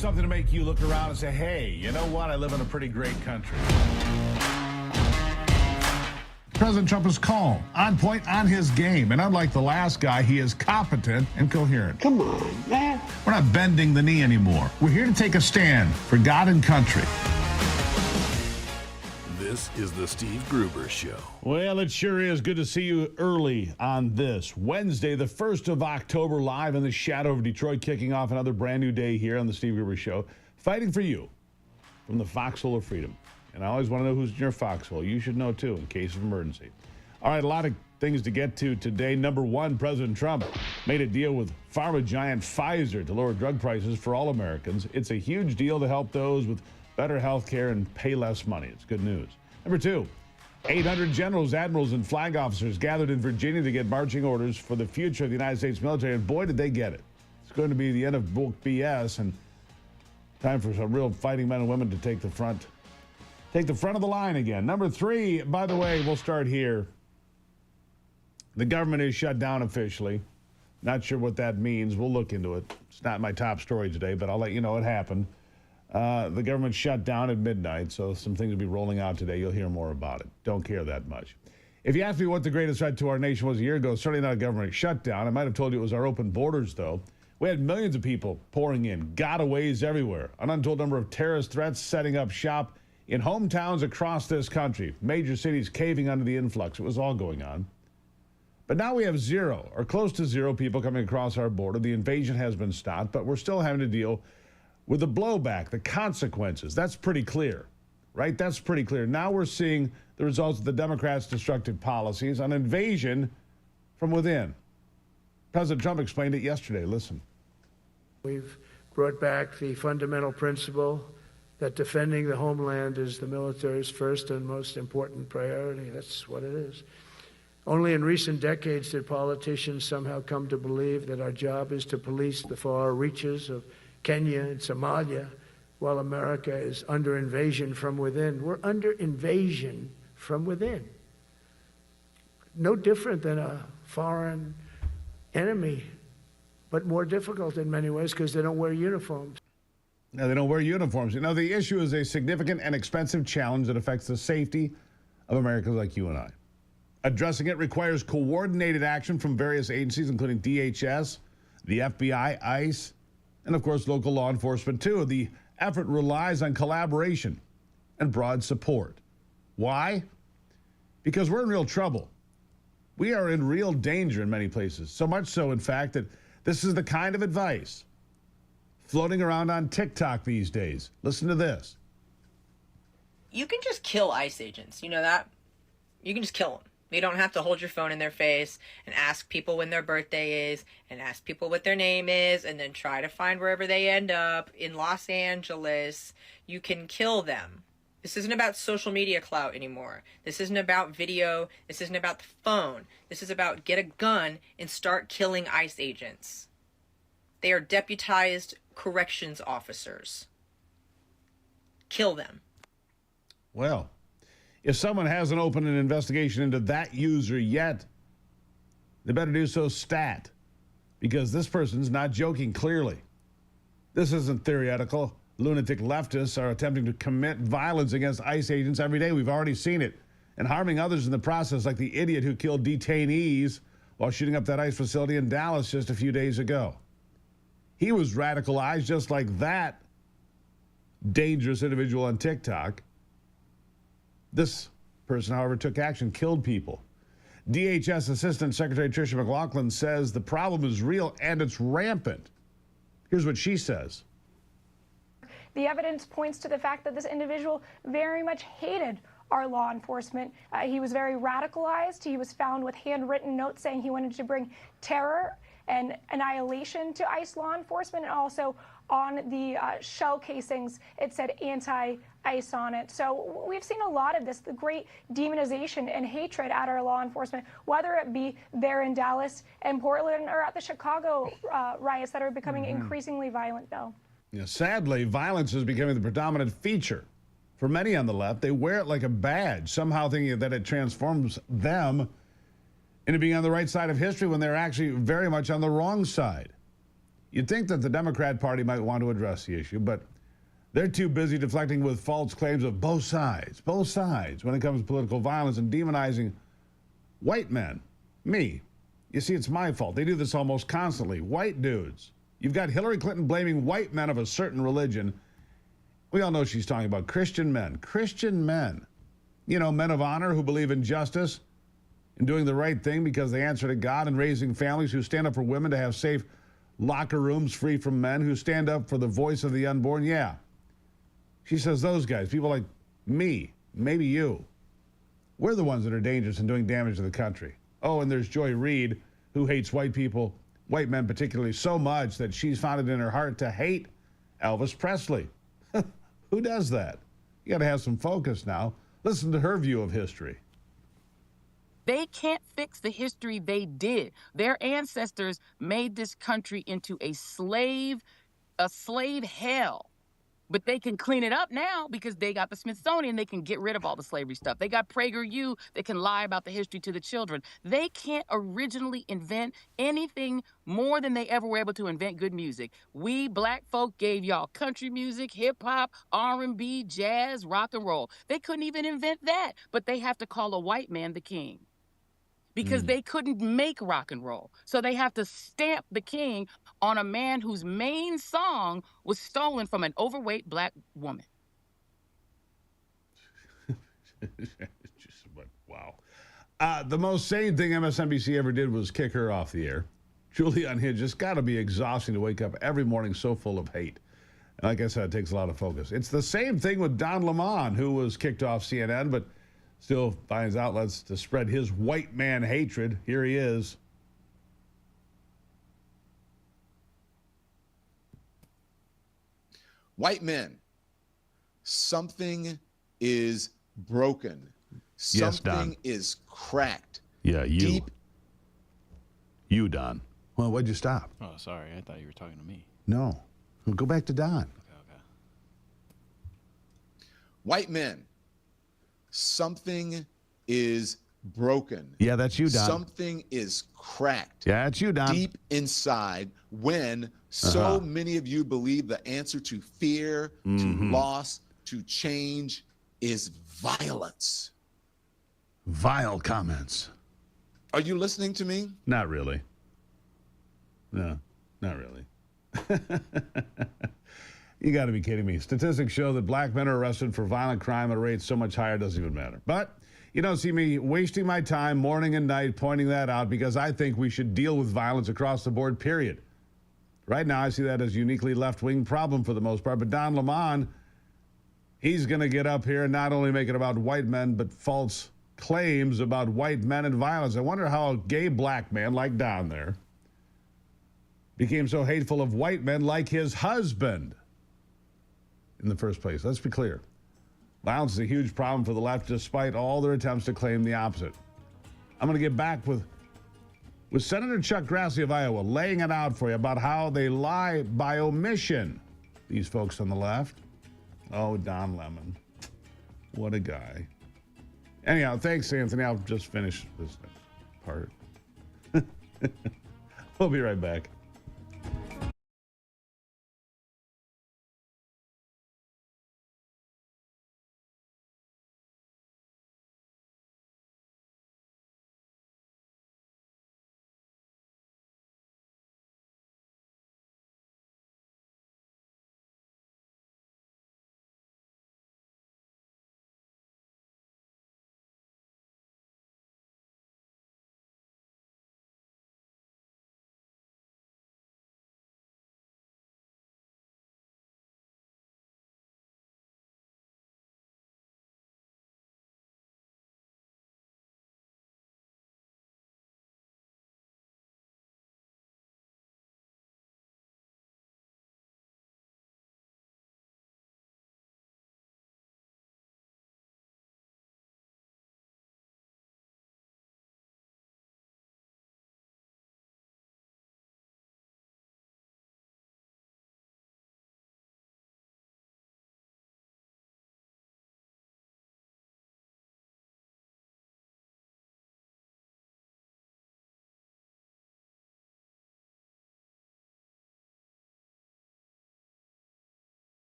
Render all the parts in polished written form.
something to make you look around and say, hey, you know what? I live in a pretty great country. President Trump is calm, on point, on his game. And unlike the last guy, he is competent and coherent. Come on, man. We're not bending the knee anymore. We're here to take a stand for God and country. This is the Steve Gruber Show. Well, it sure is good to see you early on this Wednesday, the 1st of October, live in the shadow of Detroit, kicking off another brand new day here on the Steve Gruber Show, fighting for you from the foxhole of freedom. And I always want to know who's in your foxhole. You should know, too, in case of emergency. All right, a lot of things to get to today. Number one, President Trump made a deal with pharma giant Pfizer to lower drug prices for all Americans. It's a huge deal to help those with better health care and pay less money. It's good news. Number two, 800 generals, admirals, and flag officers gathered in Virginia to get marching orders for the future of the United States military, and boy, did they get it. It's going to be the end of woke BS, and time for some real fighting men and women to take the front of the line again. Number three, by the way, we'll start here. The government is shut down officially. Not sure what that means. We'll look into it. It's not my top story today, but I'll let you know it happened. The government shut down at midnight, so some things will be rolling out today. You'll hear more about it. Don't care that much. If you asked me what the greatest threat to our nation was a year ago, certainly not a government shutdown. I might have told you it was our open borders, though. We had millions of people pouring in, gotaways everywhere, an untold number of terrorist threats setting up shop in hometowns across this country, major cities caving under the influx. It was all going on. But now we have zero, or close to zero, people coming across our border. The invasion has been stopped, but we're still having to deal with the blowback, the consequences. That's pretty clear, right? That's pretty clear. Now we're seeing the results of the Democrats' destructive policies on invasion from within. President Trump explained it yesterday. Listen. We've brought back the fundamental principle that defending the homeland is the military's first and most important priority. That's what it is. Only in recent decades did politicians somehow come to believe that our job is to police the far reaches of Kenya and Somalia while America is under invasion from within. We're under invasion from within. No different than a foreign enemy, but more difficult in many ways because they don't wear uniforms. No, they don't wear uniforms. You know, the issue is a significant and expensive challenge that affects the safety of Americans like you and I. Addressing it requires coordinated action from various agencies, including DHS, the FBI, ICE, and, of course, local law enforcement, too. The effort relies on collaboration and broad support. Why? Because we're in real trouble. We are in real danger in many places. So much so, in fact, that this is the kind of advice floating around on TikTok these days. Listen to this. You can just kill ICE agents. You know that? You can just kill them. You don't have to hold your phone in their face and ask people when their birthday is and ask people what their name is and then try to find wherever they end up in Los Angeles. You can kill them. This isn't about social media clout anymore. This isn't about video. This isn't about the phone. This is about get a gun and start killing ICE agents. They are deputized corrections officers. Kill them. Well, if someone hasn't opened an investigation into that user yet, they better do so stat, because this person's not joking clearly. This isn't theoretical. Lunatic leftists are attempting to commit violence against ICE agents every day. We've already seen it, and harming others in the process, like the idiot who killed detainees while shooting up that ICE facility in Dallas just a few days ago. He was radicalized just like that dangerous individual on TikTok. This person, however, took action, killed people. DHS Assistant Secretary Tricia McLaughlin says the problem is real and it's rampant. Here's what she says. The evidence points to the fact that this individual very much hated our law enforcement. He was very radicalized. He was found with handwritten notes saying he wanted to bring terror and annihilation to ICE law enforcement, and also on the shell casings, it said anti-ICE on it. So we've seen a lot of this, the great demonization and hatred at our law enforcement, whether it be there in Dallas and Portland or at the Chicago riots that are becoming increasingly violent, Bill. Yeah, sadly, violence is becoming the predominant feature for many on the left. They wear it like a badge, somehow thinking that it transforms them into being on the right side of history when they're actually very much on the wrong side. You'd think that the Democrat Party might want to address the issue, but they're too busy deflecting with false claims of both sides, when it comes to political violence and demonizing white men. Me. You see, it's my fault. They do this almost constantly. White dudes. You've got Hillary Clinton blaming white men of a certain religion. We all know she's talking about Christian men. Christian men. You know, men of honor who believe in justice and doing the right thing because they answer to God, and raising families who stand up for women to have safe locker rooms free from men, who stand up for the voice of the unborn. Yeah. She says those guys, people like me, maybe you, we're the ones that are dangerous and doing damage to the country. Oh, and there's Joy Reid, who hates white people, white men particularly, so much that she's found it in her heart to hate Elvis Presley. Who does that? You got to have some focus now. Listen to her view of history. They can't fix the history they did. Their ancestors made this country into a slave hell. But they can clean it up now because they got the Smithsonian. They can get rid of all the slavery stuff. They got PragerU. They can lie about the history to the children. They can't originally invent anything more than they ever were able to invent good music. We black folk gave y'all country music, hip hop, R&B, jazz, rock and roll. They couldn't even invent that, but they have to call a white man the king, because they couldn't make rock and roll. So they have to stamp the king on a man whose main song was stolen from an overweight black woman. Just, wow. The most sane thing MSNBC ever did was kick her off the air. Truly unhinged. It's got to be exhausting to wake up every morning so full of hate. And like I said, it takes a lot of focus. It's the same thing with Don Lemon, who was kicked off CNN, but still finds outlets to spread his white man hatred. Here he is. White men, something is broken. Something is cracked. Yeah, you. Deep. You, Don. Well, why'd you stop? Oh, sorry. I thought you were talking to me. No. Go back to Don. Okay. White men, something is broken. Yeah, that's you, Don. Something is cracked. Yeah, that's you, Don. Deep inside, when so many of you believe the answer to fear, to loss, to change is violence. Vile comments. Are you listening to me? Not really. No, not really. You got to be kidding me. Statistics show that black men are arrested for violent crime at a rate so much higher it doesn't even matter. But you don't see me wasting my time morning and night pointing that out, because I think we should deal with violence across the board, period. Right now, I see that as a uniquely left-wing problem for the most part. But Don Lemon, he's going to get up here and not only make it about white men, but false claims about white men and violence. I wonder how a gay black man like Don there became so hateful of white men like his husband in the first place. Let's be clear. Violence is a huge problem for the left, despite all their attempts to claim the opposite. I'm going to get back with Senator Chuck Grassley of Iowa, laying it out for you about how they lie by omission, these folks on the left. Oh, Don Lemon. What a guy. Anyhow, thanks, Anthony. I'll just finish this next part. We'll be right back.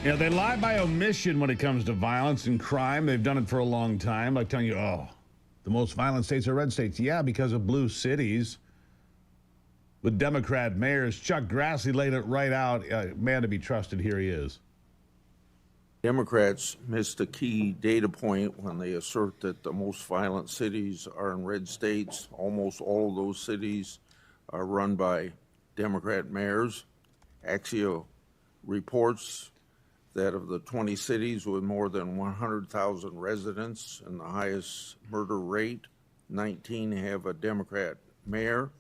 You know, they lie by omission when it comes to violence and crime. They've done it for a long time, like telling you, oh, the most violent states are red states. Yeah, because of blue cities with Democrat mayors. Chuck Grassley laid it right out. Man to be trusted, here he is. Democrats missed a key data point when they assert that the most violent cities are in red states. Almost all of those cities are run by Democrat mayors. Axio reports that of the 20 cities with more than 100,000 residents and the highest murder rate, 19 have a Democrat mayor.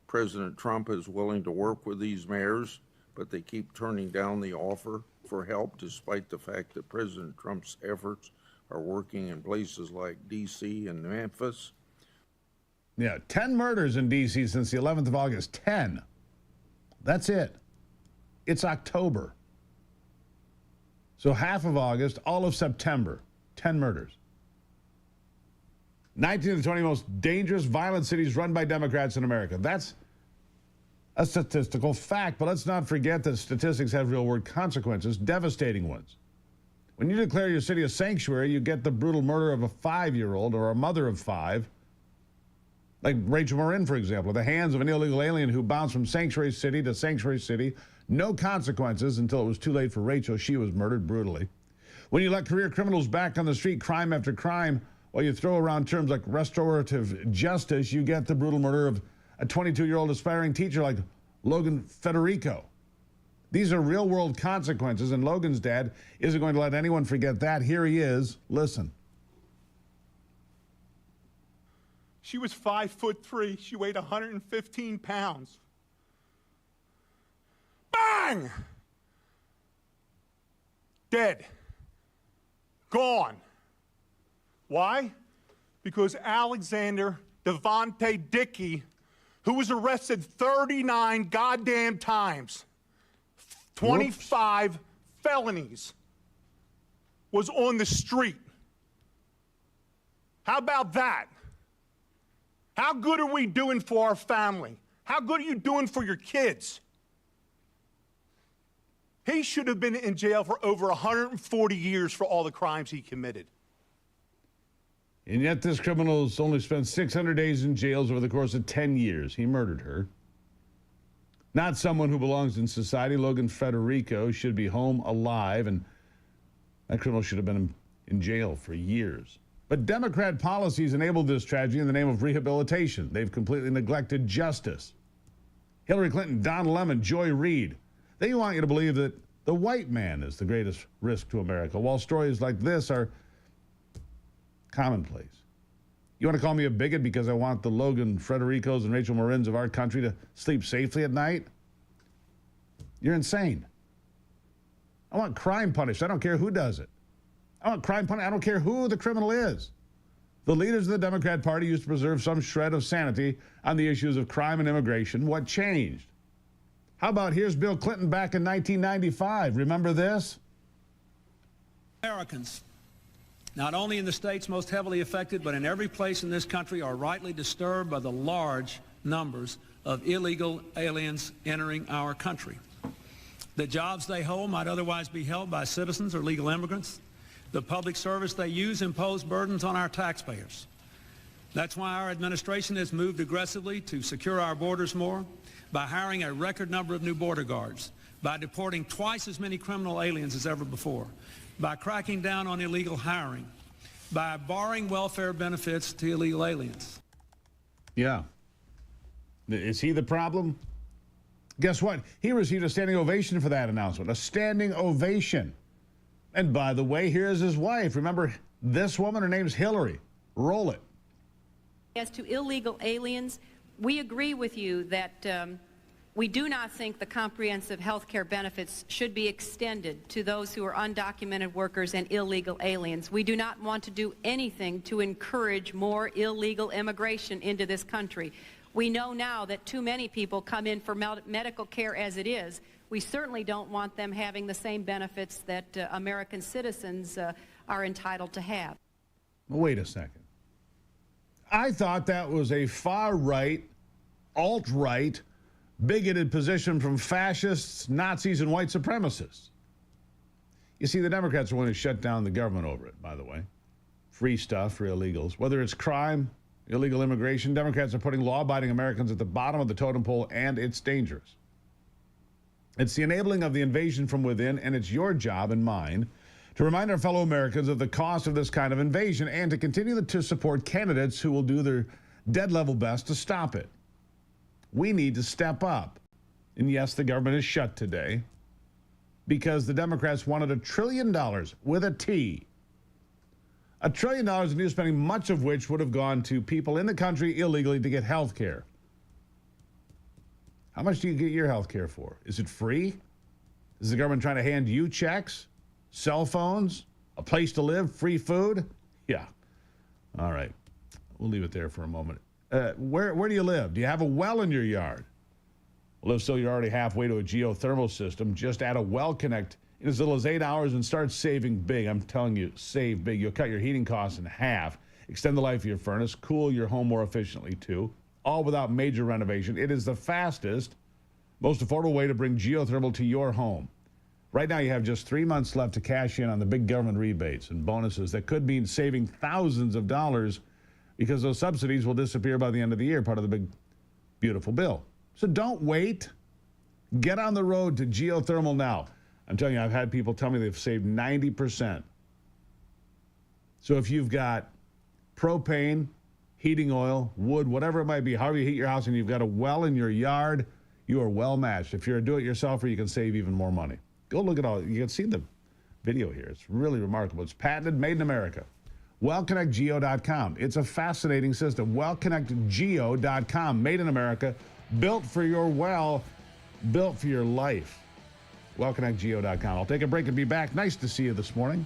President Trump is willing to work with these mayors, but they keep turning down the offer for help, despite the fact that President Trump's efforts are working in places like D.C. and Memphis. Yeah, 10 murders in D.C. since the 11th of August. 10. That's it. It's October. So half of August, all of September, 10 murders. 19 of the 20 most dangerous, violent cities run by Democrats in America. That's a statistical fact, but let's not forget that statistics have real-world consequences, devastating ones. When you declare your city a sanctuary, you get the brutal murder of a 5-year-old or a mother of 5, like Rachel Marin, for example, at the hands of an illegal alien who bounced from sanctuary city to sanctuary city. No consequences until it was too late for Rachel. She was murdered brutally. When you let career criminals back on the street, crime after crime, while you throw around terms like restorative justice, you get the brutal murder of a 22-year-old aspiring teacher like Logan Federico. These are real-world consequences, and Logan's dad isn't going to let anyone forget that. Here he is. Listen. She was 5'3". She weighed 115 pounds. Bang! Dead. Gone. Why? Because Alexander Devontae Dickey, who was arrested 39 goddamn times, 25 felonies, was on the street. How about that? How good are we doing for our family? How good are you doing for your kids? He should have been in jail for over 140 years for all the crimes he committed. And yet this criminal has only spent 600 days in jails over the course of 10 years. He murdered her. Not someone who belongs in society. Logan Federico should be home alive, and that criminal should have been in jail for years. But Democrat policies enabled this tragedy in the name of rehabilitation. They've completely neglected justice. Hillary Clinton, Don Lemon, Joy Reid, they want you to believe that the white man is the greatest risk to America, while stories like this are commonplace. You want to call me a bigot because I want the Logan Federicos and Rachel Marins of our country to sleep safely at night? You're insane. I want crime punished. I don't care who does it. I want crime punished. I don't care who the criminal is. The leaders of the Democrat Party used to preserve some shred of sanity on the issues of crime and immigration. What changed? How about here's Bill Clinton back in 1995. Remember this? Americans, not only in the states most heavily affected, but in every place in this country, are rightly disturbed by the large numbers of illegal aliens entering our country. The jobs they hold might otherwise be held by citizens or legal immigrants. The public service they use impose burdens on our taxpayers. That's why our administration has moved aggressively to secure our borders more, by hiring a record number of new border guards, by deporting twice as many criminal aliens as ever before, by cracking down on illegal hiring, by barring welfare benefits to illegal aliens. Yeah. Is he the problem? Guess what? He received a standing ovation for that announcement. A standing ovation. And by the way, here's his wife. Remember this woman? Her name's Hillary. Roll it. As to illegal aliens, we agree with you that we do not think the comprehensive health care benefits should be extended to those who are undocumented workers and illegal aliens. We do not want to do anything to encourage more illegal immigration into this country. We know now that too many people come in for medical care as it is. We certainly don't want them having the same benefits that American citizens are entitled to have. Wait a second. I thought that was a far-right, alt-right, bigoted position from fascists, Nazis, and white supremacists. You see, the Democrats want to shut down the government over it, by the way. Free stuff for illegals. Whether it's crime, illegal immigration, Democrats are putting law-abiding Americans at the bottom of the totem pole, and it's dangerous. It's the enabling of the invasion from within, and it's your job and mine to remind our fellow Americans of the cost of this kind of invasion and to continue to support candidates who will do their dead-level best to stop it. We need to step up. And yes, the government is shut today because the Democrats wanted $1 trillion with a T. $1 trillion in new spending, much of which would have gone to people in the country illegally to get health care. How much do you get your health care for? Is it free? Is the government trying to hand you checks, cell phones, a place to live, free food? Yeah. All right. We'll leave it there for a moment. Where do you live? Do you have a well in your yard? Well, if so, you're already halfway to a geothermal system. Just add a well connect in as little as 8 hours and start saving big. I'm telling you, save big. You'll cut your heating costs in half, extend the life of your furnace, cool your home more efficiently, too, all without major renovation. It is the fastest, most affordable way to bring geothermal to your home. Right now, you have just 3 months left to cash in on the big government rebates and bonuses that could mean saving thousands of dollars because those subsidies will disappear by the end of the year, part of the big, beautiful bill. So don't wait. Get on the road to geothermal now. I'm telling you, I've had people tell me they've saved 90%. So if you've got propane, heating oil, wood, whatever it might be, however you heat your house, and you've got a well in your yard, you are well matched. If you're a do-it-yourselfer, you can save even more money. Go look at all. You can see the video here. It's really remarkable. It's patented, made in America. WellConnectGeo.com. It's a fascinating system. WellConnectGeo.com. Made in America. Built for your well. Built for your life. WellConnectGeo.com. I'll take a break and be back. Nice to see you this morning.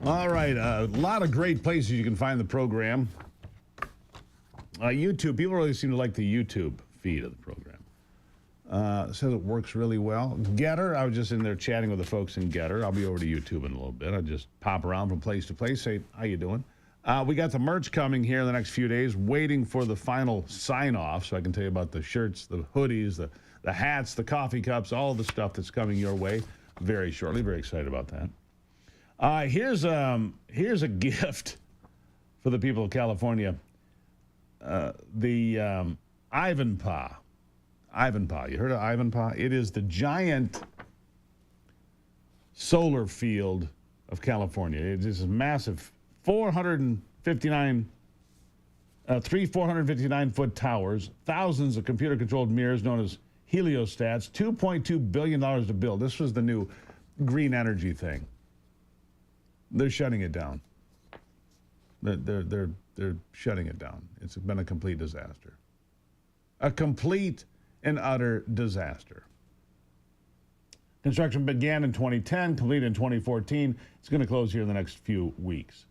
All right, a lot of great places you can find the program. YouTube, people really seem to like the YouTube feed of the program. It says it works really well. Getter, I was just in there chatting with the folks in Getter. I'll be over to YouTube in a little bit. I'll just pop around from place to place, say, how you doing? We got the merch coming here in the next few days, waiting for the final sign-off, so I can tell you about the shirts, the hoodies, the hats, the coffee cups, all the stuff that's coming your way very shortly. Very excited about that. Here's a gift for the people of California. The Ivanpah. Ivanpah. You heard of Ivanpah? It is the giant solar field of California. It is a massive 459 459-foot towers, thousands of computer-controlled mirrors known as heliostats, $2.2 billion to build. This was the new green energy thing. They're shutting it down. They're shutting it down. It's been a complete disaster. A complete and utter disaster. Construction began in 2010, completed in 2014. It's going to close here in the next few weeks.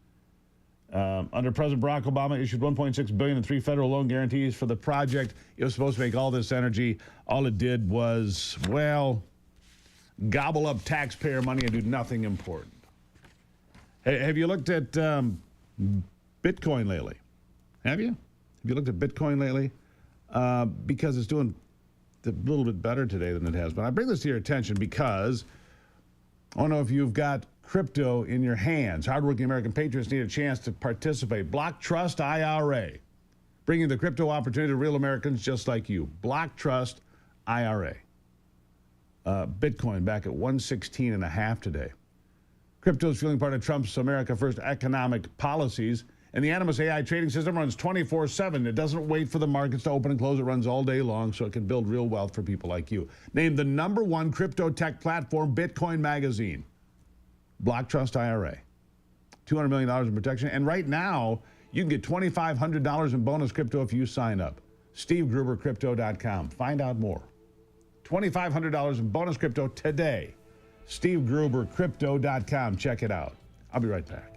Under President Barack Obama, issued $1.6 billion in 3 federal loan guarantees for the project. It was supposed to make all this energy. All it did was, well, gobble up taxpayer money and do nothing important. Hey, have you looked at Bitcoin lately? Have you? Have you looked at Bitcoin lately? Because it's doing a little bit better today than it has been. I bring this to your attention because I don't know if you've got crypto in your hands. Hardworking American patriots need a chance to participate. Block Trust IRA, bringing the crypto opportunity to real Americans just like you. Block Trust IRA. Bitcoin back at 116.5 today. Crypto is feeling part of Trump's America First economic policies, and the Animus AI trading system runs 24/7. It doesn't wait for the markets to open and close. It runs all day long, so it can build real wealth for people like you. Named the #1 crypto tech platform, Bitcoin Magazine. Block Trust IRA. $200 million in protection. And right now, you can get $2,500 in bonus crypto if you sign up. SteveGruberCrypto.com. Find out more. $2,500 in bonus crypto today. SteveGruberCrypto.com. Check it out. I'll be right back.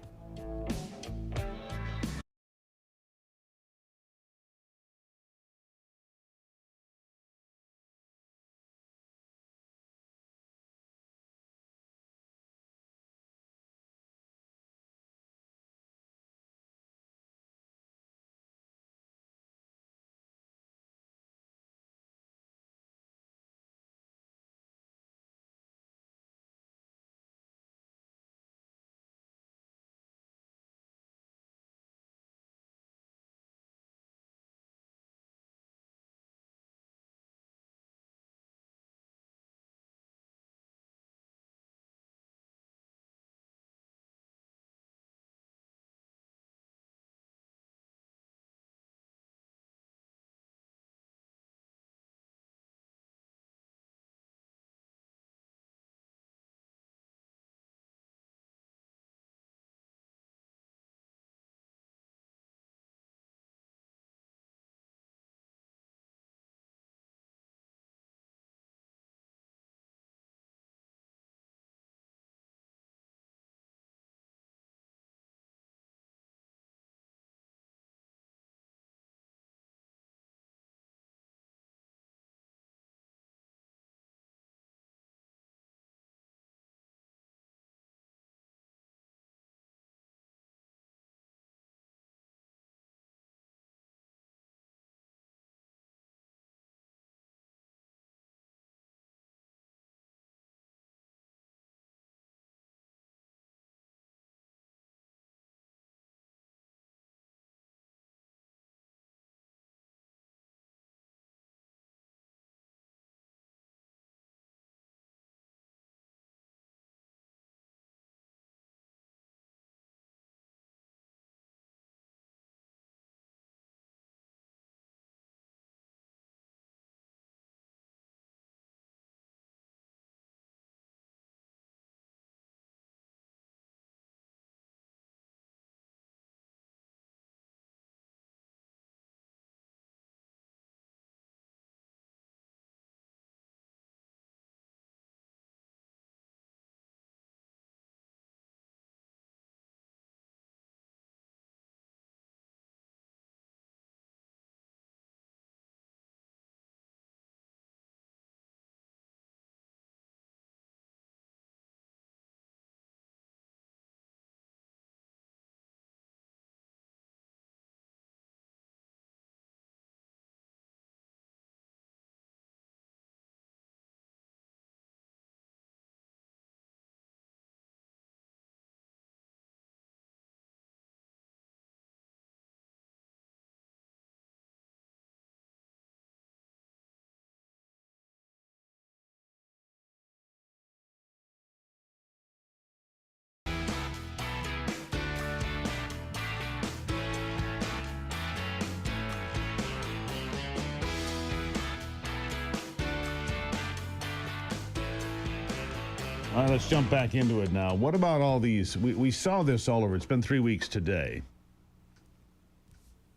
All right, let's jump back into it now. What about all these? We saw this all over. It's been 3 weeks today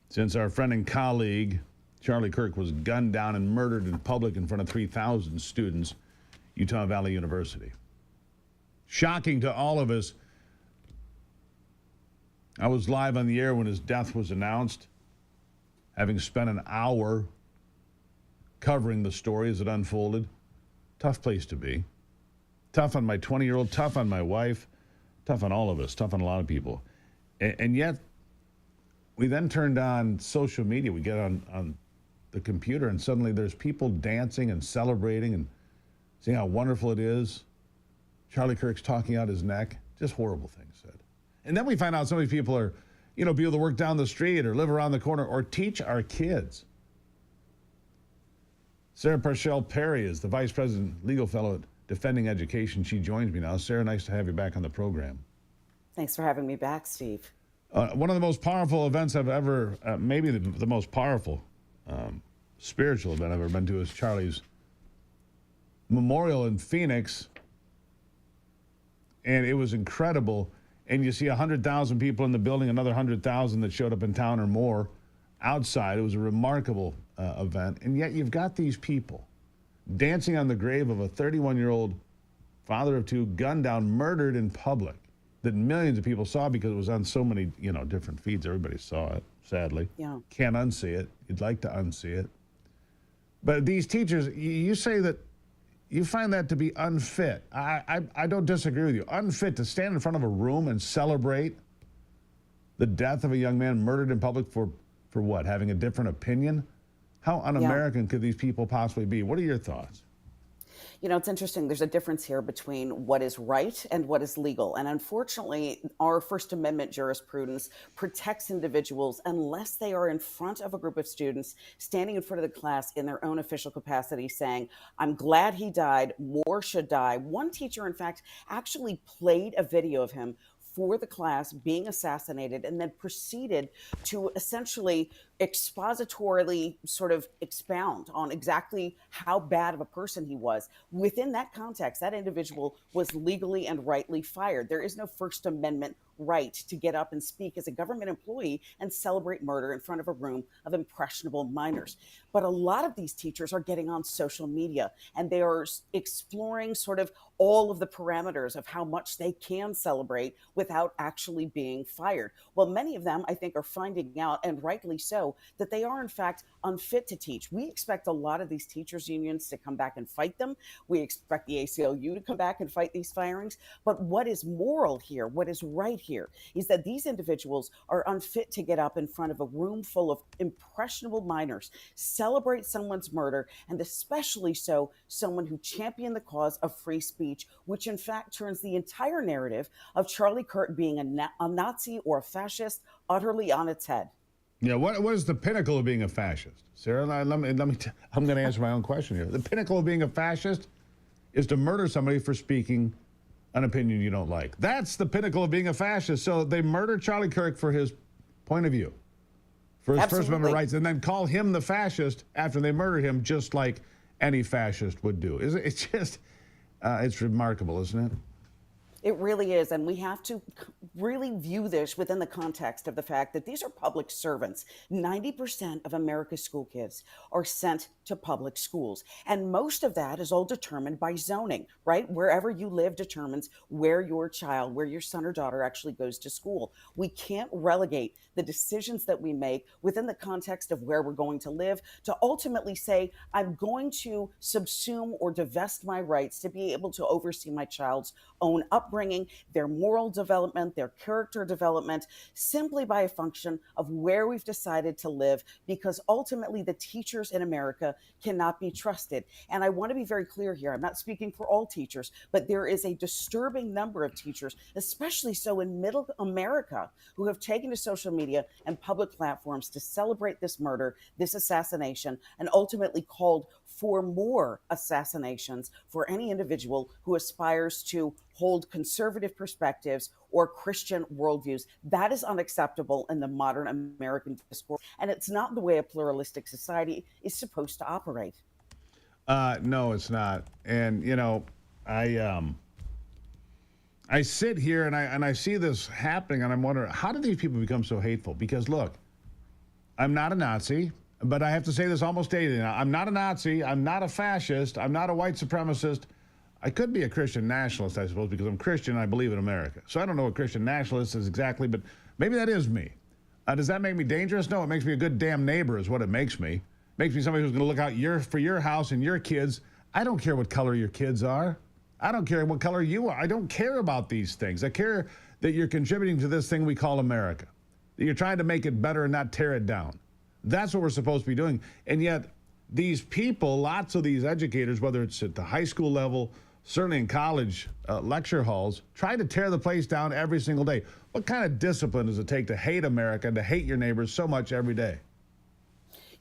since our friend and colleague, Charlie Kirk, was gunned down and murdered in public in front of 3,000 students, Utah Valley University. Shocking to all of us. I was live on the air when his death was announced, having spent an hour covering the story as it unfolded. Tough place to be. Tough on my 20-year-old, tough on my wife, tough on all of us, tough on a lot of people. And yet, we then turned on social media. We get on the computer, and suddenly there's people dancing and celebrating and seeing how wonderful it is. Charlie Kirk's talking out his neck. Just horrible things said. And then we find out some of these people are, people that work down the street or live around the corner or teach our kids. Sarah Parshall Perry is the Vice President, Legal Fellow at Defending Education. She joins me now. Sarah, nice to have you back on the program. Thanks for having me back, Steve. One of the most powerful events I've ever, maybe the most powerful spiritual event I've ever been to is Charlie's memorial in Phoenix. And it was incredible. And you see 100,000 people in the building, another 100,000 that showed up in town or more outside. It was a remarkable event. And yet you've got these people dancing on the grave of a 31-year-old father of two, gunned down, murdered in public, that millions of people saw because it was on so many, different feeds. Everybody saw it, sadly. Yeah. Can't unsee it. You'd like to unsee it. But these teachers, you say that you find that to be unfit. I don't disagree with you. Unfit to stand in front of a room and celebrate the death of a young man murdered in public for what? Having a different opinion? How un-American could these people possibly be? What are your thoughts? It's interesting. There's a difference here between what is right and what is legal. And unfortunately, our First Amendment jurisprudence protects individuals unless they are in front of a group of students, standing in front of the class in their own official capacity, saying, I'm glad he died, more should die. One teacher, in fact, actually played a video of him for the class being assassinated and then proceeded to essentially expositorily sort of expound on exactly how bad of a person he was. Within that context, that individual was legally and rightly fired. There is no First Amendment right to get up and speak as a government employee and celebrate murder in front of a room of impressionable minors. But a lot of these teachers are getting on social media and they are exploring sort of all of the parameters of how much they can celebrate without actually being fired. Well, many of them, I think, are finding out, and rightly so, that they are in fact unfit to teach. We expect a lot of these teachers unions to come back and fight them. We expect the ACLU to come back and fight these firings. But what is moral here, what is right here, is that these individuals are unfit to get up in front of a room full of impressionable minors, celebrate someone's murder, and especially so someone who championed the cause of free speech, which in fact turns the entire narrative of Charlie Kirk being a Nazi or a fascist utterly on its head. Yeah, what is the pinnacle of being a fascist? Sarah, I'm going to answer my own question here. The pinnacle of being a fascist is to murder somebody for speaking an opinion you don't like. That's the pinnacle of being a fascist. So they murdered Charlie Kirk for his point of view, for his First Amendment rights, and then call him the fascist after they murdered him, just like any fascist would do. It's just, it's remarkable, isn't it? It really is. And we have to really view this within the context of the fact that these are public servants. 90% of America's school kids are sent to public schools. And most of that is all determined by zoning, right? Wherever you live determines where your child, where your son or daughter actually goes to school. We can't relegate the decisions that we make within the context of where we're going to live to ultimately say, I'm going to subsume or divest my rights to be able to oversee my child's own upbringing, their moral development, their character development, simply by a function of where we've decided to live, because ultimately the teachers in America cannot be trusted. And I want to be very clear here. I'm not speaking for all teachers, but there is a disturbing number of teachers, especially so in middle America, who have taken to social media and public platforms to celebrate this murder, this assassination, and ultimately called for more assassinations for any individual who aspires to hold conservative perspectives or Christian worldviews. That is unacceptable in the modern American discourse, and it's not the way a pluralistic society is supposed to operate. No, it's not. And, you know, I sit here and I see this happening, and I'm wondering, how did these people become so hateful? Because, look, I'm not a Nazi, but I have to say this almost daily now. I'm not a Nazi. I'm not a fascist. I'm not a white supremacist. I could be a Christian nationalist, I suppose, because I'm Christian and I believe in America. So I don't know what Christian nationalist is exactly, but Maybe that is me. Does that make me dangerous? No, it makes me a good damn neighbor is what it makes me. Makes me somebody who's going to look out for your house and your kids. I don't care what color your kids are. I don't care what color you are. I don't care about these things. I care that you're contributing to this thing we call America. That you're trying to make it better and not tear it down. That's what we're supposed to be doing. And yet, these people, lots of these educators, whether it's at the high school level, certainly in college lecture halls, try to tear the place down every single day. What kind of discipline does it take to hate America and to hate your neighbors so much every day?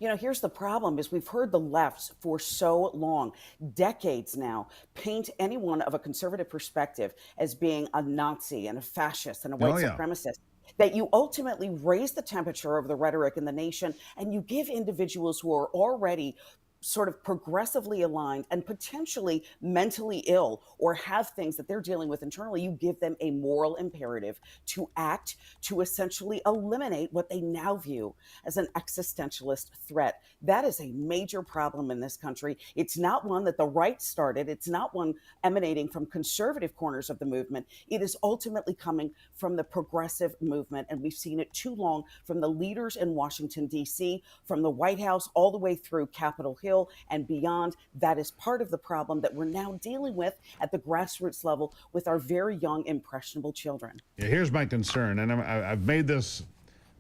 You know, here's the problem is we've heard the left for so long, decades now, paint anyone of a conservative perspective as being a Nazi and a fascist and a white supremacist, that you ultimately raise the temperature of the rhetoric in the nation and you give individuals who are already sort of progressively aligned and potentially mentally ill or have things that they're dealing with internally, you give them a moral imperative to act to essentially eliminate what they now view as an existentialist threat. That is a major problem in this country. It's not one that the right started. It's not one emanating from conservative corners of the movement. It is ultimately coming from the progressive movement. And we've seen it too long from the leaders in Washington, D.C., from the White House all the way through Capitol Hill and beyond. That is part of the problem that we're now dealing with at the grassroots level with our very young, impressionable children. Yeah, here's my concern, and I've made this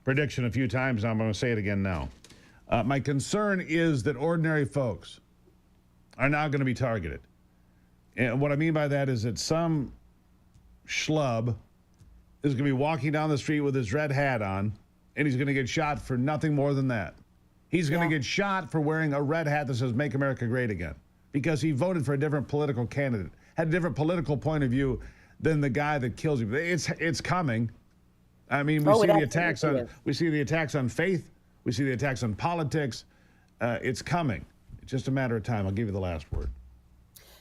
prediction a few times, and I'm going to say it again now. My concern is that ordinary folks are now going to be targeted. And what I mean by that is that some schlub is going to be walking down the street with his red hat on, and he's going to get shot for nothing more than that. He's going to get shot for wearing a red hat that says "Make America Great Again" because he voted for a different political candidate, had a different political point of view than the guy that kills you. It's coming. I mean, we see the attacks on faith, we see the attacks on politics. It's coming. It's just a matter of time. I'll give you the last word.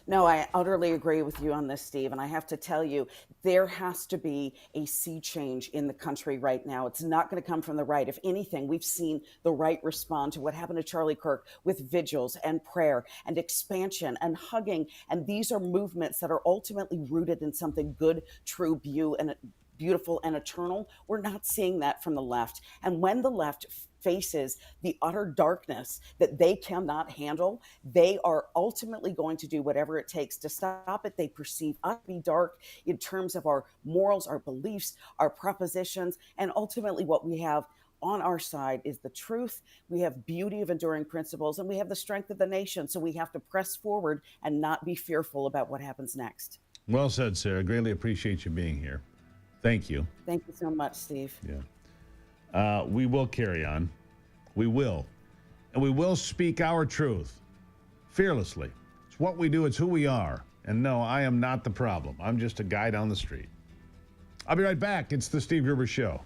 No, I utterly agree with you on this, Steve. And I have to tell you, there has to be a sea change in the country right now. It's not going to come from the right. If anything, we've seen the right respond to what happened to Charlie Kirk with vigils and prayer and expansion and hugging. And these are movements that are ultimately rooted in something good, true, beautiful, and eternal. We're not seeing that from the left. And when the left faces the utter darkness that they cannot handle, they are ultimately going to do whatever it takes to stop it. They perceive us to be dark in terms of our morals, our beliefs, our propositions, and ultimately what we have on our side is the truth. We have beauty of enduring principles, and we have the strength of the nation. So we have to press forward and not be fearful about what happens next. Well said, Sarah. Greatly appreciate you being here. Thank you. Thank you so much, Steve. Yeah. We will carry on. We will. And we will speak our truth fearlessly. It's what we do. It's who we are. And no, I am not the problem. I'm just a guy down the street. I'll be right back. It's the Steve Gruber Show.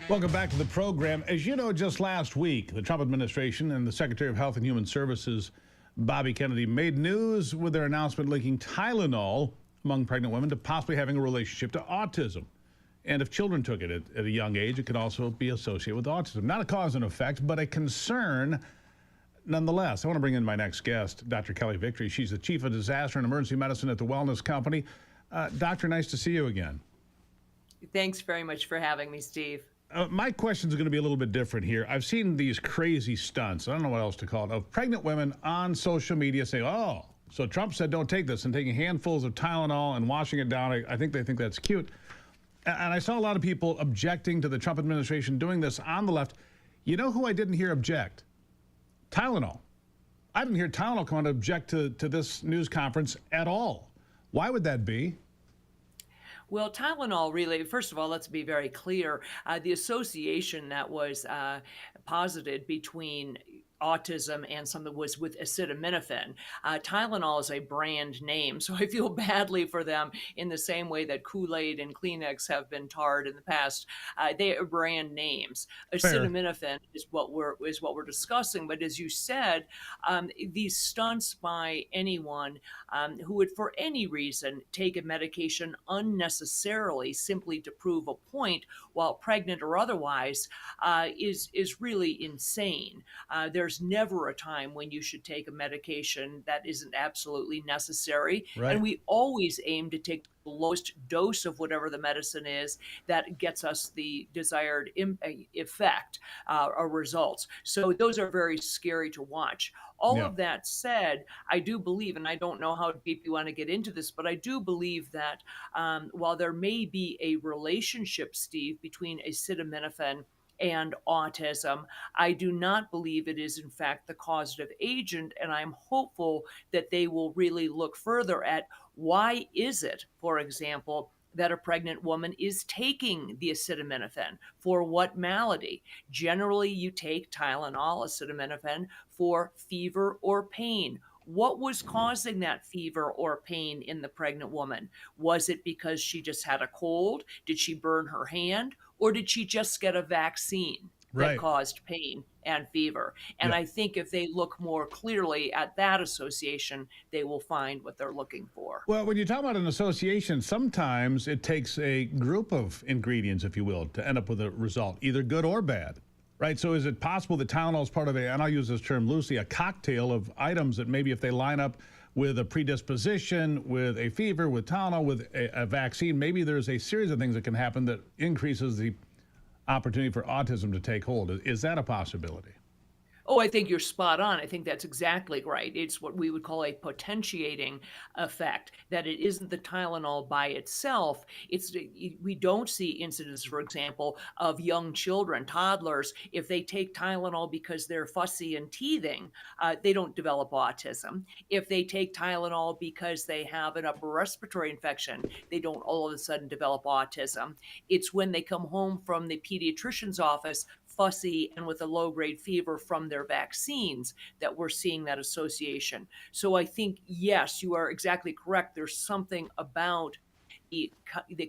Welcome back to the program. As you know, just last week, the Trump administration and the Secretary of Health and Human Services, Bobby Kennedy, made news with their announcement linking Tylenol among pregnant women to possibly having a relationship to autism. And if children took it at a young age, it could also be associated with autism. Not a cause and effect, but a concern nonetheless. I want to bring in my next guest, Dr. Kelly Victory. She's the Chief of Disaster and Emergency Medicine at the Wellness Company. Doctor, nice to see you again. Thanks very much for having me, Steve. My question is going to be a little bit different here. I've seen these crazy stunts, I don't know what else to call it, of pregnant women on social media saying, oh, so Trump said don't take this, and taking handfuls of Tylenol and washing it down. I think they think that's cute. And I saw a lot of people objecting to the Trump administration doing this on the left. You know who I didn't hear object? Tylenol. I didn't hear Tylenol come out and object to this news conference at all. Why would that be? Well, Tylenol really, first of all, let's be very clear. The association that was posited between autism and something was with acetaminophen. Tylenol is a brand name, so I feel badly for them in the same way that Kool-Aid and Kleenex have been tarred in the past. They are brand names. Acetaminophen is what we're discussing. But as you said, these stunts by anyone who would, for any reason, take a medication unnecessarily simply to prove a point, while pregnant or otherwise, is really insane. There's never a time when you should take a medication that isn't absolutely necessary. Right. And we always aim to take the lowest dose of whatever the medicine is that gets us the desired effect or results. So those are very scary to watch. All of that said, I do believe, and I don't know how deep you want to get into this, but I do believe that while there may be a relationship, Steve, between acetaminophen and autism, I do not believe it is in fact the causative agent, and I'm hopeful that they will really look further at why is it, for example, that a pregnant woman is taking the acetaminophen for what malady. Generally, you take Tylenol, acetaminophen, for fever or pain. What was causing that fever or pain in the pregnant woman? Was it because she just had a cold? Did she burn her hand? Or did she just get a vaccine that caused pain and fever? And I think if they look more clearly at that association, they will find what they're looking for. Well, when you talk about an association, sometimes it takes a group of ingredients, if you will, to end up with a result, either good or bad. Right? So is it possible that Tylenol is part of and I'll use this term loosely, a cocktail of items that maybe if they line up with a predisposition, with a fever, with Tylenol, with a vaccine, maybe there's a series of things that can happen that increases the opportunity for autism to take hold. Is that a possibility? Oh, I think you're spot on. I think that's exactly right. It's what we would call a potentiating effect, that it isn't the Tylenol by itself. We don't see incidents, for example, of young children, toddlers, if they take Tylenol because they're fussy and teething, they don't develop autism. If they take Tylenol because they have an upper respiratory infection, they don't all of a sudden develop autism. It's when they come home from the pediatrician's office fussy and with a low-grade fever from their vaccines that we're seeing that association. So I think, yes, you are exactly correct. There's something about the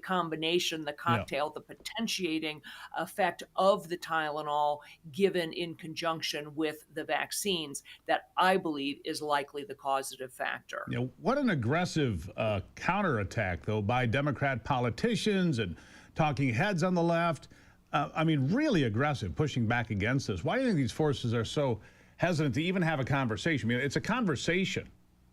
combination, the cocktail, the potentiating effect of the Tylenol given in conjunction with the vaccines that I believe is likely the causative factor. You know, what an aggressive counterattack, though, by Democrat politicians and talking heads on the left. I mean, really aggressive, pushing back against this. Why do you think these forces are so hesitant to even have a conversation? I mean, it's a conversation.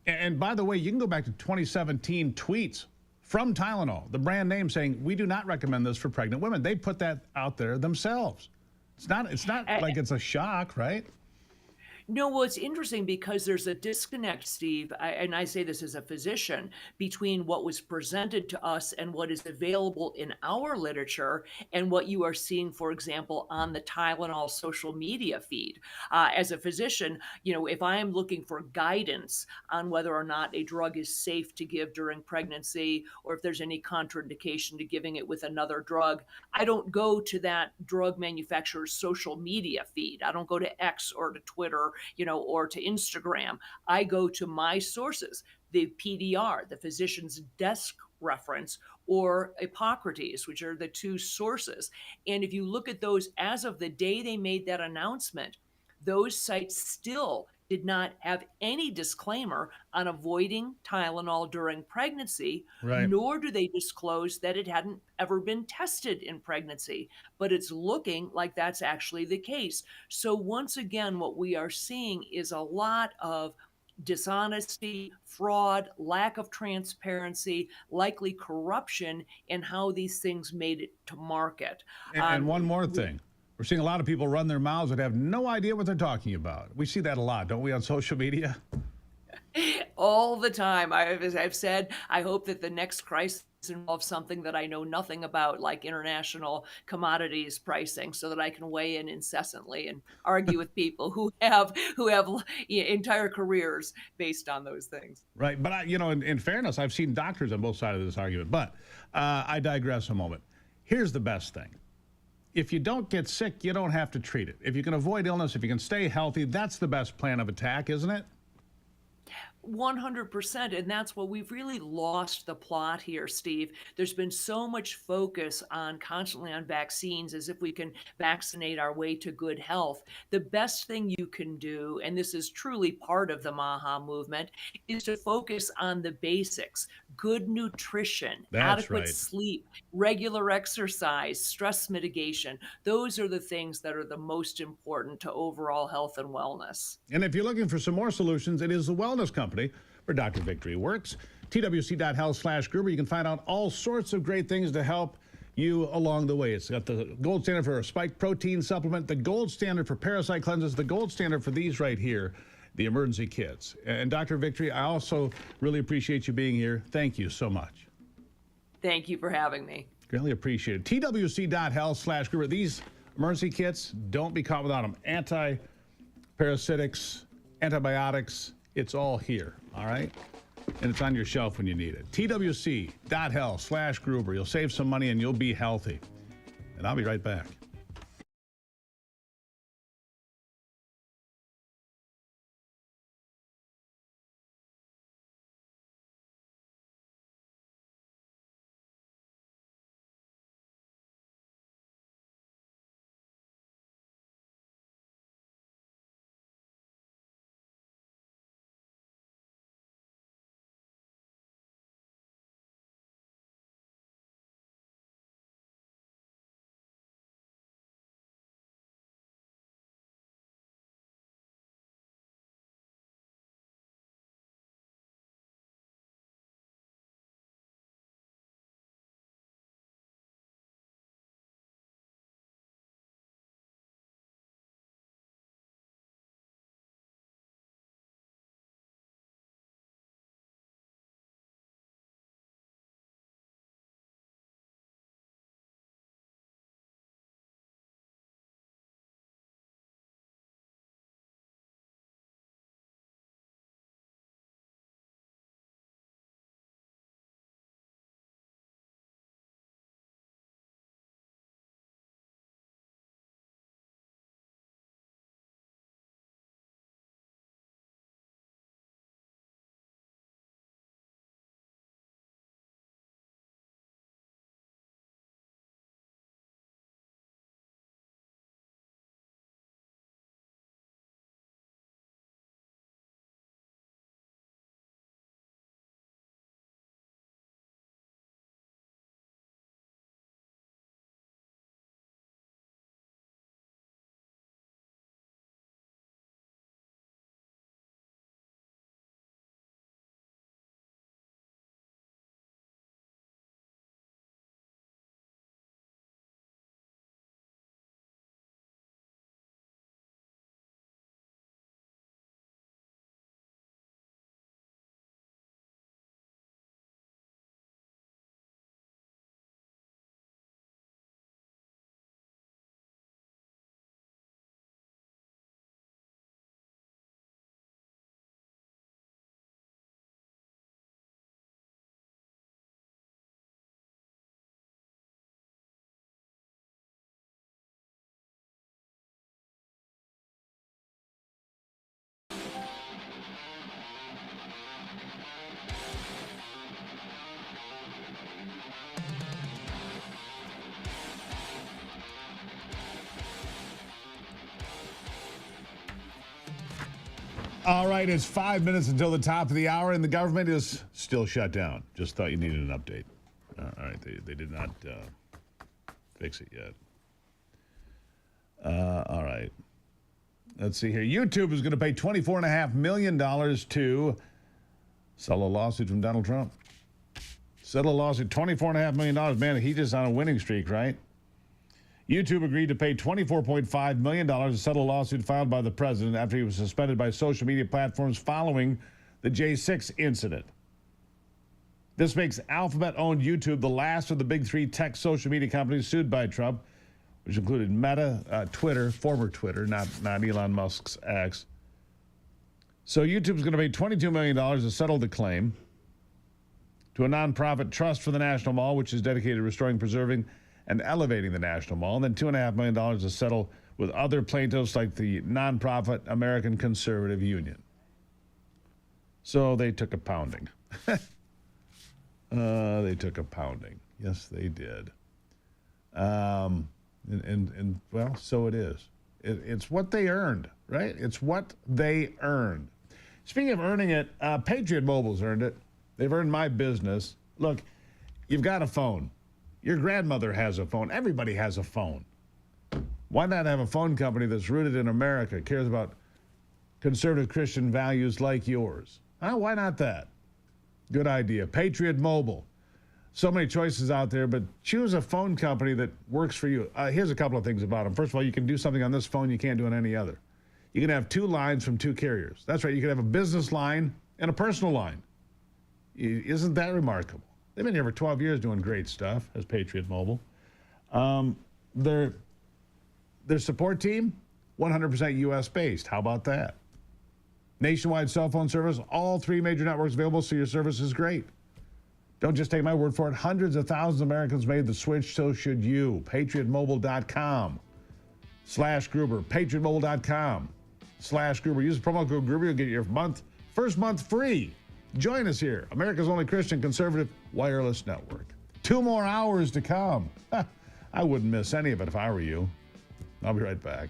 And by the way, you can go back to 2017 tweets from Tylenol, the brand name, saying, we do not recommend this for pregnant women. They put that out there themselves. It's not like it's a shock, right? No, well, it's interesting because there's a disconnect, Steve, and I say this as a physician, between what was presented to us and what is available in our literature and what you are seeing, for example, on the Tylenol social media feed. As a physician, if I am looking for guidance on whether or not a drug is safe to give during pregnancy or if there's any contraindication to giving it with another drug, I don't go to that drug manufacturer's social media feed. I don't go to X or to Twitter, or to Instagram. I go to my sources. the PDR, the physician's desk reference, or Hippocrates, which are the two sources. And if you look at those as of the day they made that announcement, those sites still did not have any disclaimer on avoiding Tylenol during pregnancy, Right. nor do they disclose that it hadn't ever been tested in pregnancy. But it's looking like that's actually the case. So once again, what we are seeing is a lot of dishonesty, fraud, lack of transparency, likely corruption in how these things made it to market. And one more thing. We're seeing a lot of people run their mouths that have no idea what they're talking about. We see that a lot, don't we, on social media? All the time. I've said, I hope that the next crisis involves something that I know nothing about, like international commodities pricing, so that I can weigh in incessantly and argue with people who have entire careers based on those things. Right. But, in fairness, I've seen doctors on both sides of this argument. But I digress a moment. Here's the best thing. If you don't get sick, you don't have to treat it. If you can avoid illness, if you can stay healthy, that's the best plan of attack, isn't it? 100%. And that's what we've really lost the plot here, Steve. There's been so much focus constantly on vaccines, as if we can vaccinate our way to good health. The best thing you can do, and this is truly part of the MAHA movement, is to focus on the basics: good nutrition, adequate sleep, regular exercise, stress mitigation. Those are the things that are the most important to overall health and wellness. And if you're looking for some more solutions, it is the Wellness Company where Dr. Victory works. twc.health/Gruber. You can find out all sorts of great things to help you along the way. It's got the gold standard for a spike protein supplement, the gold standard for parasite cleanses, the gold standard for these right here, the emergency kits. And Dr. Victory, I also really appreciate you being here. Thank you so much. Thank you for having me. Greatly appreciated. twc.health/Gruber. These emergency kits, don't be caught without them. Anti-parasitics, antibiotics, it's all here, all right? And it's on your shelf when you need it. twc.health/Gruber. You'll save some money and you'll be healthy. And I'll be right back. All right, it's 5 minutes until the top of the hour, and the government is still shut down. Just thought you needed an update. All right, they did not fix it yet. All right. Let's see here. YouTube is going to pay $24.5 million to settle a lawsuit from Donald Trump. Settle a lawsuit, $24.5 million. Man, he's just on a winning streak, right? YouTube agreed to pay $24.5 million to settle a lawsuit filed by the president after he was suspended by social media platforms following the J6 incident. This makes Alphabet-owned YouTube the last of the big three tech social media companies sued by Trump, which included Meta, Twitter, former Twitter, not Elon Musk's X. So YouTube's going to pay $22 million to settle the claim to a nonprofit Trust for the National Mall, which is dedicated to restoring, preserving, and elevating the National Mall, and then $2.5 million to settle with other plaintiffs like the nonprofit American Conservative Union. So they took a pounding. They took a pounding. Yes, they did. And well, so it is. It's what they earned, right? It's what they earned. Speaking of earning it, Patriot Mobile's earned it. They've earned my business. Look, you've got a phone. Your grandmother has a phone. Everybody has a phone. Why not have a phone company that's rooted in America, cares about conservative Christian values like yours? Why not that? Good idea. Patriot Mobile. So many choices out there, but choose a phone company that works for you. Here's a couple of things about them. First of all, you can do something on this phone you can't do on any other. You can have two lines from two carriers. That's right. You can have a business line and a personal line. Isn't that remarkable? They've been here for 12 years doing great stuff as Patriot Mobile. Their support team, 100% U.S. based. How about that? Nationwide cell phone service, all three major networks available, so your service is great. Don't just take my word for it. Hundreds of thousands of Americans made the switch, so should you. PatriotMobile.com/Gruber. PatriotMobile.com/Gruber. Use the promo code Gruber. You'll get your first month free. Join us here, America's only Christian conservative wireless network. 2 more hours to come. I wouldn't miss any of it if I were you. I'll be right back.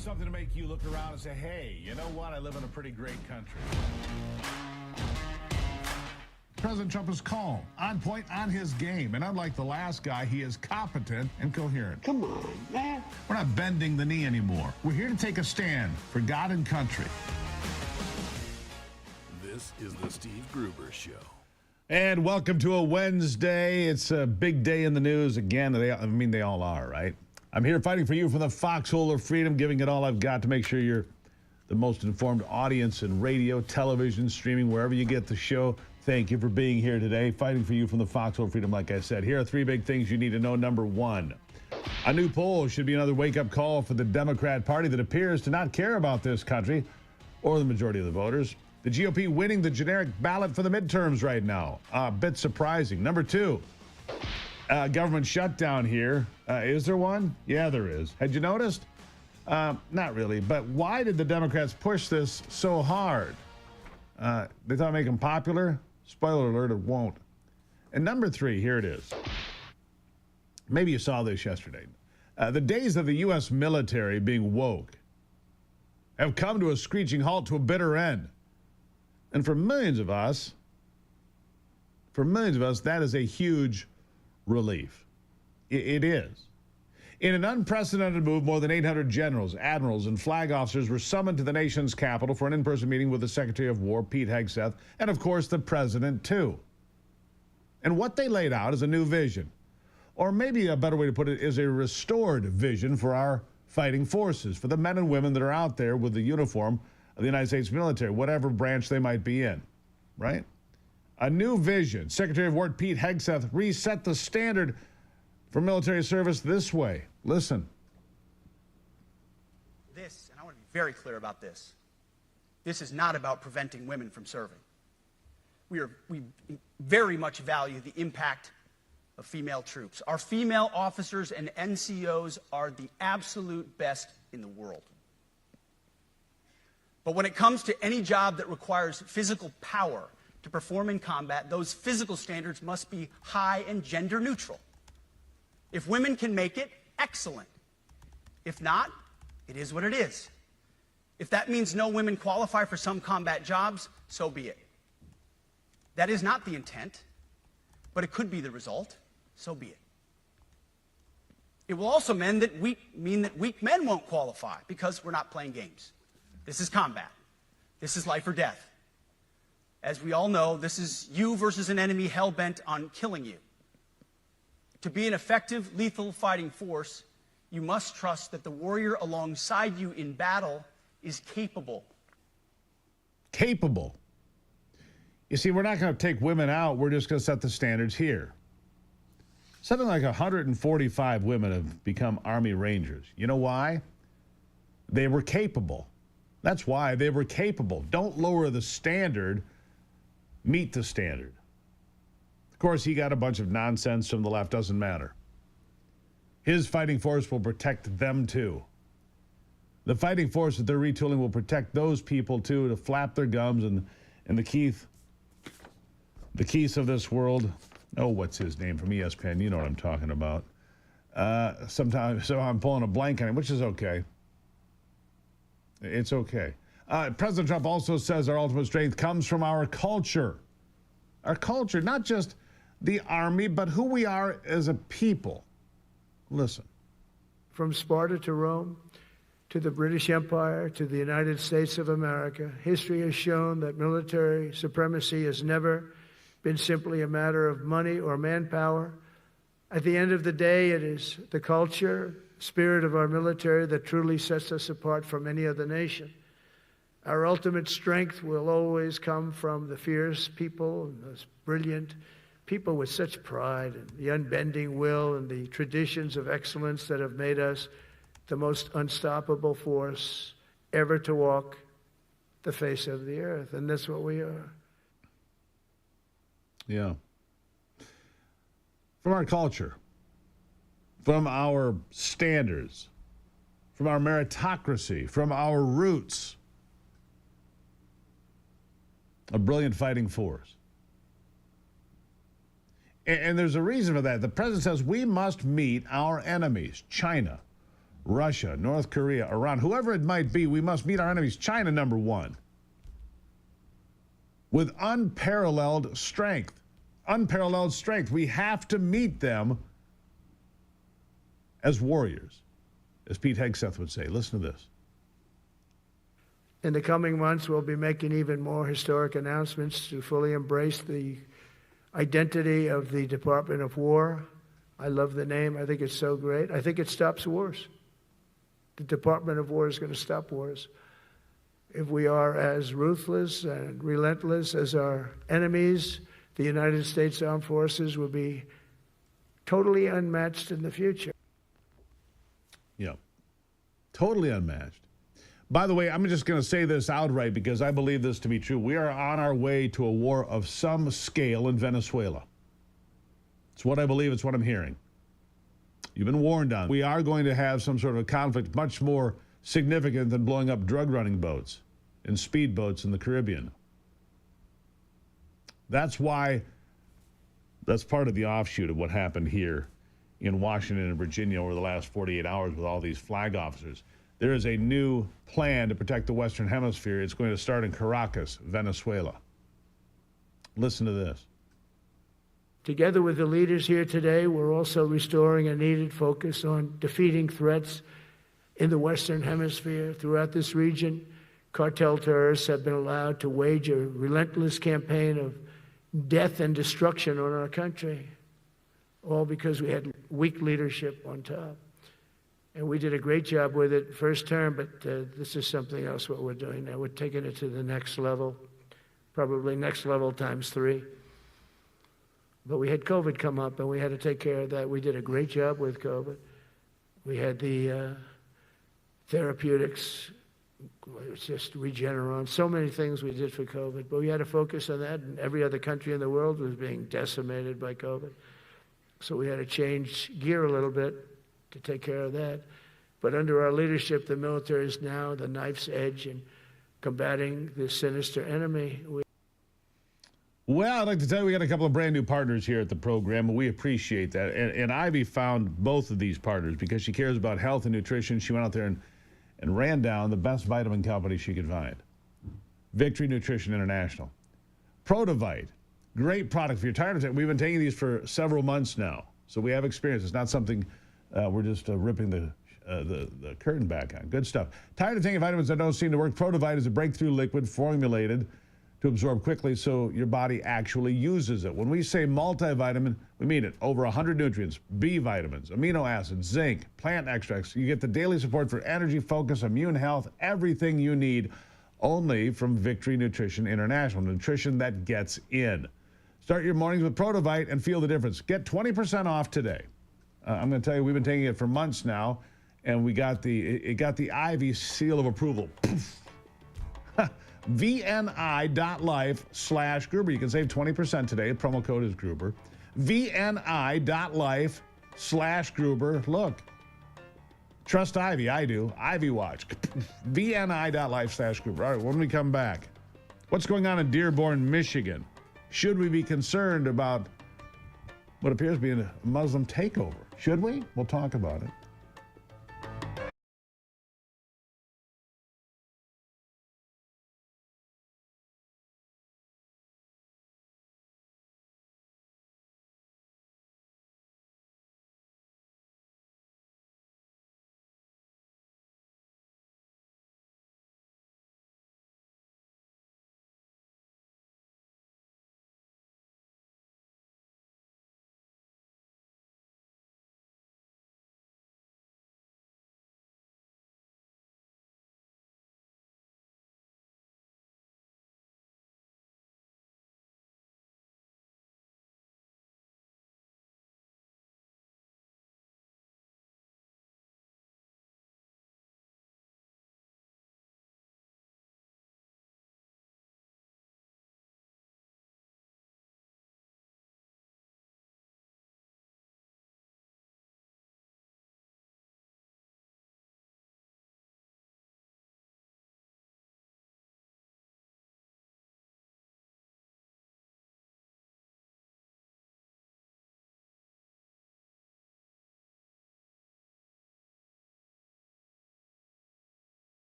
something to make you look around and say, hey, you know what? I live in a pretty great country. President Trump is calm, on point, on his game. And unlike the last guy, he is competent and coherent. Come on, man. We're not bending the knee anymore. We're here to take a stand for God and country. This is the Steve Gruber Show. And welcome to a Wednesday. It's a big day in the news again. They all are, right? I'm here fighting for you from the foxhole of freedom, giving it all I've got to make sure you're the most informed audience in radio, television, streaming, wherever you get the show. Thank you for being here today, fighting for you from the foxhole of freedom, like I said. Here are three big things you need to know. Number one, a new poll should be another wake-up call for the Democrat Party that appears to not care about this country or the majority of the voters. The GOP winning the generic ballot for the midterms right now. A bit surprising. Number two, government shutdown here. Is there one? Yeah, there is. Had you noticed? Not really. But why did the Democrats push this so hard? They thought it'd make them popular? Spoiler alert, it won't. And number three, here it is. Maybe you saw this yesterday. The days of the U.S. military being woke have come to a screeching halt, to a bitter end. And for millions of us, that is a huge relief. It is. In an unprecedented move, more than 800 generals, admirals, and flag officers were summoned to the nation's capital for an in-person meeting with the Secretary of War, Pete Hegseth, and of course the President, too. And what they laid out is a new vision. Or maybe a better way to put it is a restored vision for our fighting forces, for the men and women that are out there with the uniform of the United States military, whatever branch they might be in, right? A new vision. Secretary of War Pete Hegseth reset the standard for military service this way. Listen. This, and I want to be very clear about this, this is not about preventing women from serving. We very much value the impact of female troops. Our female officers and NCOs are the absolute best in the world. But when it comes to any job that requires physical power to perform in combat, those physical standards must be high and gender neutral. If women can make it, excellent. If not, it is what it is. If that means no women qualify for some combat jobs, so be it. That is not the intent, but it could be the result, so be it. It will also mean that weak men won't qualify because we're not playing games. This is combat. This is life or death. As we all know, this is you versus an enemy hell-bent on killing you. To be an effective, lethal fighting force, you must trust that the warrior alongside you in battle is capable. Capable. You see, we're not going to take women out. We're just going to set the standards here. Something like 145 women have become Army Rangers. You know why? They were capable. That's why they were capable. Don't lower the standard. Meet the standard. Of course, he got a bunch of nonsense from the left. Doesn't matter. His fighting force will protect them, too. The fighting force that they're retooling will protect those people, too, to flap their gums and the Keith of this world. Oh, what's his name from ESPN? You know what I'm talking about. Sometimes, so I'm pulling a blank on him, which is okay. It's okay. President Trump also says our ultimate strength comes from our culture. Our culture, not just the Army, but who we are as a people. Listen. From Sparta to Rome, to the British Empire, to the United States of America, history has shown that military supremacy has never been simply a matter of money or manpower. At the end of the day, it is the culture, spirit of our military that truly sets us apart from any other nation. Our ultimate strength will always come from the fierce people and those brilliant people with such pride and the unbending will and the traditions of excellence that have made us the most unstoppable force ever to walk the face of the earth. And that's what we are. Yeah. From our culture, from our standards, from our meritocracy, from our roots. A brilliant fighting force. And there's a reason for that. The president says we must meet our enemies, China, Russia, North Korea, Iran, whoever it might be, we must meet our enemies. China, number one, with unparalleled strength. Unparalleled strength. We have to meet them as warriors, as Pete Hegseth would say. Listen to this. In the coming months, we'll be making even more historic announcements to fully embrace the identity of the Department of War. I love the name. I think it's so great. I think it stops wars. The Department of War is going to stop wars. If we are as ruthless and relentless as our enemies, the United States Armed Forces will be totally unmatched in the future. Yeah, totally unmatched. By the way, I'm just going to say this outright because I believe this to be true. We are on our way to a war of some scale in Venezuela. It's what I believe. It's what I'm hearing. You've been warned on. We are going to have some sort of conflict much more significant than blowing up drug running boats and speedboats in the Caribbean. That's why, that's part of the offshoot of what happened here in Washington and Virginia over the last 48 hours with all these flag officers. There is a new plan to protect the Western Hemisphere. It's going to start in Caracas, Venezuela. Listen to this. Together with the leaders here today, we're also restoring a needed focus on defeating threats in the Western Hemisphere. Throughout this region, cartel terrorists have been allowed to wage a relentless campaign of death and destruction on our country, all because we had weak leadership on top. And we did a great job with it first term, but this is something else what we're doing now. We're taking it to the next level, probably next level times 3. But we had COVID come up, and we had to take care of that. We did a great job with COVID. We had the therapeutics, it's just Regeneron, so many things we did for COVID. But we had to focus on that, and every other country in the world was being decimated by COVID. So we had to change gear a little bit to take care of that. But under our leadership, the military is now the knife's edge in combating this sinister enemy. Well, I'd like to tell you we got a couple of brand new partners here at the program, and we appreciate that. And Ivy found both of these partners because she cares about health and nutrition. She went out there and ran down the best vitamin company she could find. Victory Nutrition International. Protovite, great product for your tiredness. We've been taking these for several months now, so we have experience. It's not something we're just ripping the curtain back on. Good stuff. Tired of taking vitamins that don't seem to work? Protovite is a breakthrough liquid formulated to absorb quickly so your body actually uses it. When we say multivitamin, we mean it. Over 100 nutrients, B vitamins, amino acids, zinc, plant extracts. You get the daily support for energy, focus, immune health, everything you need only from Victory Nutrition International. Nutrition that gets in. Start your mornings with Protovite and feel the difference. Get 20% off today. I'm going to tell you, we've been taking it for months now, and it got the Ivy seal of approval. VNI.life/Gruber. You can save 20% today. The promo code is Gruber. VNI.life/Gruber. Look, trust Ivy. I do. Ivy Watch. VNI.life/Gruber. All right, when we come back, what's going on in Dearborn, Michigan? Should we be concerned about what appears to be a Muslim takeover? Should we? We'll talk about it.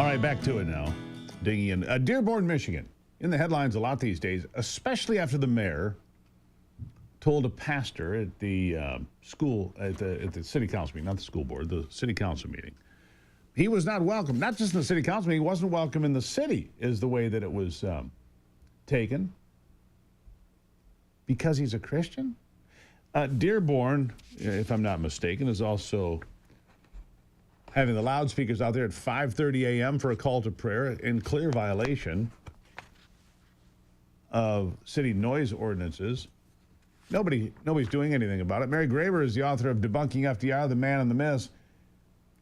All right, back to it now. Digging in. Dearborn, Michigan. In the headlines a lot these days, especially after the mayor told a pastor at the school, at the city council meeting, not the school board, the city council meeting. He was not welcome, not just in the city council meeting, he wasn't welcome in the city, is the way that it was taken. Because he's a Christian? Dearborn, if I'm not mistaken, is also having the loudspeakers out there at 5:30 a.m. for a call to prayer in clear violation of city noise ordinances. Nobody's doing anything about it. Mary Graber is the author of Debunking FDR, The Man and the Myth,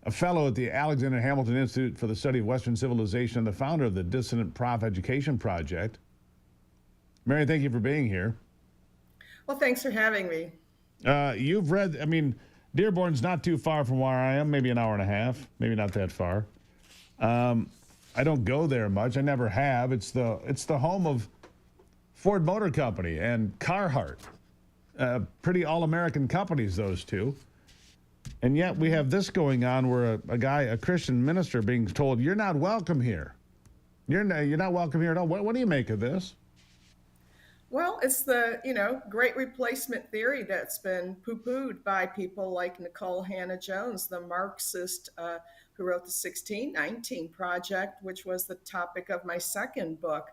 a fellow at the Alexander Hamilton Institute for the Study of Western Civilization, and the founder of the Dissident Prof Education Project. Mary, thank you for being here. Well, thanks for having me. You've read, I mean, Dearborn's not too far from where I am, maybe an hour and a half, maybe not that far. I don't go there much. I never have. It's the home of Ford Motor Company and Carhartt. Pretty all-American companies, those two. And yet we have this going on where a Christian minister being told, you're not welcome here. You're not welcome here at all. What do you make of this? Well, it's the, great replacement theory that's been poo-pooed by people like Nicole Hannah-Jones, the Marxist who wrote the 1619 Project, which was the topic of my second book.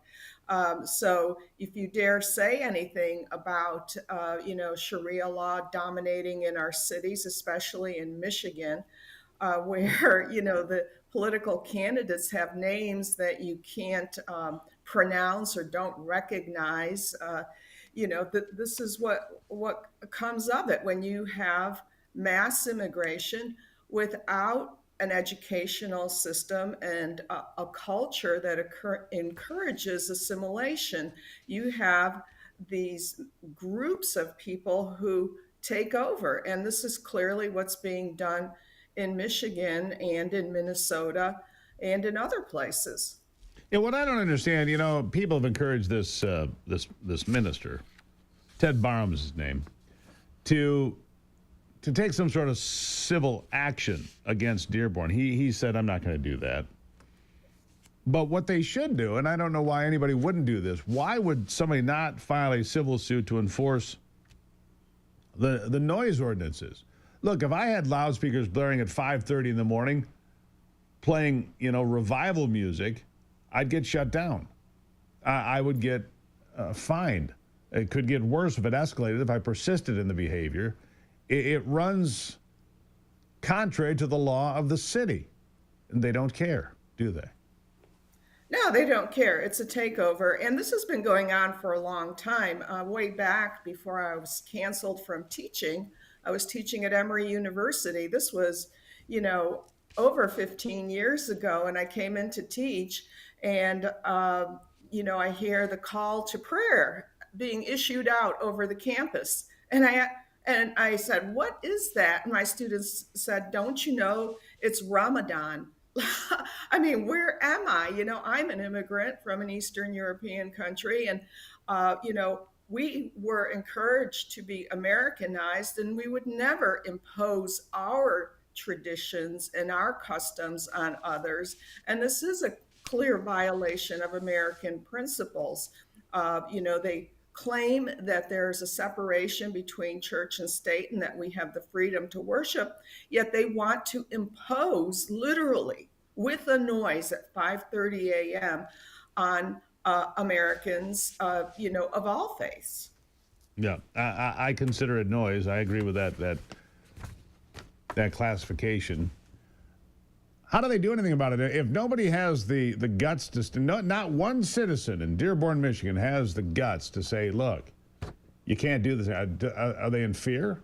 So if you dare say anything about, Sharia law dominating in our cities, especially in Michigan, where, the political candidates have names that you can't pronounce or don't recognize, this is what comes of it when you have mass immigration without an educational system and a culture that encourages assimilation. You have these groups of people who take over, and this is clearly what's being done in Michigan and in Minnesota and in other places. Yeah, what I don't understand, people have encouraged this minister, Ted Barham's his name, to take some sort of civil action against Dearborn. He said, I'm not going to do that. But what they should do, and I don't know why anybody wouldn't do this, why would somebody not file a civil suit to enforce the noise ordinances? Look, if I had loudspeakers blaring at 5:30 in the morning, playing, revival music, I'd get shut down. I would get fined. It could get worse if it escalated, if I persisted in the behavior. It runs contrary to the law of the city. And they don't care, do they? No, they don't care. It's a takeover. And this has been going on for a long time. Way back before I was canceled from teaching, I was teaching at Emory University. This was, over 15 years ago. And I came in to teach. And, I hear the call to prayer being issued out over the campus. And I said, what is that? And my students said, don't you know it's Ramadan? I mean, where am I? I'm an immigrant from an Eastern European country. And, we were encouraged to be Americanized, and we would never impose our traditions and our customs on others. And this is a clear violation of American principles. They claim that there's a separation between church and state and that we have the freedom to worship, yet they want to impose literally with a noise at 5:30 a.m. on Americans, of all faiths. Yeah, I consider it noise. I agree with that classification. How do they do anything about it? If nobody has the guts to, not one citizen in Dearborn, Michigan has the guts to say, look, you can't do this. Are they in fear?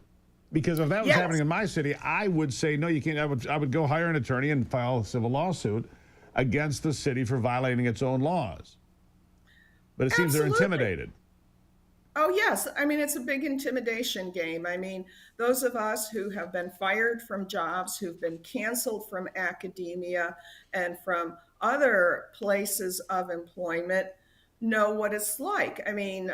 Because if that was happening in my city, I would say, no, you can't. I would go hire an attorney and file a civil lawsuit against the city for violating its own laws. But it seems they're intimidated. Oh, yes. I mean, it's a big intimidation game. I mean, those of us who have been fired from jobs, who've been canceled from academia and from other places of employment know what it's like. I mean,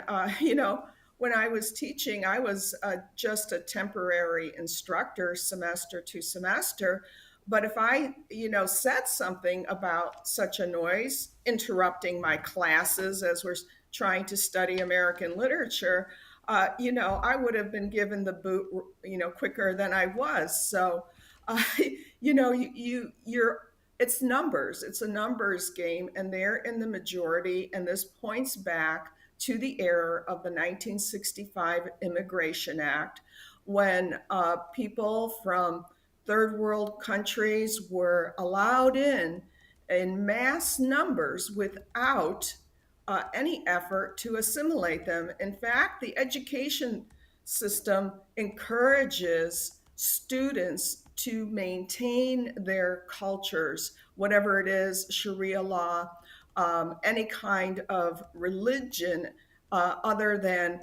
when I was teaching, I was just a temporary instructor semester to semester, But if I, said something about such a noise, interrupting my classes as we're trying to study American literature, I would have been given the boot, quicker than I was. So, you're it's numbers. It's a numbers game, and they're in the majority. And this points back to the error of the 1965 Immigration Act, when people from third world countries were allowed in mass numbers without any effort to assimilate them. In fact, the education system encourages students to maintain their cultures, whatever it is, Sharia law, any kind of religion other than,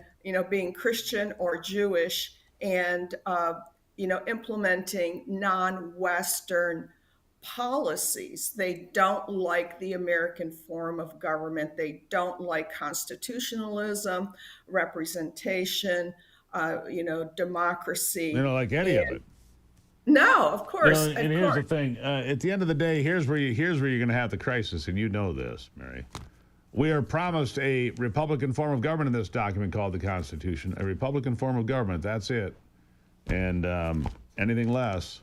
being Christian or Jewish, and, implementing non-Western policies. They don't like the American form of government. They don't like constitutionalism, representation, democracy. They don't like any of it. No, of course. And here's the thing. At the end of the day, here's where you're going to have the crisis, and you know this, Mary. We are promised a Republican form of government in this document called the Constitution. A Republican form of government. That's it. And anything less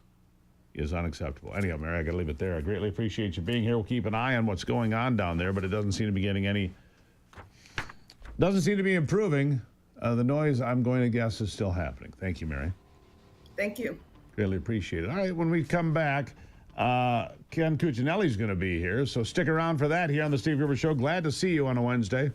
is unacceptable. Anyhow, Mary, I got to leave it there. I greatly appreciate you being here. We'll keep an eye on what's going on down there, but it doesn't seem to be doesn't seem to be improving. The noise, I'm going to guess, is still happening. Thank you, Mary. Thank you. Greatly appreciate it. All right, when we come back, Ken Cuccinelli's going to be here, so stick around for that here on the Steve Gruber Show. Glad to see you on a Wednesday.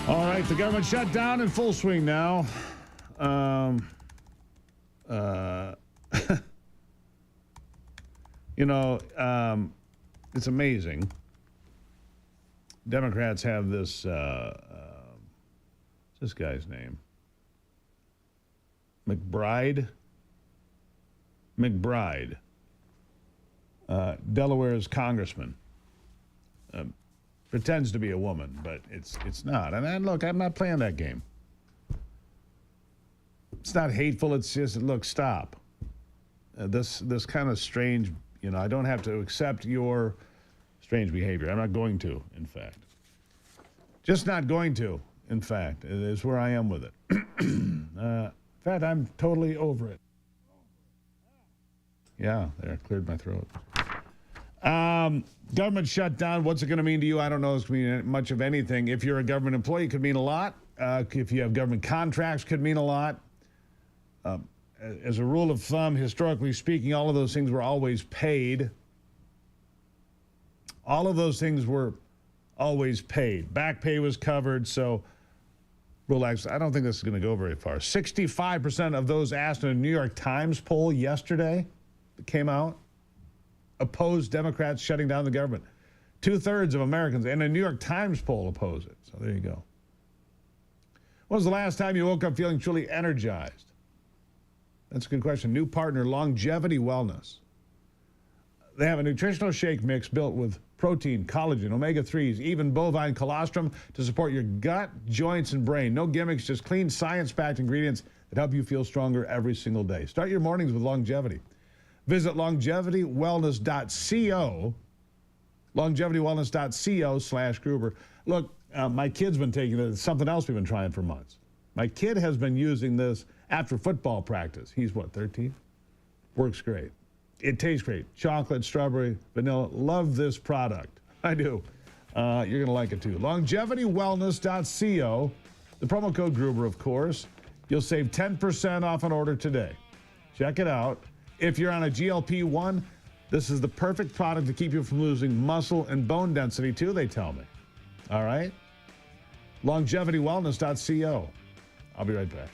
All right, the government shutdown in full swing now. It's amazing. Democrats have this, what's this guy's name? McBride, Delaware's congressman. Pretends to be a woman, but it's not. And look, I'm not playing that game. It's not hateful. It's just, look, stop. This kind of strange, I don't have to accept your strange behavior. I'm not going to, in fact. Just not going to, in fact, is where I am with it. In fact, I'm totally over it. Yeah, there, cleared my throat. Government shutdown, what's it going to mean to you? I don't know it's going to mean much of anything. If you're a government employee, it could mean a lot. If you have government contracts, could mean a lot. As a rule of thumb, historically speaking, all of those things were always paid. All of those things were always paid. Back pay was covered, so relax. I don't think this is going to go very far. 65% of those asked in a New York Times poll yesterday that came out opposed Democrats shutting down the government. 2/3 of Americans in a New York Times poll oppose it. So there you go. When was the last time you woke up feeling truly energized? That's a good question. New partner, Longevity Wellness. They have a nutritional shake mix built with protein, collagen, omega-3s, even bovine colostrum to support your gut, joints, and brain. No gimmicks, just clean, science-backed ingredients that help you feel stronger every single day. Start your mornings with Longevity. Visit longevitywellness.co, longevitywellness.co/Gruber. Look, my kid's been taking it. It's something else we've been trying for months. My kid has been using this after football practice. He's, what, 13? Works great. It tastes great. Chocolate, strawberry, vanilla. Love this product. I do. You're going to like it too. Longevitywellness.co. The promo code Gruber, of course. You'll save 10% off an order today. Check it out. If you're on a GLP-1, this is the perfect product to keep you from losing muscle and bone density too, they tell me. All right? Longevitywellness.co. I'll be right back.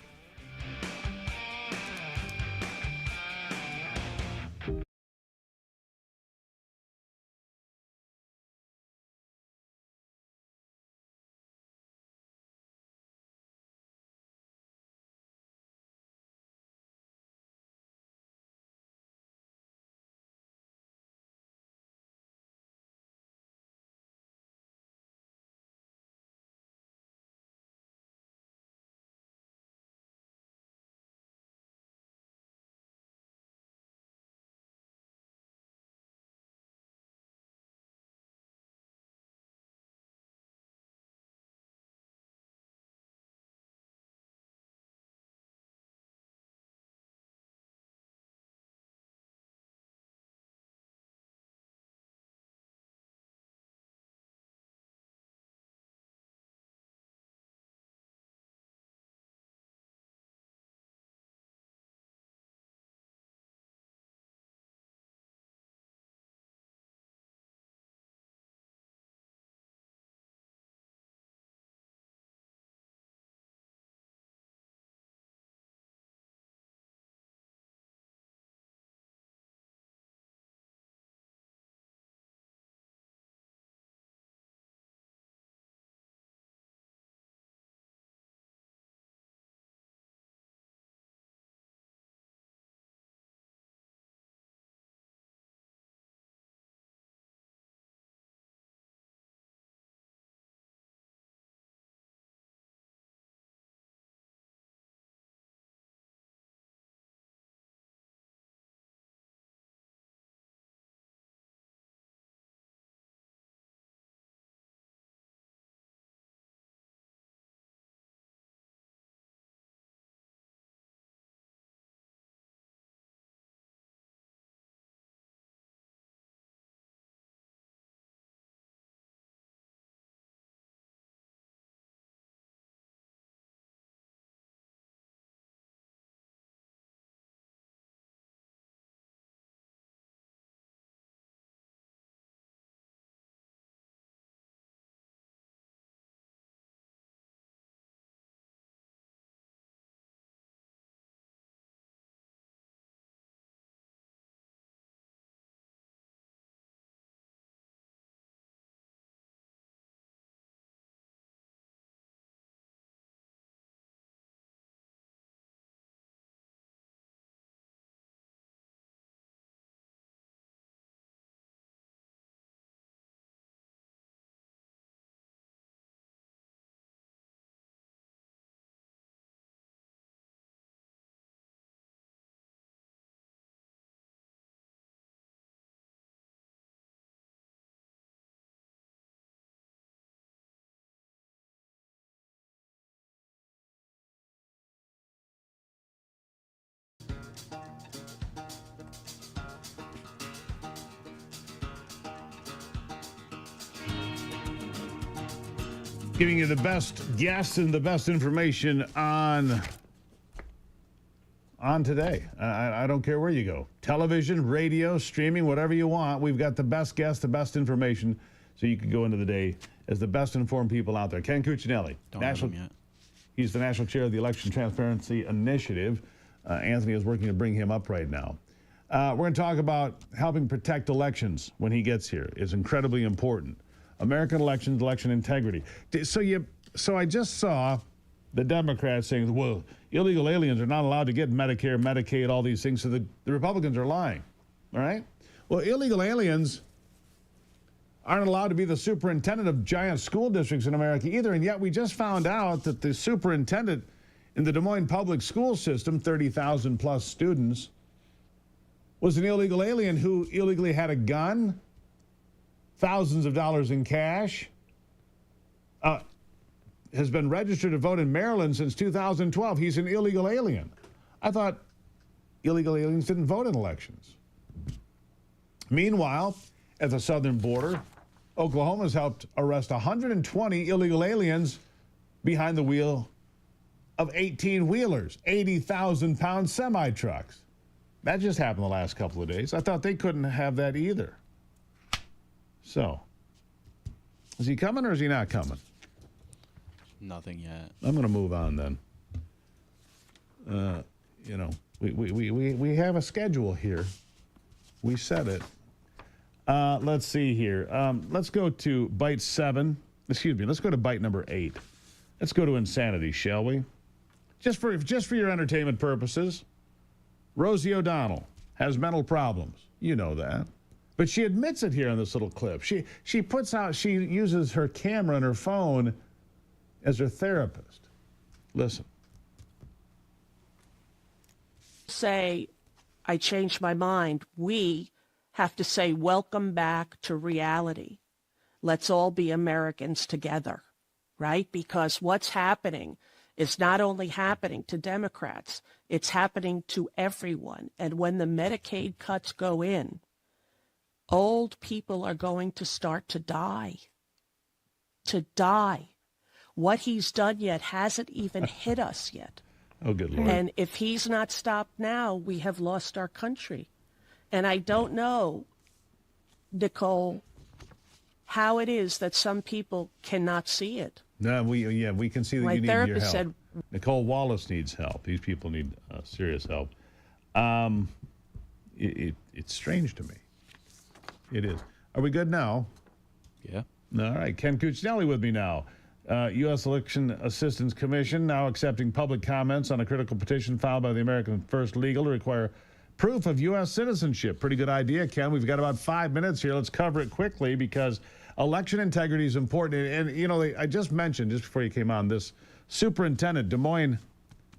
Giving you the best guests and the best information on today. I don't care where you go. Television, radio, streaming, whatever you want. We've got the best guests, the best information, so you can go into the day as the best informed people out there. Ken Cuccinelli. Don't have him yet. He's the national chair of the Election Transparency Initiative. Anthony is working to bring him up right now. We're going to talk about helping protect elections when he gets here. It's incredibly important. American elections, election integrity. So I just saw The Democrats saying, well, illegal aliens are not allowed to get Medicare, Medicaid, all these things. So the Republicans are lying. All right? Well, illegal aliens aren't allowed to be the superintendent of giant school districts in America either. And yet we just found out that the superintendent in the Des Moines public school system, 30,000 plus students, was an illegal alien who illegally had a gun, thousands of dollars in cash, has been registered to vote in Maryland since 2012. He's an illegal alien. I thought illegal aliens didn't vote in elections. Meanwhile, at the southern border, Oklahoma's helped arrest 120 illegal aliens behind the wheel of 18-wheelers, 80,000-pound semi-trucks. That just happened the last couple of days. I thought they couldn't have that either. So, is he coming or is he not coming? Nothing yet. I'm going to move on then. You know, we have a schedule here. We set it. Let's see here. Let's go to bite 7. Excuse me. Let's go to bite number 8. Let's go to insanity, shall we? Just for your entertainment purposes. Rosie O'Donnell has mental problems. You know that. But she admits it here in this little clip. She uses her camera and her phone as her therapist. Listen. Say, I changed my mind. We have to say, welcome back to reality. Let's all be Americans together, right? Because what's happening is not only happening to Democrats, it's happening to everyone. And when the Medicaid cuts go in, old people are going to start to die. To die. What he's done yet hasn't even hit us yet. Oh, good Lord. And if he's not stopped now, we have lost our country. And I don't know, Nicole, how it is that some people cannot see it. No, we can see that My you need your therapist help. said, Nicole Wallace needs help. These people need serious help. It's strange to me. It is. Are we good now? Yeah. All right. Ken Cuccinelli with me now. U.S. Election Assistance Commission now accepting public comments on a critical petition filed by the American First Legal to require proof of U.S. citizenship. Pretty good idea, Ken. We've got about 5 minutes here. Let's cover it quickly because election integrity is important. And you know, I just mentioned, just before you came on, this superintendent, Des Moines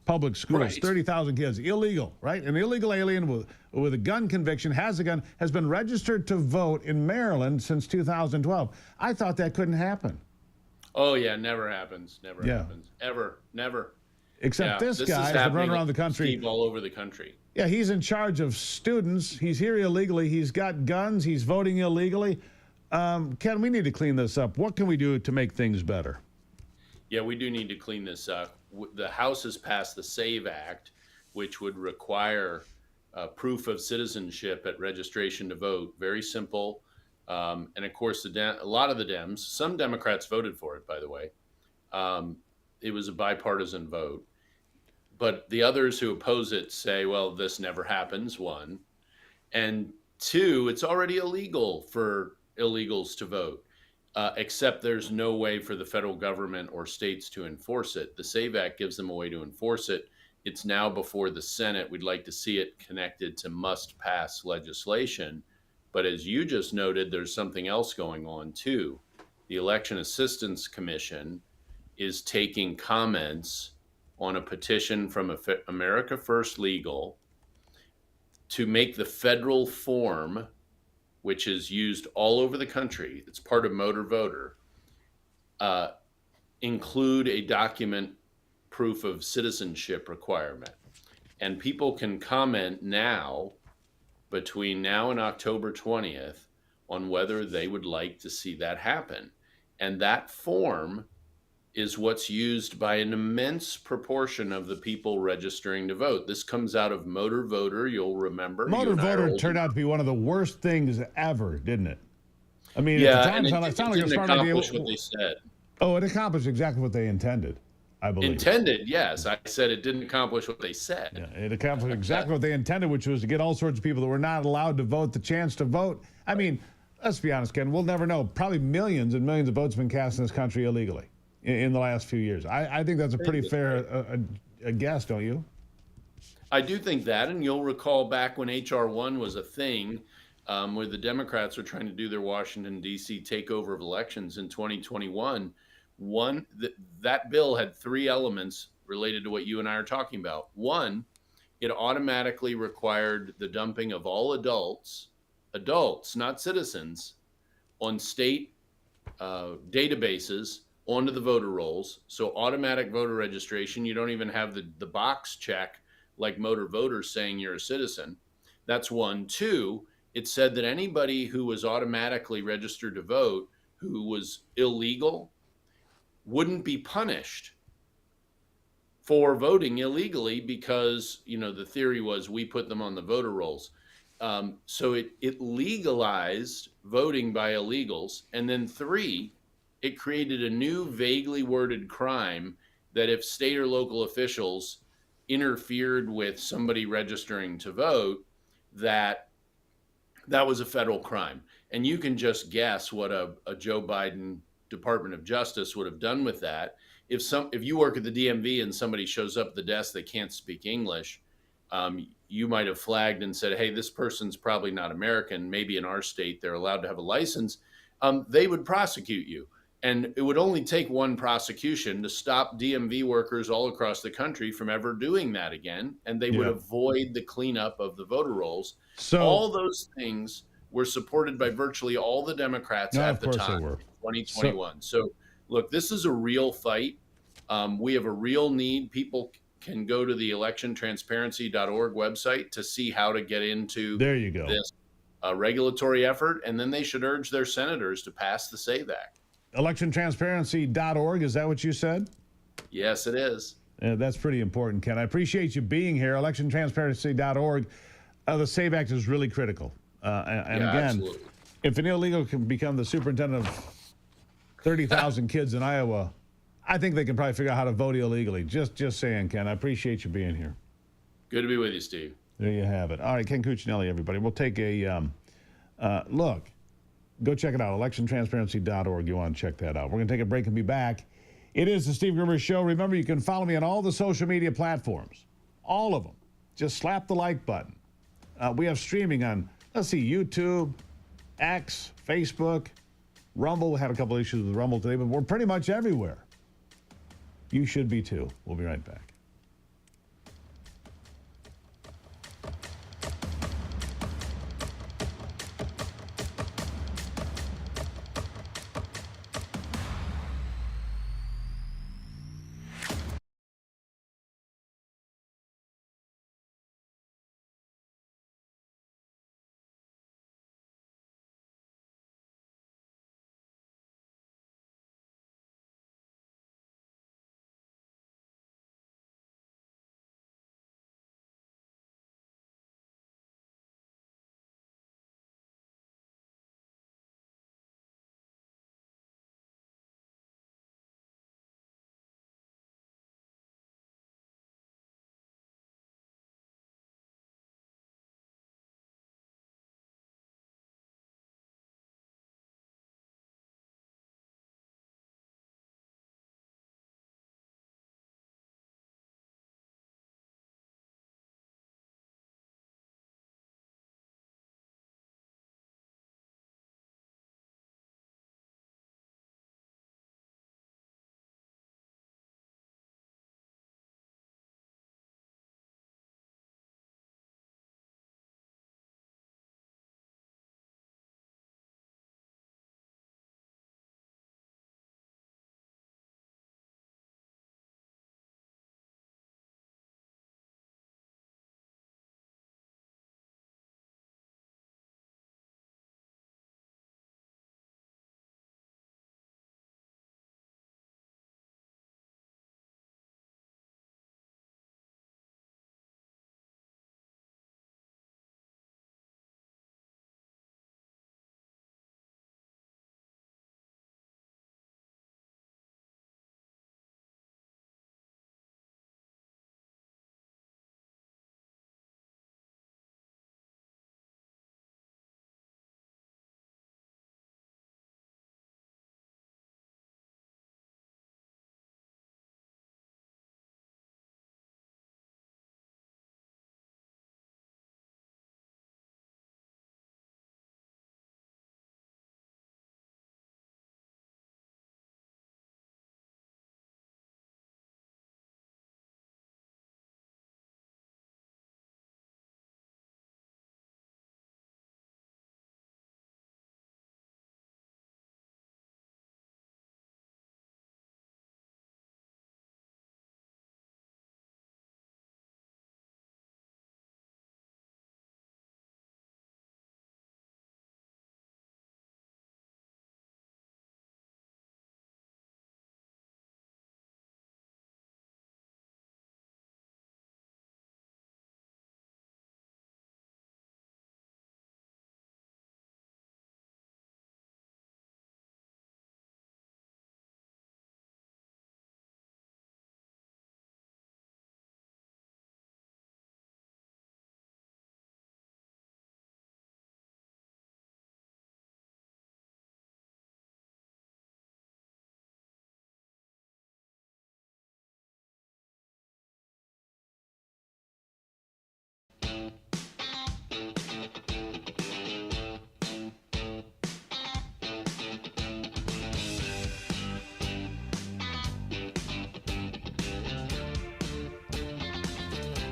Public Schools, Right. 30,000 kids, illegal, right? An illegal alien with a gun conviction, has a gun, has been registered to vote in Maryland since 2012. I thought that couldn't happen. Oh, yeah, never happens. Never Yeah. happens. Ever. Never. Except Yeah, this is guy has been happening running around the country. Steve, all over the country. Yeah, he's in charge of students. He's here illegally. He's got guns. He's voting illegally. Ken, we need to clean this up. What can we do to make things better? Yeah, we do need to clean this up. The House has passed the SAVE Act, which would require proof of citizenship at registration to vote. Very simple. And of course, a lot of the Dems, some Democrats voted for it, by the way. It was a bipartisan vote. But the others who oppose it say, well, this never happens, one. And two, it's already illegal for illegals to vote, except there's no way for the federal government or states to enforce it. The SAVE Act gives them a way to enforce it. It's now before the Senate. We'd like to see it connected to must-pass legislation. But as you just noted, there's something else going on, too. The Election Assistance Commission is taking comments on a petition from America First Legal to make the federal form, which is used all over the country, it's part of Motor Voter, include a document proof of citizenship requirement. And people can comment now, between now and October 20th, on whether they would like to see that happen. And that form is what's used by an immense proportion of the people registering to vote. This comes out of Motor Voter, you'll remember. Motor Voter turned out to be one of the worst things ever, didn't it? I mean, yeah, at the time, and it sounded like a didn't smart idea. accomplish what they said. Oh, it accomplished exactly what they intended, I believe. Intended, yes. I said it didn't accomplish what they said. Yeah, it accomplished exactly what they intended, which was to get all sorts of people that were not allowed to vote the chance to vote. I mean, let's be honest, Ken, we'll never know. Probably millions and millions of votes have been cast in this country illegally. in the last few years. I think that's a pretty fair a guess, don't you? I do think that, and you'll recall back when HR 1 was a thing, where the Democrats were trying to do their Washington, D.C. takeover of elections in 2021. That bill had three elements related to what you and I are talking about. One, it automatically required the dumping of all adults, not citizens, on state databases onto the voter rolls. So automatic voter registration. You don't even have the box check like motor voters saying you're a citizen. That's one. Two, it said that anybody who was automatically registered to vote who was illegal wouldn't be punished for voting illegally because, the theory was we put them on the voter rolls. So it legalized voting by illegals. And then three, it created a new vaguely worded crime that if state or local officials interfered with somebody registering to vote, that was a federal crime. And you can just guess what a Joe Biden Department of Justice would have done with that. If you work at the DMV and somebody shows up at the desk that can't speak English, you might have flagged and said, hey, this person's probably not American. Maybe in our state they're allowed to have a license. They would prosecute you. And it would only take one prosecution to stop DMV workers all across the country from ever doing that again. And they would avoid the cleanup of the voter rolls. So all those things were supported by virtually all the Democrats at the time in 2021. So look, this is a real fight. We have a real need. People can go to the electiontransparency.org website to see how to get into this regulatory effort. And then they should urge their senators to pass the SAVE Act. Electiontransparency.org, is that what you said? Yes, it is. That's pretty important, Ken. I appreciate you being here. Electiontransparency.org. The SAVE Act is really critical. And again, absolutely. If an illegal can become the superintendent of 30,000 kids in Iowa, I think they can probably figure out how to vote illegally. Just saying, Ken. I appreciate you being here. Good to be with you, Steve. There you have it. All right, Ken Cuccinelli, everybody. We'll take a look. Go check it out, electiontransparency.org. You want to check that out. We're going to take a break and be back. It is the Steve Gruber Show. Remember, you can follow me on all the social media platforms. All of them. Just slap the like button. We have streaming on, YouTube, X, Facebook, Rumble. We had a couple issues with Rumble today, but we're pretty much everywhere. You should be too. We'll be right back.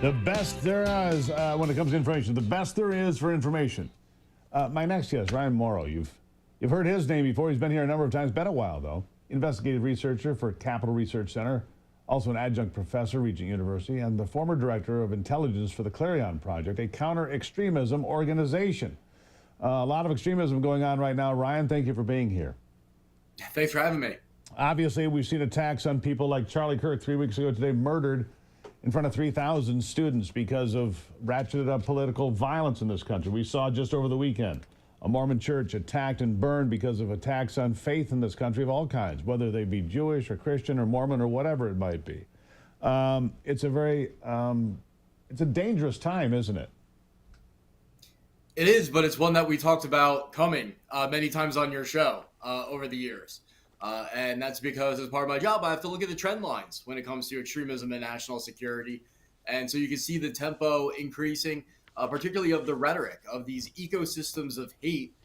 The best there is when it comes to information. The best there is for information. My next guest, Ryan Morrow. You've heard his name before. He's been here a number of times. Been a while, though. Investigative researcher for Capital Research Center. Also an adjunct professor, Regent University, and the former director of intelligence for the Clarion Project, a counter-extremism organization. A lot of extremism going on right now. Ryan, thank you for being here. Thanks for having me. Obviously, we've seen attacks on people like Charlie Kirk 3 weeks ago today, murdered in front of 3,000 students because of ratcheted up political violence in this country. We saw just over the weekend a Mormon church attacked and burned because of attacks on faith in this country of all kinds, whether they be Jewish or Christian or Mormon or whatever it might be. It's a dangerous time, isn't it? It is, but it's one that we talked about coming many times on your show over the years. And that's because as part of my job, I have to look at the trend lines when it comes to extremism and national security. And so you can see the tempo increasing, particularly of the rhetoric of these ecosystems of hate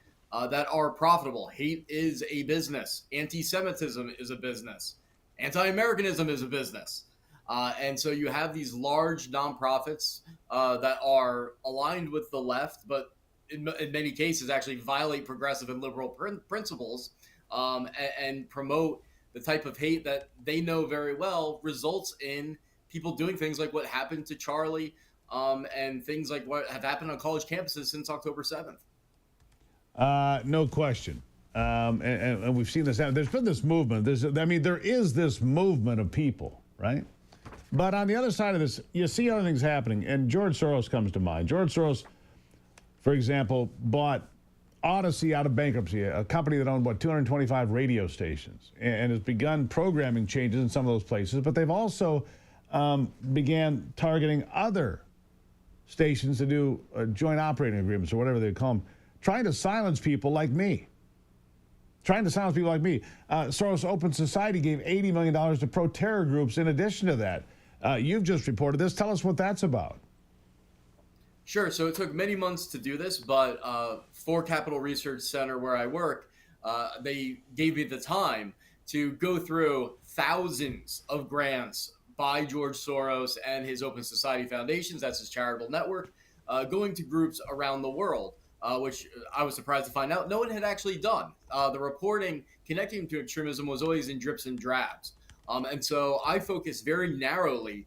that are profitable. Hate is a business. Anti-Semitism is a business. Anti-Americanism is a business. And so you have these large nonprofits that are aligned with the left, but in many cases actually violate progressive and liberal principles and promote the type of hate that they know very well results in people doing things like what happened to Charlie and things like what have happened on college campuses since October 7th. No question. And we've seen this happen. There's been this movement. There is this movement of people, right? But on the other side of this, you see other things happening, and George Soros comes to mind. George Soros, for example, bought Odyssey out of bankruptcy, a company that owned, 225 radio stations, and has begun programming changes in some of those places. But they've also began targeting other stations to do joint operating agreements or whatever they call them, trying to silence people like me. Soros Open Society gave $80 million to pro-terror groups in addition to that. You've just reported this. Tell us what that's about. Sure. So it took many months to do this, but for Capital Research Center, where I work, they gave me the time to go through thousands of grants by George Soros and his Open Society Foundations, that's his charitable network, going to groups around the world, which I was surprised to find out no one had actually done. The reporting connecting to extremism was always in drips and drabs. And so I focused very narrowly,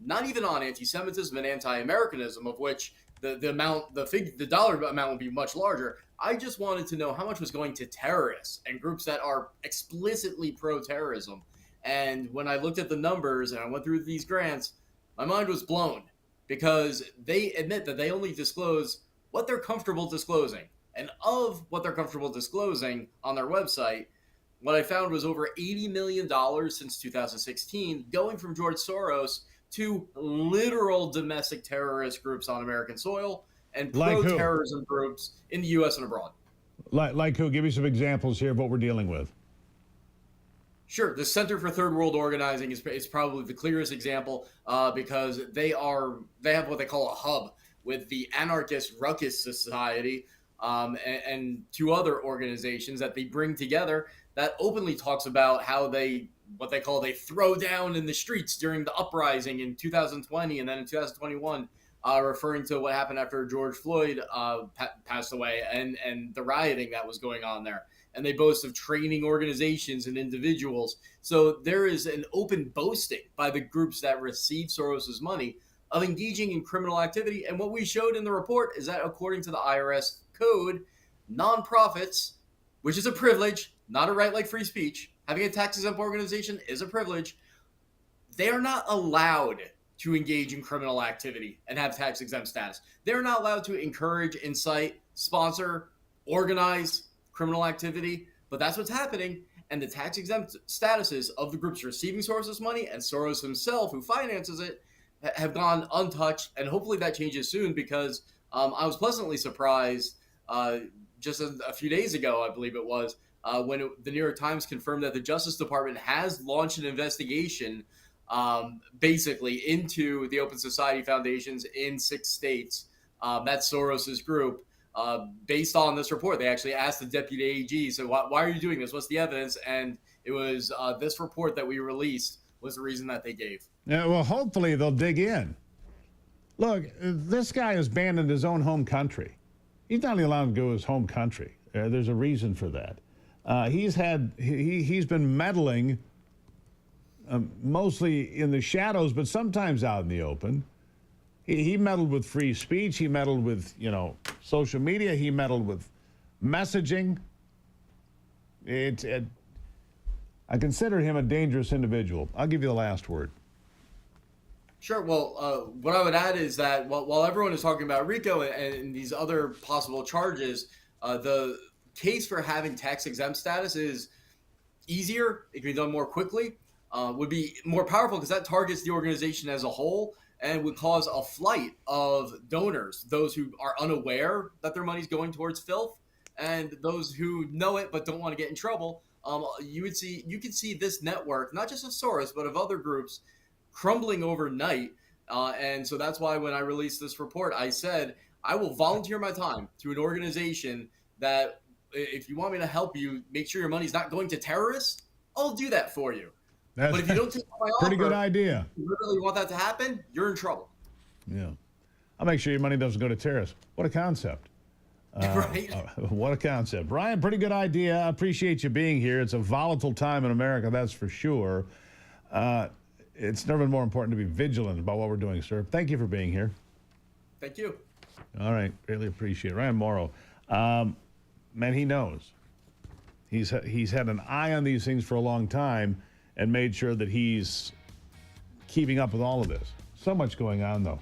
not even on anti-Semitism and anti-Americanism, of which the dollar amount would be much larger. I just wanted to know how much was going to terrorists and groups that are explicitly pro-terrorism. And when I looked at the numbers and I went through these grants, my mind was blown because they admit that they only disclose what they're comfortable disclosing. And of what they're comfortable disclosing on their website, what I found was over $80 million since 2016 going from George Soros to literal domestic terrorist groups on American soil and pro-terrorism groups in the U.S. and abroad. Like who? Give me some examples here of what we're dealing with. Sure. The Center for Third World Organizing is probably the clearest example because they have what they call a hub with the Anarchist Ruckus Society and two other organizations that they bring together that openly talks about how they throw down in the streets during the uprising in 2020 and then in 2021, referring to what happened after George Floyd passed away and the rioting that was going on there. And they boast of training organizations and individuals. So there is an open boasting by the groups that receive Soros's money of engaging in criminal activity. And what we showed in the report is that according to the IRS code, nonprofits, which is a privilege, not a right like free speech, having a tax-exempt organization is a privilege, they are not allowed to engage in criminal activity and have tax-exempt status. They're not allowed to encourage, incite, sponsor, organize criminal activity, but that's what's happening. And the tax-exempt statuses of the groups receiving Soros's money and Soros himself, who finances it, have gone untouched. And hopefully that changes soon because I was pleasantly surprised just a few days ago, I believe it was, when the New York Times confirmed that the Justice Department has launched an investigation basically into the Open Society Foundations in 6 states. That's Soros's group. Based on this report, they actually asked the deputy AG, so why are you doing this? What's the evidence? And it was this report that we released was the reason that they gave. Yeah, well, hopefully they'll dig in. Look, this guy is banned in his own home country. He's not even allowed to go to his home country. There's a reason for that. He's been meddling mostly in the shadows, but sometimes out in the open. He meddled with free speech. He meddled with, social media. He meddled with messaging. I consider him a dangerous individual. I'll give you the last word. Sure. Well, what I would add is that while everyone is talking about RICO and these other possible charges, the case for having tax exempt status is easier. It can be done more quickly. Would be more powerful because that targets the organization as a whole and would cause a flight of donors, those who are unaware that their money's going towards filth, and those who know it but don't want to get in trouble. You could see this network, not just of Soros, but of other groups, crumbling overnight. And so that's why when I released this report, I said, I will volunteer my time to an organization that if you want me to help you make sure your money's not going to terrorists, I'll do that for you. But if you don't take my pretty offer, good idea. if you really want that to happen, you're in trouble. Yeah. I'll make sure your money doesn't go to terrorists. What a concept. Right? What a concept. Ryan, pretty good idea. I appreciate you being here. It's a volatile time in America, that's for sure. It's never been more important to be vigilant about what we're doing, sir. Thank you for being here. Thank you. All right. Really appreciate it. Ryan Morrow. Man, he knows. He's had an eye on these things for a long time and made sure that he's keeping up with all of this. So much going on, though.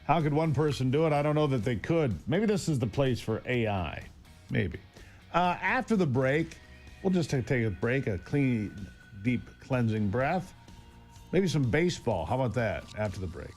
How could one person do it? I don't know that they could. Maybe this is the place for AI. Maybe. After the break, we'll just take a break, a clean, deep cleansing breath. Maybe some baseball. How about that after the break?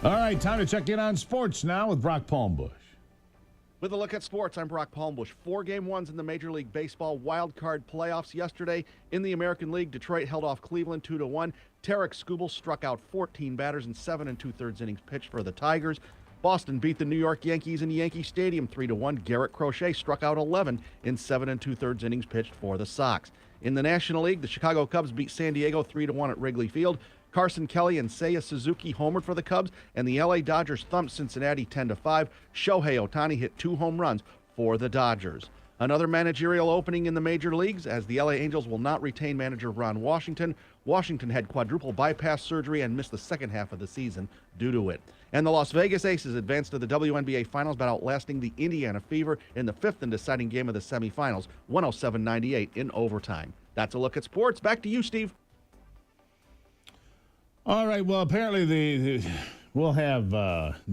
All right, time to check in on sports now with Brock Palmbush. With a look at sports, I'm Brock Palmbush. 4 Game 1s in the Major League Baseball wild card playoffs yesterday. In the American League, Detroit held off Cleveland 2-1. Tarek Skubal struck out 14 batters in 7 2/3 innings pitched for the Tigers. Boston beat the New York Yankees in Yankee Stadium 3-1. Garrett Crochet struck out 11 in 7 2/3 innings pitched for the Sox. In the National League, the Chicago Cubs beat San Diego 3-1 at Wrigley Field. Carson Kelly and Seiya Suzuki homered for the Cubs, and the LA Dodgers thumped Cincinnati 10-5. Shohei Ohtani hit 2 home runs for the Dodgers. Another managerial opening in the major leagues, as the LA Angels will not retain manager Ron Washington. Washington had quadruple bypass surgery and missed the second half of the season due to it. And the Las Vegas Aces advanced to the WNBA Finals by outlasting the Indiana Fever in the 5th and deciding game of the semifinals, 107-98 in overtime. That's a look at sports. Back to you, Steve. All right, well, apparently we'll have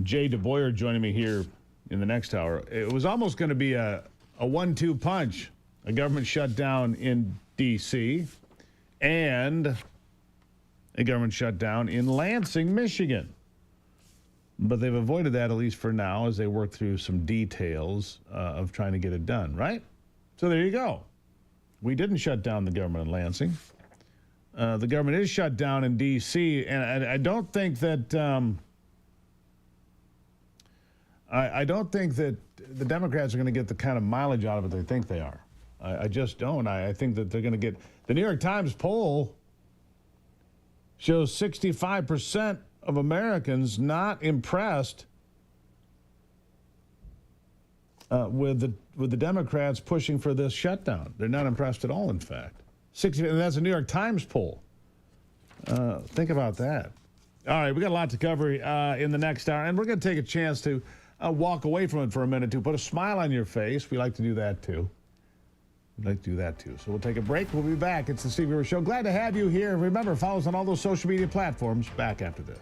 Jay DeBoyer joining me here in the next hour. It was almost going to be a 1-2 punch, a government shutdown in D.C. and a government shutdown in Lansing, Michigan. But they've avoided that, at least for now, as they work through some details of trying to get it done, right? So there you go. We didn't shut down the government in Lansing. The government is shut down in D.C., and I don't think that I don't think that the Democrats are going to get the kind of mileage out of it they think they are. I just don't. I think that they're going to get... The New York Times poll shows 65% of Americans not impressed with the Democrats pushing for this shutdown. They're not impressed at all, in fact. 60, and that's a New York Times poll. Think about that. All right, we got a lot to cover in the next hour, and we're going to take a chance to walk away from it for a minute to put a smile on your face. We like to do that too. So we'll take a break. We'll be back. It's the Steve Gruber Show. Glad to have you here. Remember, follow us on all those social media platforms. Back after this.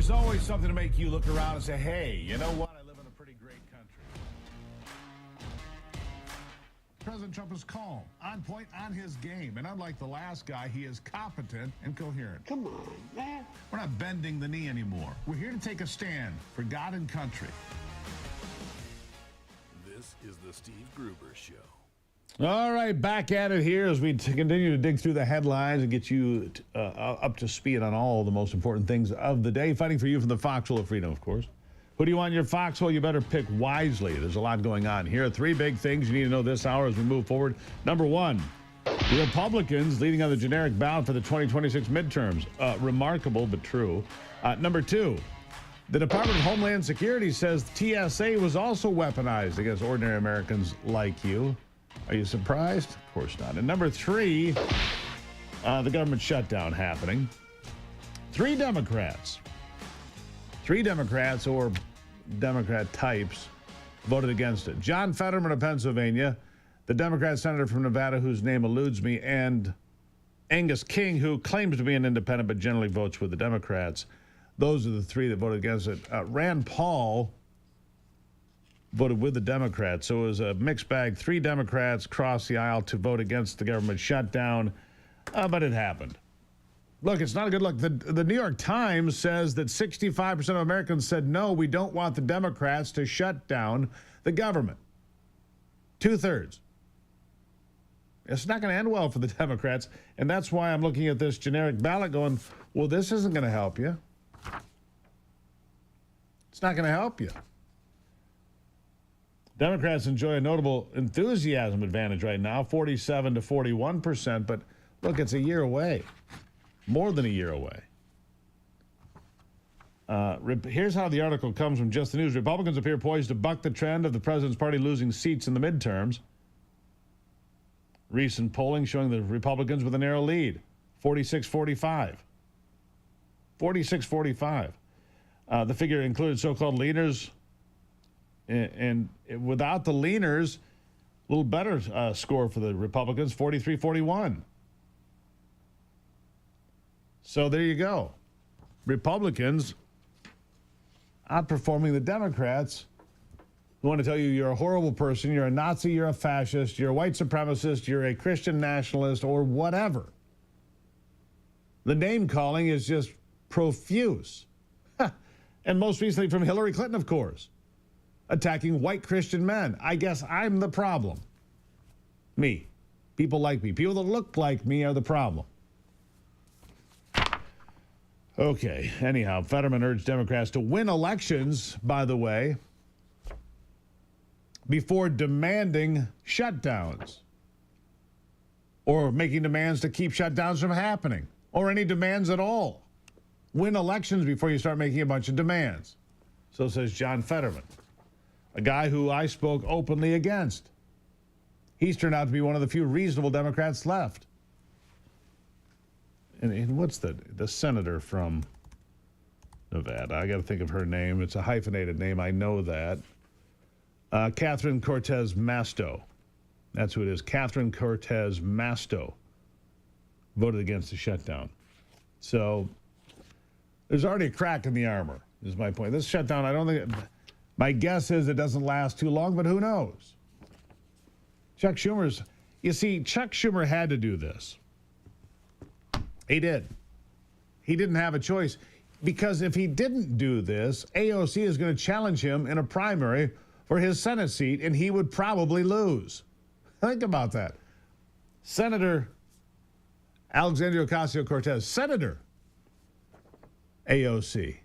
There's always something to make you look around and say, hey, you know what? I live in a pretty great country. President Trump is calm, on point, on his game. And unlike the last guy, he is competent and coherent. Come on, man. We're not bending the knee anymore. We're here to take a stand for God and country. This is the Steve Gruber Show. All right, back at it here as we continue to dig through the headlines and get you up to speed on all the most important things of the day. Fighting for you from the foxhole of freedom, of course. Who do you want in your foxhole? You better pick wisely. There's a lot going on here. 3 big things you need to know this hour as we move forward. Number 1, the Republicans leading on the generic ballot for the 2026 midterms. Remarkable, but true. Number 2, the Department of Homeland Security says TSA was also weaponized against ordinary Americans like you. Are you surprised? Of course not. And number 3, the government shutdown happening. 3 Democrats or Democrat types voted against it. John Fetterman of Pennsylvania, the Democrat senator from Nevada whose name eludes me, and Angus King, who claims to be an independent but generally votes with the Democrats. Those are the 3 that voted against it. Rand Paul voted with the Democrats. So it was a mixed bag. 3 Democrats crossed the aisle to vote against the government shutdown, but it happened. Look, it's not a good look. The New York Times says that 65% of Americans said, no, we don't want the Democrats to shut down the government. 2/3. It's not going to end well for the Democrats, and that's why I'm looking at this generic ballot going, well, this isn't going to help you. It's not going to help you. Democrats enjoy a notable enthusiasm advantage right now, 47 to 41%, but look, it's a year away. More than a year away. Here's how the article comes from Just the News. Republicans appear poised to buck the trend of the president's party losing seats in the midterms. Recent polling showing the Republicans with a narrow lead, 46-45. 46-45. The figure included so-called leaners, and without the leaners, a little better score for the Republicans, 43-41. So there you go. Republicans outperforming the Democrats who want to tell you you're a horrible person, you're a Nazi, you're a fascist, you're a white supremacist, you're a Christian nationalist, or whatever. The name calling is just profuse. And most recently from Hillary Clinton, of course, attacking white Christian men. I guess I'm the problem. Me. People like me. People that look like me are the problem. Okay, anyhow, Fetterman urged Democrats to win elections, by the way, before demanding shutdowns or making demands to keep shutdowns from happening or any demands at all. Win elections before you start making a bunch of demands. So says John Fetterman, a guy who I spoke openly against. He's turned out to be one of the few reasonable Democrats left. And what's the senator from Nevada? I got to think of her name. It's a hyphenated name. I know that. Catherine Cortez Masto. That's who it is. Catherine Cortez Masto voted against the shutdown. So there's already a crack in the armor, is my point. This shutdown, I don't think, my guess is it doesn't last too long, but who knows? Chuck Schumer had to do this. He did. He didn't have a choice, because if he didn't do this, AOC is going to challenge him in a primary for his Senate seat, and he would probably lose. Think about that. Senator Alexandria Ocasio-Cortez, Senator AOC.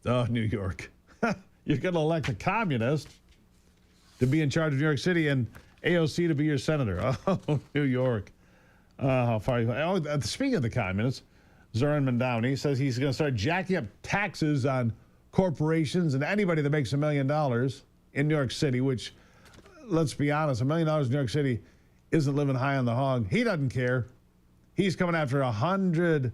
Oh, New York. You're going to elect a communist to be in charge of New York City and AOC to be your senator. Oh, New York. How far you go? Oh, speaking of the communists, Zoran Mandouni says he's going to start jacking up taxes on corporations and anybody that makes $1 million in New York City, which, let's be honest, $1 million in New York City isn't living high on the hog. He doesn't care. He's coming after 100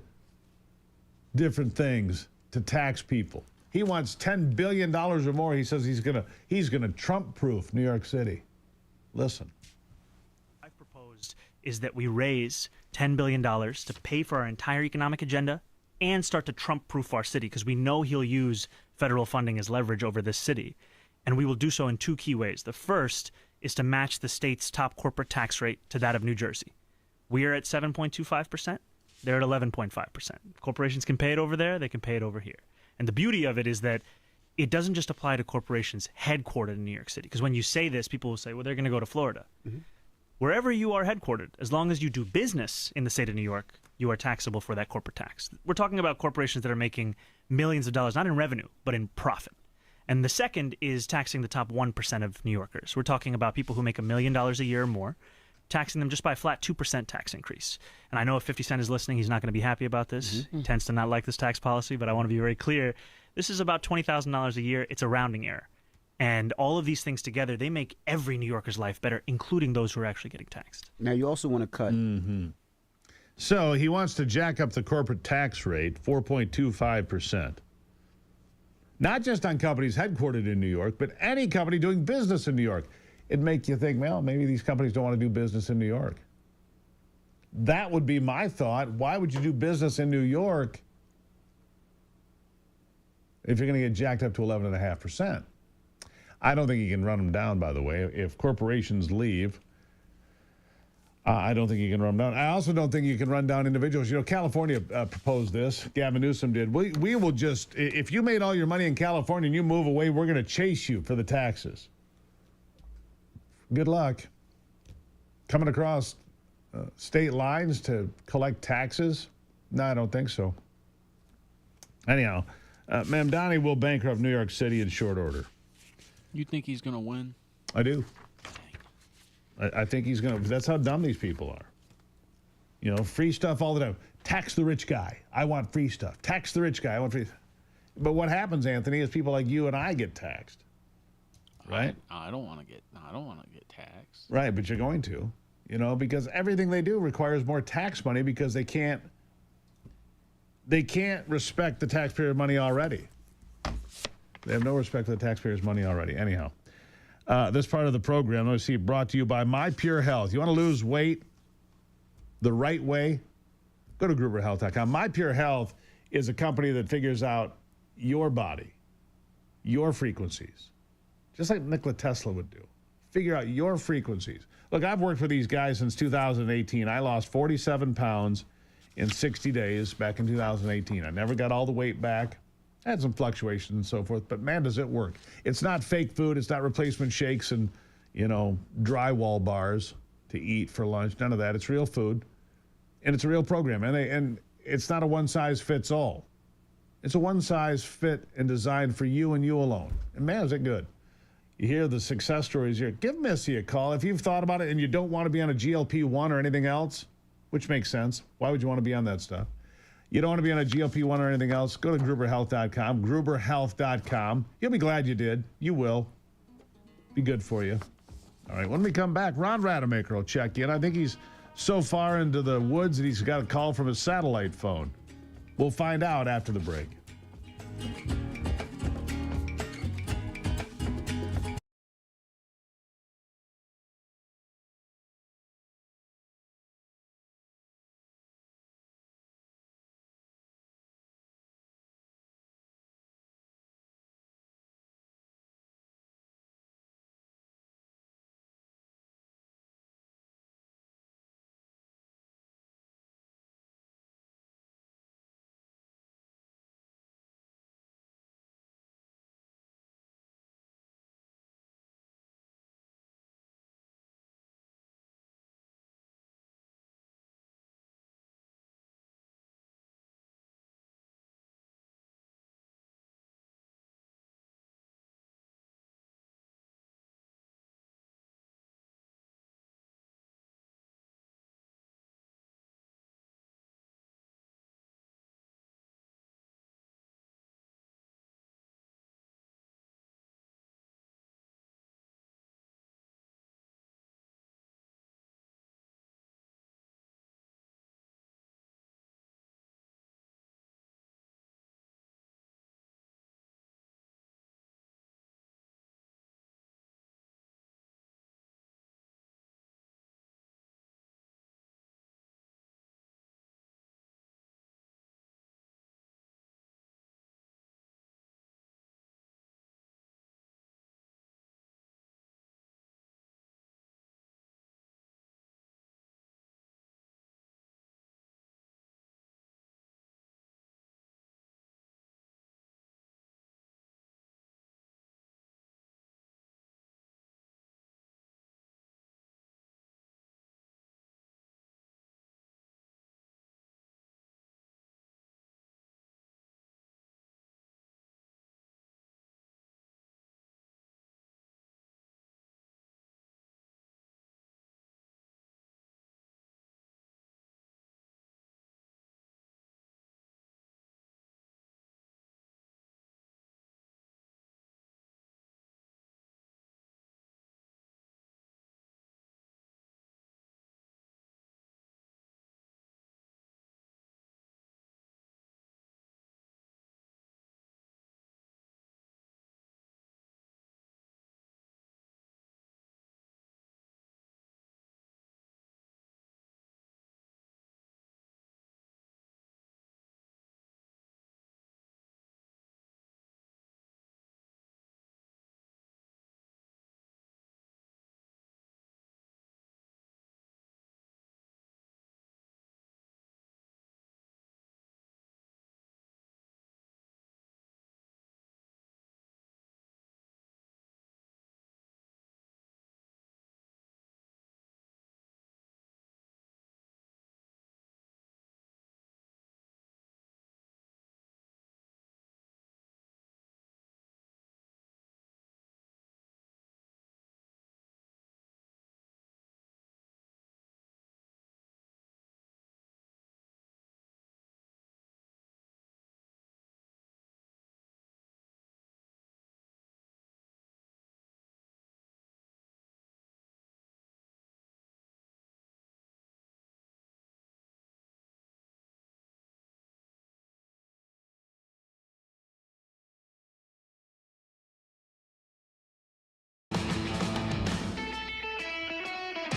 different things to tax people. He wants $10 billion or more. He says he's gonna Trump-proof New York City. Listen. Is that we raise $10 billion to pay for our entire economic agenda and start to Trump-proof our city, because we know he'll use federal funding as leverage over this city. And we will do so in two key ways. The first is to match the state's top corporate tax rate to that of New Jersey. We are at 7.25%. They're at 11.5%. Corporations can pay it over there. They can pay it over here. And the beauty of it is that it doesn't just apply to corporations headquartered in New York City. Because when you say this, people will say, well, they're going to go to Florida. Mm-hmm. Wherever you are headquartered, as long as you do business in the state of New York, you are taxable for that corporate tax. We're talking about corporations that are making millions of dollars, not in revenue, but in profit. And the second is taxing the top 1% of New Yorkers. We're talking about people who make $1 million a year or more, taxing them just by a flat 2% tax increase. And I know if 50 Cent is listening, he's not going to be happy about this. Mm-hmm. He tends to not like this tax policy, but I want to be very clear. This is about $20,000 a year. It's a rounding error. And all of these things together, they make every New Yorker's life better, including those who are actually getting taxed. Now, you also want to cut. Mm-hmm. So he wants to jack up the corporate tax rate 4.25%. Not just on companies headquartered in New York, but any company doing business in New York. It'd make you think, well, maybe these companies don't want to do business in New York. That would be my thought. Why would you do business in New York if you're going to get jacked up to 11.5%? I don't think you can run them down, by the way. If corporations leave, I don't think you can run them down. I also don't think you can run down individuals. You know, California proposed this. Gavin Newsom did. We will just, if you made all your money in California and you move away, we're going to chase you for the taxes. Good luck. Coming across state lines to collect taxes? No, I don't think so. Anyhow, Mamdani will bankrupt New York City in short order. You think he's going to win? I do. I think he's going to. That's how dumb these people are. You know, free stuff all the time. Tax the rich guy. I want free stuff. Tax the rich guy. I want free. But what happens, Anthony, is people like you and I get taxed. Right? I don't want to get taxed. Right, but you're going to. You know, because everything they do requires more tax money because they can't respect the taxpayer money already. They have no respect for the taxpayers' money already. Anyhow, this part of the program, let's see, brought to you by My Pure Health. You want to lose weight the right way? Go to gruberhealth.com. My Pure Health is a company that figures out your body, your frequencies, just like Nikola Tesla would do. Figure out your frequencies. Look, I've worked for these guys since 2018. I lost 47 pounds in 60 days back in 2018. I never got all the weight back. I had some fluctuations and so forth, but man, does it work. It's not fake food. It's not replacement shakes and, you know, drywall bars to eat for lunch. None of that. It's real food, and it's a real program. And it's not a one-size-fits-all. It's a one-size fit and designed for you and you alone. And man, is it good. You hear the success stories here. Give Missy a call. If you've thought about it and you don't want to be on a GLP-1 or anything else, which makes sense. Why would you want to be on that stuff? You don't want to be on a GLP-1 or anything else, go to gruberhealth.com, gruberhealth.com. You'll be glad you did. You will. Be good for you. All right, when we come back, Ron Rademacher will check in. I think he's so far into the woods that he's got a call from his satellite phone. We'll find out after the break.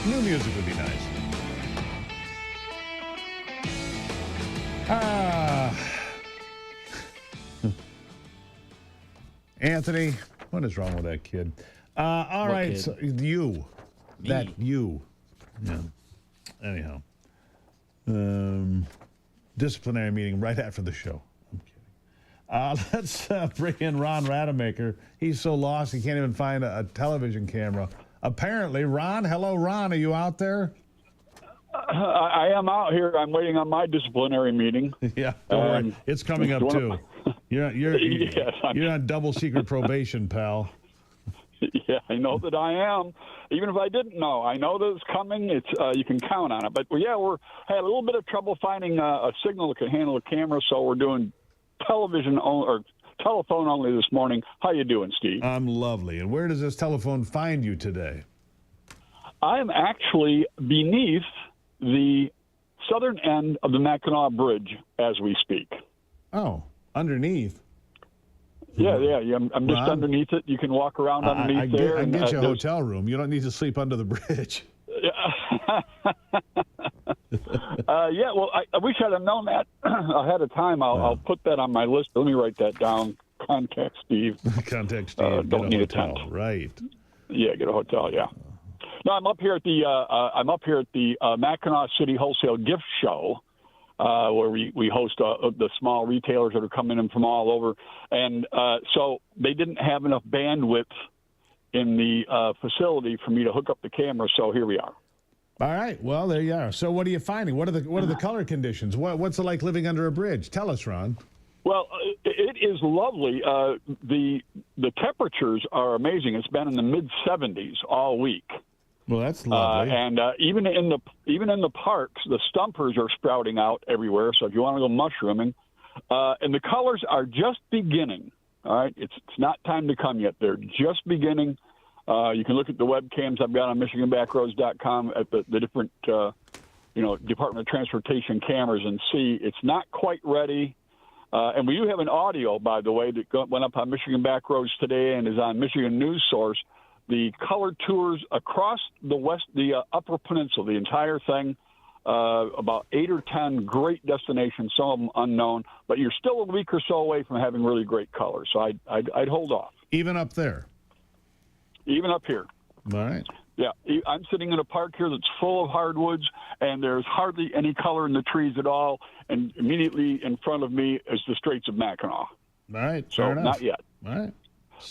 New music would be nice. Anthony, what is wrong with that kid? All What right, kid? so you. Me? That you. Yeah. Anyhow. Disciplinary meeting right after the show. I'm kidding. Let's bring in Ron Rademacher. He's so lost he can't even find a television camera. Apparently, Ron. Hello, Ron. Are you out there? I am out here. I'm waiting on my disciplinary meeting. Yeah, don't worry. It's coming up too. You're Yes, you're on double secret probation, pal. Yeah, I know that I am. Even if I didn't know, I know that it's coming. It's you can count on it. But yeah, we're had a little bit of trouble finding a signal that can handle a camera, so we're doing television or telephone only this morning. How you doing, Steve? I'm lovely. And where does this telephone find you today? I am actually beneath the southern end of the Mackinac Bridge as we speak. Oh, underneath. Yeah. I'm just Ron? underneath it. You can walk around underneath there. I can get you a there's- hotel room. You don't need to sleep under the bridge. Yeah, well, I wish I'd have known that ahead of time. I'll put that on my list. Let me write that down. Contact Steve. Contact Steve. Don't need hotel. a tent. Right. Yeah, get a hotel. Yeah. No, I'm up here at the Mackinac City Wholesale Gift Show, where we host the small retailers that are coming in from all over, and so they didn't have enough bandwidth in the facility for me to hook up the camera. So here we are. All right. Well, there you are. So what are you finding? What are the color conditions? What's it like living under a bridge? Tell us, Ron. Well, it is lovely. The temperatures are amazing. It's been in the mid-70s all week. Well, that's lovely. And even in the parks, the stumpers are sprouting out everywhere. So if you want to go mushrooming, and the colors are just beginning. All right, it's not time to come yet. They're just beginning. You can look at the webcams I've got on MichiganBackroads.com at the different Department of Transportation cameras and see it's not quite ready. And we do have an audio, by the way, that went up on Michigan Backroads today and is on Michigan News Source. The color tours across the Upper Peninsula, the entire thing, about 8 or 10 great destinations, some of them unknown, but you're still a week or so away from having really great colors. So I'd hold off. Even up there? Even up here. All right. Yeah, I'm sitting in a park here that's full of hardwoods, and there's hardly any color in the trees at all. And immediately in front of me is the Straits of Mackinac. All right, so fair enough. not yet. All right.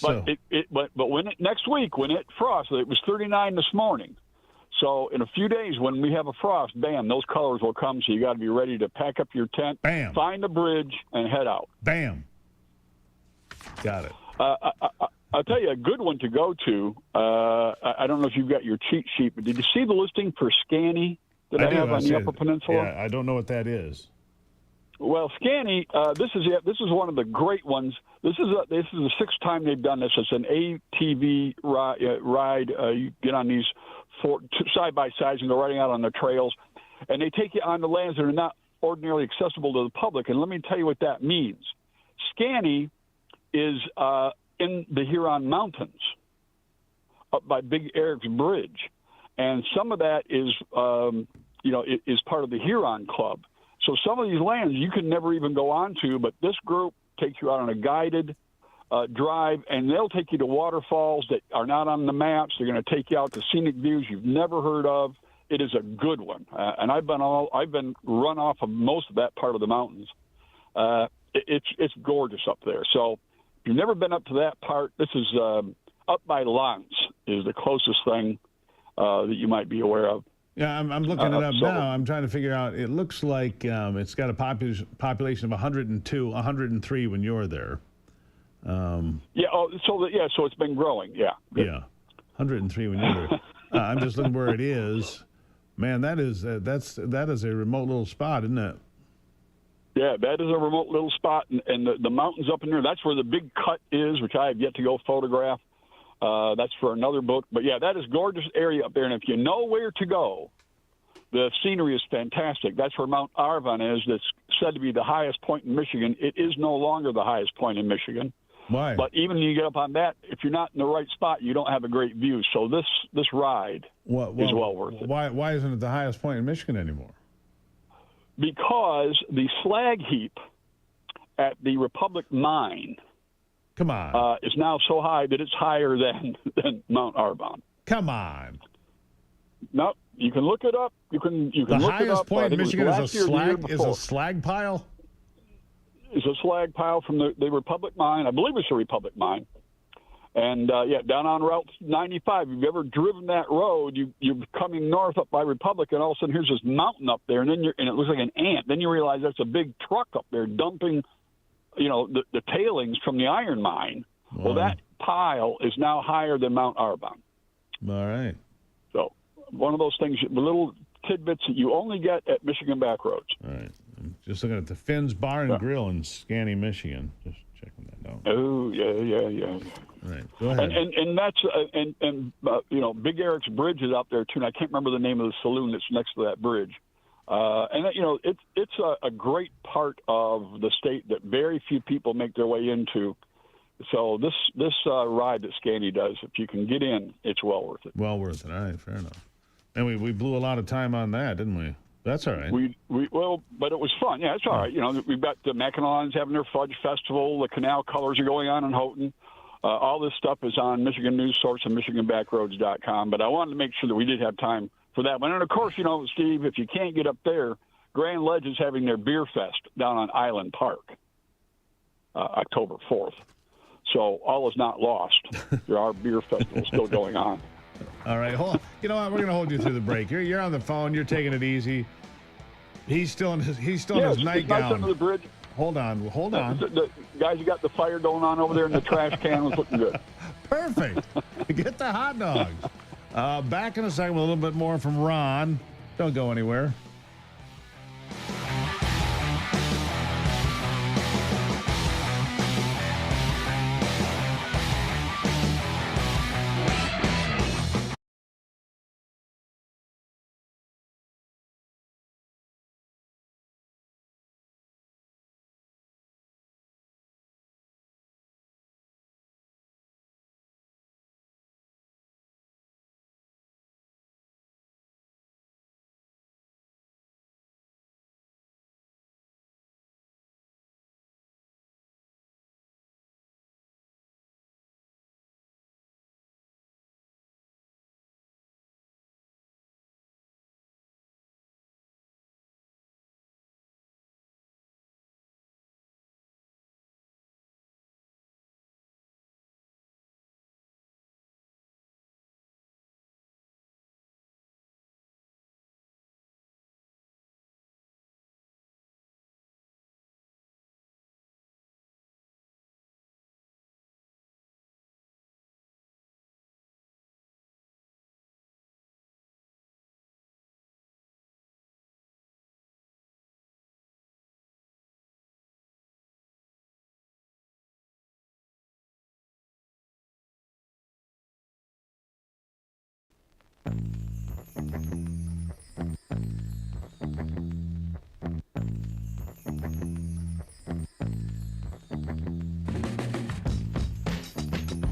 But when next week when it frosts, it was 39 this morning. So in a few days when we have a frost, bam, those colors will come. So you got to be ready to pack up your tent, bam, find the bridge, and head out. Bam. Got it. I'll tell you a good one to go to. I don't know if you've got your cheat sheet, but did you see the listing for Scanny that I have on the Upper Peninsula? Yeah, I don't know what that is. Well, Scanny, this is one of the great ones. This is the sixth time they've done this. It's an ATV ride. You get on these side by sides and go riding out on the trails, and they take you on the lands that are not ordinarily accessible to the public. And let me tell you what that means. Scanny is in the Huron Mountains, up by Big Eric's Bridge, and some of that is is part of the Huron Club. So some of these lands you can never even go onto, but this group takes you out on a guided drive, and they'll take you to waterfalls that are not on the maps. They're going to take you out to scenic views you've never heard of. It is a good one, and I've been run off of most of that part of the mountains. It's gorgeous up there. So if you've never been up to that part, this is up by Lance is the closest thing that you might be aware of. Yeah, I'm looking it up now. I'm trying to figure out. It looks like it's got a population of 102, 103 when you're there. So it's been growing. Yeah. Good. Yeah, 103 when you're there. I'm just looking where it is. Man, that is a remote little spot, isn't it? Yeah, that is a remote little spot, and the mountains up in there. That's where the big cut is, which I have yet to go photograph. That's for another book. But, yeah, that is a gorgeous area up there. And if you know where to go, the scenery is fantastic. That's where Mount Arvon is. That's said to be the highest point in Michigan. It is no longer the highest point in Michigan. Why? But even when you get up on that, if you're not in the right spot, you don't have a great view. So this ride is well worth it. Why isn't it the highest point in Michigan anymore? Because the slag heap at the Republic Mine is now so high that it's higher than Mount Arbonne. Come on. No, you can look it up. You can The look it highest up. point in Michigan is a slag slag pile? Is a slag pile from the Republic Mine. I believe it's the Republic Mine. And, down on Route 95. If you've ever driven that road, you're coming north up by Republic, and all of a sudden here's this mountain up there, and it looks like an ant. Then you realize that's a big truck up there dumping, the tailings from the iron mine. Wow. Well, that pile is now higher than Mount Arbonne. All right. So one of those things, little tidbits that you only get at Michigan Back Roads. All right. I'm just looking at the Finn's Bar and Grill in Scanny, Michigan. Just checking that out. Oh, yeah. All right, go ahead. And that's Big Eric's Bridge is out there too. And I can't remember the name of the saloon that's next to that bridge. It's a great part of the state that very few people make their way into. So this ride that Scanny does, if you can get in, it's well worth it. Well worth it. All right, fair enough. And we blew a lot of time on that, didn't we? That's all right. But it was fun. Yeah, it's all right. We've got the Mackinacs having their Fudge Festival. The Canal Colors are going on in Houghton. All this stuff is on Michigan News Source and MichiganBackroads.com. But I wanted to make sure that we did have time for that one. And, of course, Steve, if you can't get up there, Grand Ledge is having their Beer Fest down on Island Park October 4th. So all is not lost. There are beer festivals still going on. All right, hold on. You know what? We're going to hold you through the break. You're on the phone. You're taking it easy. He's still in his nightgown. Nice under the bridge. Hold on. The guys, you got the fire going on over there in the trash can was looking good. Perfect. Get the hot dogs. Back in a second with a little bit more from Ron. Don't go anywhere.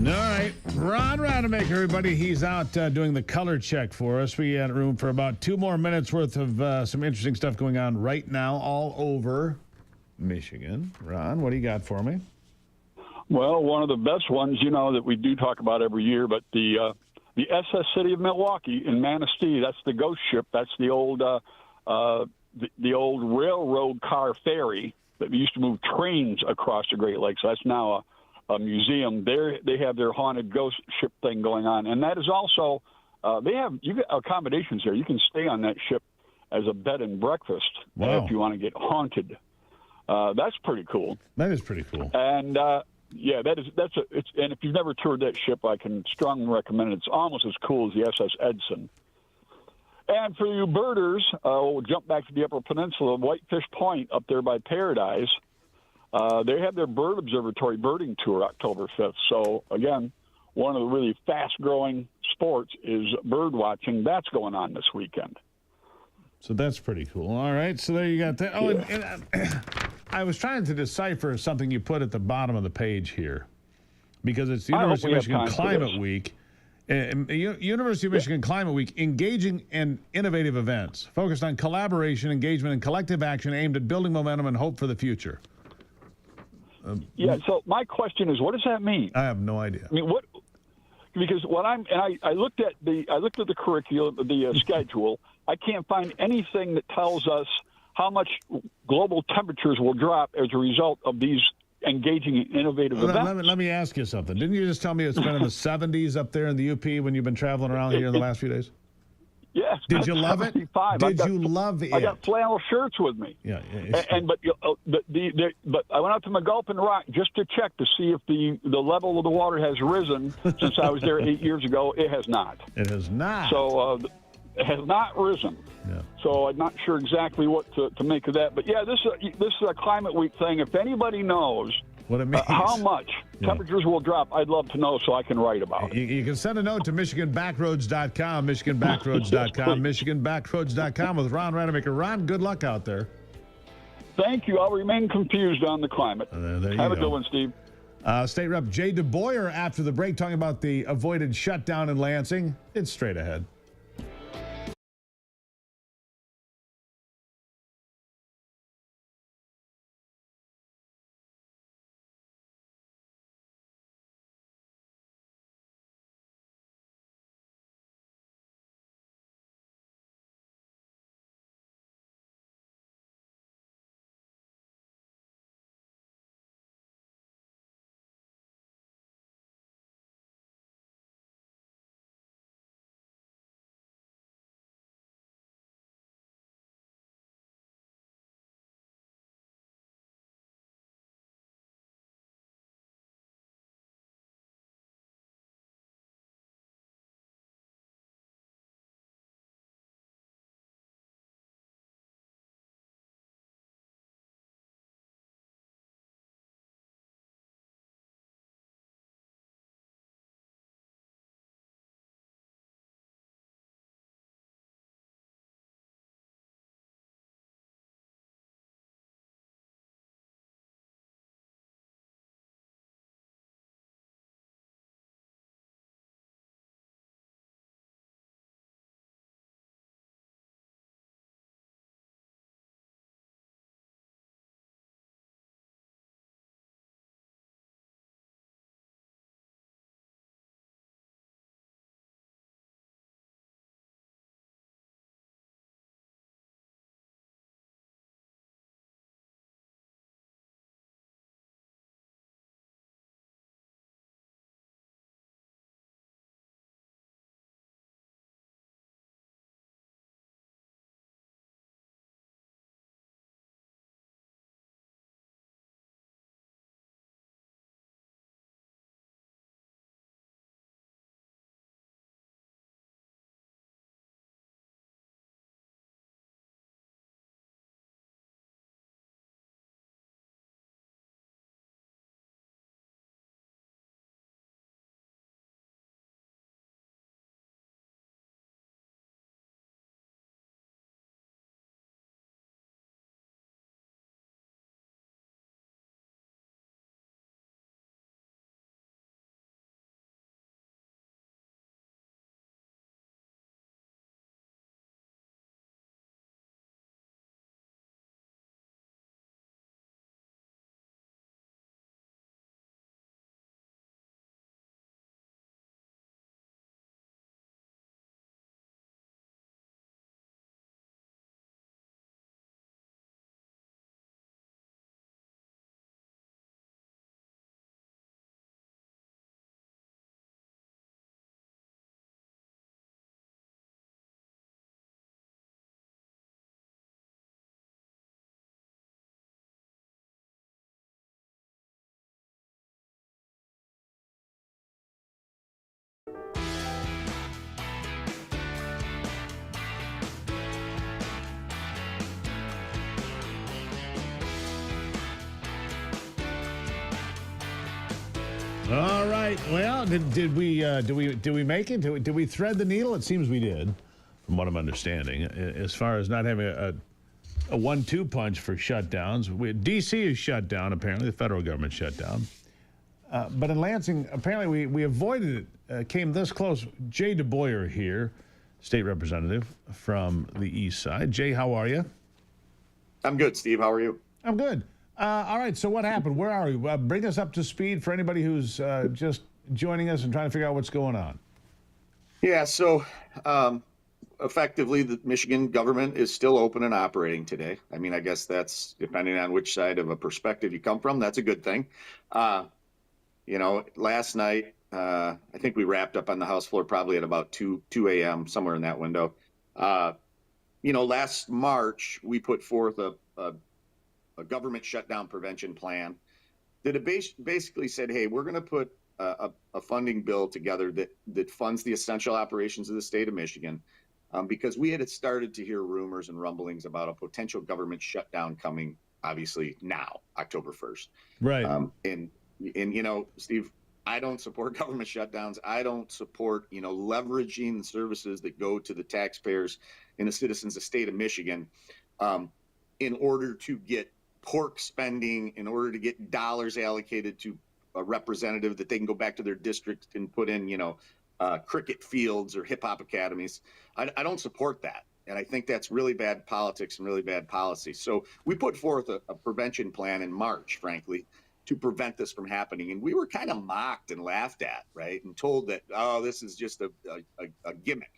All right, Ron Rademacher, everybody. He's out doing the color check for us. We had room for about 2 more minutes worth of some interesting stuff going on right now all over Michigan. Ron, what do you got for me? Well, one of the best ones, that we do talk about every year, but the SS City of Milwaukee in Manistee, that's the ghost ship. That's the old the old railroad car ferry that used to move trains across the Great Lakes. So that's now a museum. They have their haunted ghost ship thing going on, and that is also you get accommodations there. You can stay on that ship as a bed and breakfast if you want to get haunted. That's pretty cool. That is pretty cool. And and if you've never toured that ship, I can strongly recommend it. It's almost as cool as the SS Edson. And for you birders, we'll jump back to the Upper Peninsula, Whitefish Point up there by Paradise. They have their bird observatory birding tour October 5th. So, again, one of the really fast-growing sports is bird watching. That's going on this weekend. So that's pretty cool. All right, so there you got that. Oh, and I was trying to decipher something you put at the bottom of the page here. because it's the University of Michigan Climate Week. University of Michigan Climate Week, engaging in innovative events focused on collaboration, engagement, and collective action aimed at building momentum and hope for the future. So my question is, what does that mean? I have no idea. I mean, what? Because what I looked at the curriculum, the schedule. I can't find anything that tells us how much global temperatures will drop as a result of these engaging in innovative events. Let me ask you something. Didn't you just tell me it's been in the 70s up there in the UP when you've been traveling around here in the last few days? Yes. Did you love it? Did you love it? I got flannel shirts with me. Yeah. But I went out to McGulpin Rock just to check to see if the level of the water has risen since I was there 8 years ago. It has not. It has not. So it has not risen. Yeah. So I'm not sure exactly what to make of that. But yeah, this is a climate week thing. If anybody knows what it means, how much temperatures will drop, I'd love to know so I can write about it. You can send a note to MichiganBackroads.com, MichiganBackroads.com, MichiganBackroads.com with Ron Rademacher. Ron, good luck out there. Thank you. I'll remain confused on the climate. Have a good one, Steve. State Rep Jay DeBoyer after the break talking about the avoided shutdown in Lansing. It's straight ahead. All right. Well, did we make it? Did we thread the needle? It seems we did, from what I'm understanding. As far as not having a 1-2 punch for shutdowns, D.C. is shut down. Apparently, the federal government shut down. But in Lansing, apparently we avoided it, came this close. Jay DeBoyer here, state representative from the east side. Jay, how are you? I'm good, Steve. How are you? I'm good. All right, so what happened? Where are we? Bring us up to speed for anybody who's just joining us and trying to figure out what's going on. Yeah, so effectively, the Michigan government is still open and operating today. I mean, I guess that's depending on which side of a perspective you come from. That's a good thing. Last night, I think we wrapped up on the House floor probably at about 2 a.m., somewhere in that window. Last March, we put forth a government shutdown prevention plan that basically said, hey, we're going to put a funding bill together that funds the essential operations of the state of Michigan, because we had started to hear rumors and rumblings about a potential government shutdown coming, obviously now, October 1st. Right. And Steve, I don't support government shutdowns. I don't support, leveraging the services that go to the taxpayers and the citizens of the state of Michigan in order to get pork spending, in order to get dollars allocated to a representative that they can go back to their district and put in, cricket fields or hip hop academies. I don't support that. And I think that's really bad politics and really bad policy. So we put forth a prevention plan in March, frankly, to prevent this from happening. And we were kind of mocked and laughed at, right? And told that, oh, this is just a gimmick.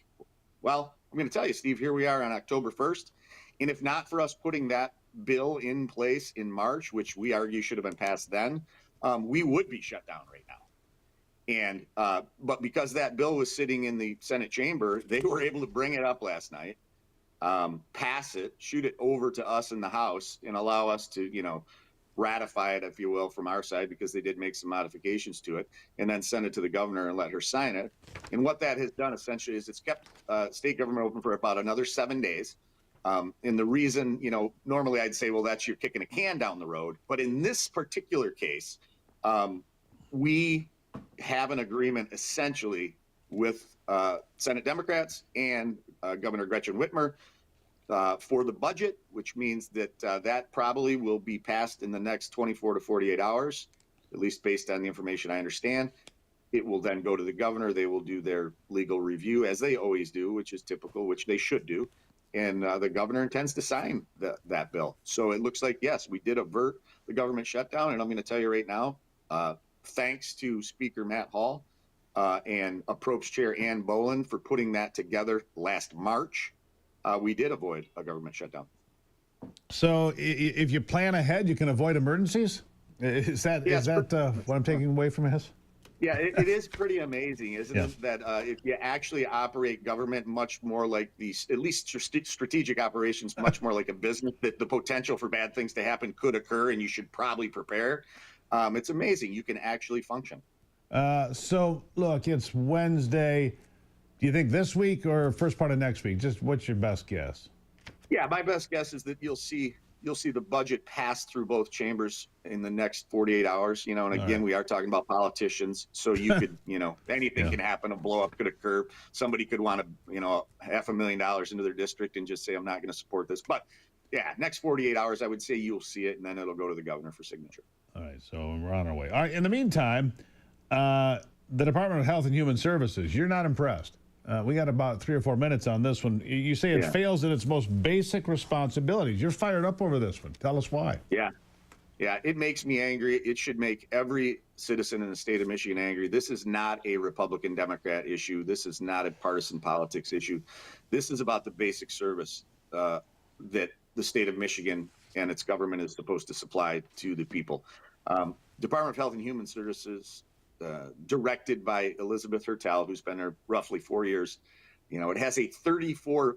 Well, I'm going to tell you, Steve, here we are on October 1st. And if not for us putting that bill in place in March, which we argue should have been passed then, we would be shut down right now. And but because that bill was sitting in the Senate chamber, they were able to bring it up last night, pass it, shoot it over to us in the House, and allow us to, ratify it, if you will, from our side, because they did make some modifications to it, and then send it to the governor and let her sign it. And what that has done essentially is it's kept state government open for about another 7 days. And the reason, normally I'd say, well, that's you're kicking a can down the road. But in this particular case, we have an agreement essentially with Senate Democrats and Governor Gretchen Whitmer for the budget, which means that that probably will be passed in the next 24 to 48 hours, at least based on the information I understand. It will then go to the governor. They will do their legal review, as they always do, which is typical, which they should do. And the governor intends to sign that bill. So it looks like, yes, we did avert the government shutdown. And I'm going to tell you right now, thanks to Speaker Matt Hall and Approach Chair Ann Boland for putting that together last March, we did avoid a government shutdown. So if you plan ahead, you can avoid emergencies? Is that what I'm taking away from this? Yeah, it is pretty amazing, isn't it? That if you actually operate government much more like at least strategic operations, much more like a business, that the potential for bad things to happen could occur, and you should probably prepare. It's amazing. You can actually function. So, look, it's Wednesday. Do you think this week or first part of next week? Just what's your best guess? Yeah, my best guess is that you'll see the budget pass through both chambers in the next 48 hours, and again, we are talking about politicians. So you could, anything can happen. A blow up could occur. Somebody could want to, $500,000 into their district and just say, I'm not going to support this. But yeah, next 48 hours, I would say you'll see it, and then it'll go to the governor for signature. All right. So we're on our way. All right. In the meantime, the Department of Health and Human Services, you're not impressed. We got about 3 or 4 minutes on this one. You say it fails in its most basic responsibilities. You're fired up over this one. Tell us why. Yeah, it makes me angry. It should make every citizen in the state of Michigan angry. This is not a Republican-Democrat issue. This is not a partisan politics issue. This is about the basic service that the state of Michigan and its government is supposed to supply to the people. Department of Health and Human Services, directed by Elizabeth Hertel, who's been there roughly 4 years. It has a $34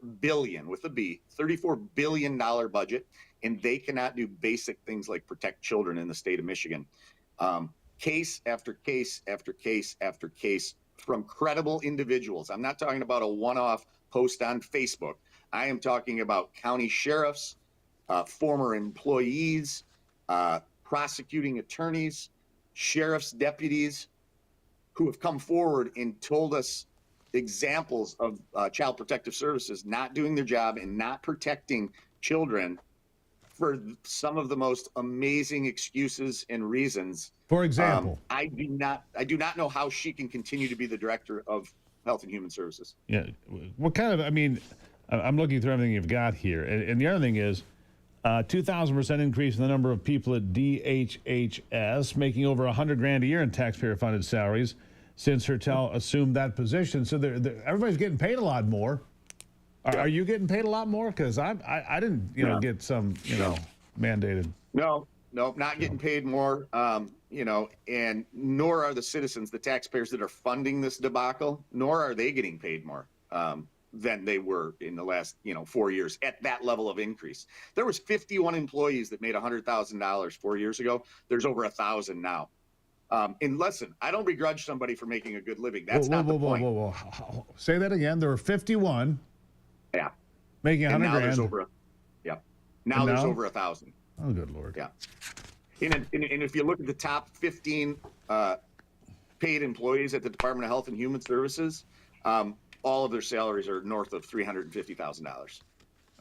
billion budget, and they cannot do basic things like protect children in the state of Michigan. Case after case after case after case from credible individuals. I'm not talking about a one-off post on Facebook. I am talking about county sheriffs, former employees, prosecuting attorneys, sheriff's deputies, who have come forward and told us examples of Child Protective Services not doing their job and not protecting children for some of the most amazing excuses and reasons. For example, I do not know how she can continue to be the director of Health and Human Services. yeah, what kind of? I mean, I'm looking through everything you've got here, and the other thing is, 2,000% increase in the number of people at DHHS, making over $100,000 a year in taxpayer-funded salaries since Hertel assumed that position. So everybody's getting paid a lot more. Are you getting paid a lot more? Because I didn't get some mandated. No, not getting paid more. And nor are the citizens, the taxpayers that are funding this debacle, nor are they getting paid more than they were in the last 4 years at that level of increase. There was 51 employees that made $100,000 4 years ago. There's over 1,000 now. And listen, I don't begrudge somebody for making a good living. That's not the point. Whoa. Say that again. There were 51. Yeah. Making $100,000. Now there's over. Now there's over 1,000. Oh, good Lord. Yeah. And if you look at the top 15 paid employees at the Department of Health and Human Services, all of their salaries are north of $350,000.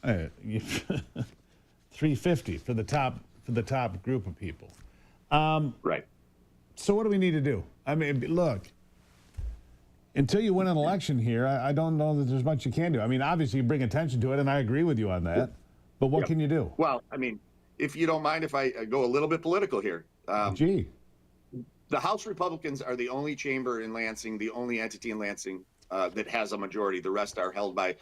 $350 for the top group of people. Right. So what do we need to do? I mean, look, until you win an election here, I don't know that there's much you can do. I mean, obviously you bring attention to it, and I agree with you on that. But what can you do? Well, I mean, if you don't mind if I go a little bit political here. The House Republicans are the only chamber in Lansing, the only entity in Lansing that has a majority. The rest are held by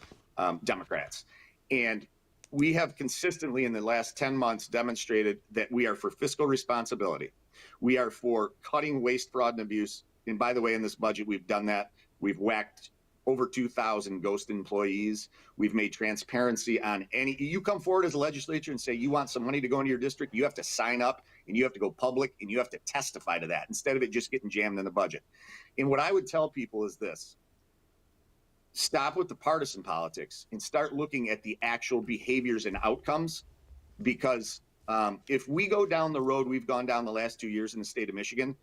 Democrats. And we have consistently in the last 10 months demonstrated that we are for fiscal responsibility. We are for cutting waste, fraud, and abuse. And by the way, in this budget, we've done that. We've whacked over 2,000 ghost employees. We've made transparency on any. You come forward as a legislature and say you want some money to go into your district, you have to sign up and you have to go public and you have to testify to that instead of it just getting jammed in the budget. And what I would tell people is this: stop with the partisan politics and start looking at the actual behaviors and outcomes. Because if we go down the road we've gone down the last 2 years in the state of Michigan,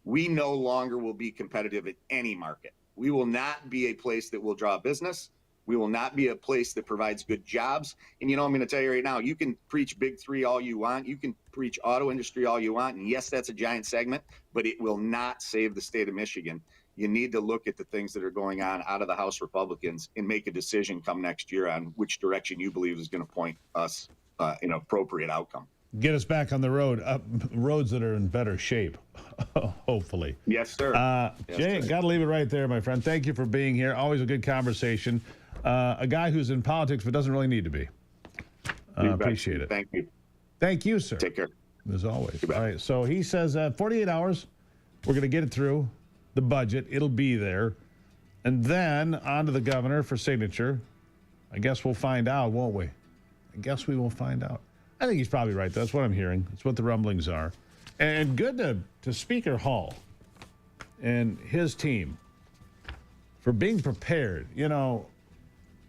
we no longer will be competitive at any market. We will not be a place that will draw business. We will not be a place that provides good jobs. And I'm going to tell you right now, you can preach big three all you want. You can preach auto industry all you want. And yes, that's a giant segment, but it will not save the state of Michigan. You need to look at the things that are going on out of the House Republicans and make a decision come next year on which direction you believe is going to point us in an appropriate outcome. Get us back on the road, roads that are in better shape, hopefully. Yes, sir. Jay, got to leave it right there, my friend. Thank you for being here. Always a good conversation. A guy who's in politics but doesn't really need to be. Appreciate it. Thank you. Thank you, sir. Take care. As always. All right, so he says 48 hours, we're going to get it through the budget. It'll be there. And then on to the governor for signature. I guess we'll find out, won't we? I guess we will find out. I think he's probably right. That's what I'm hearing. That's what the rumblings are. And good to Speaker Hall and his team for being prepared.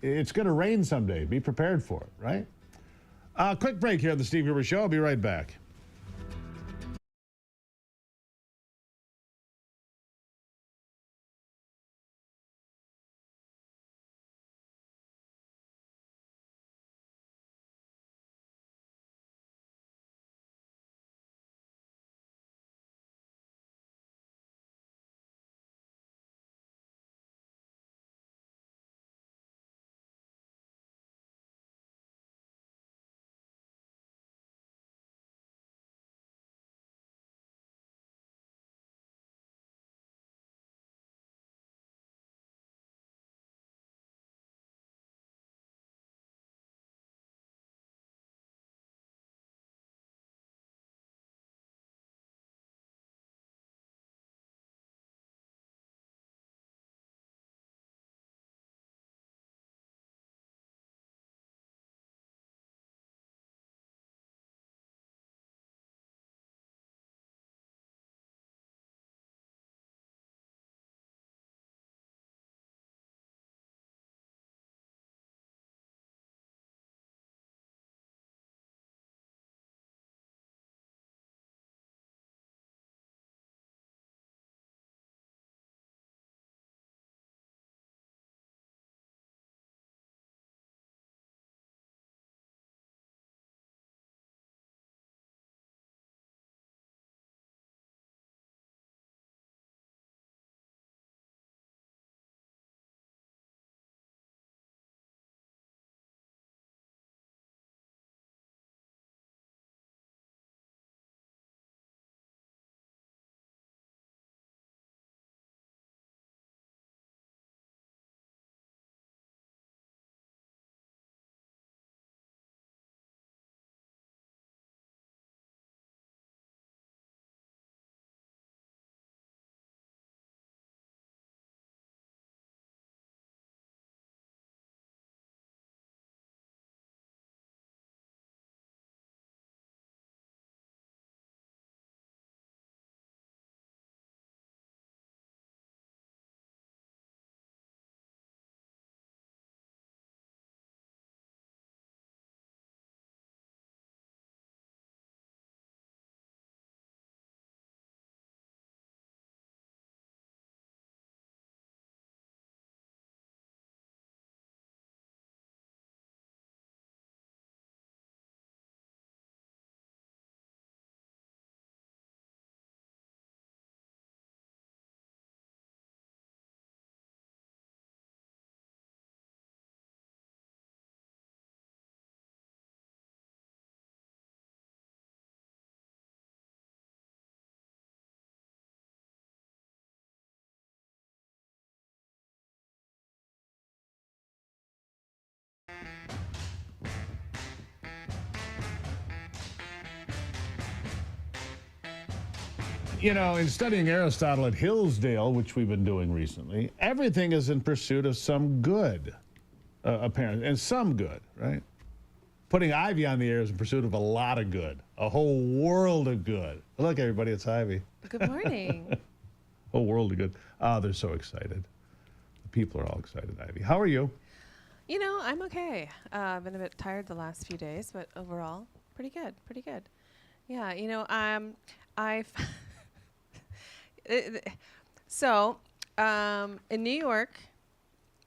It's going to rain someday. Be prepared for it, right? Quick break here on the Steve Gruber Show. I'll be right back. You know, in studying Aristotle at Hillsdale, which we've been doing recently, everything is in pursuit of some good, apparently, and some good, right? Putting Ivy on the air is in pursuit of a lot of good, a whole world of good. Look, everybody, it's Ivy. Good morning. A whole world of good. Oh, they're so excited. The people are all excited, Ivy. How are you? You know, I'm okay. I've been a bit tired the last few days, but overall, pretty good, pretty good. Yeah, you know, I've... in New York,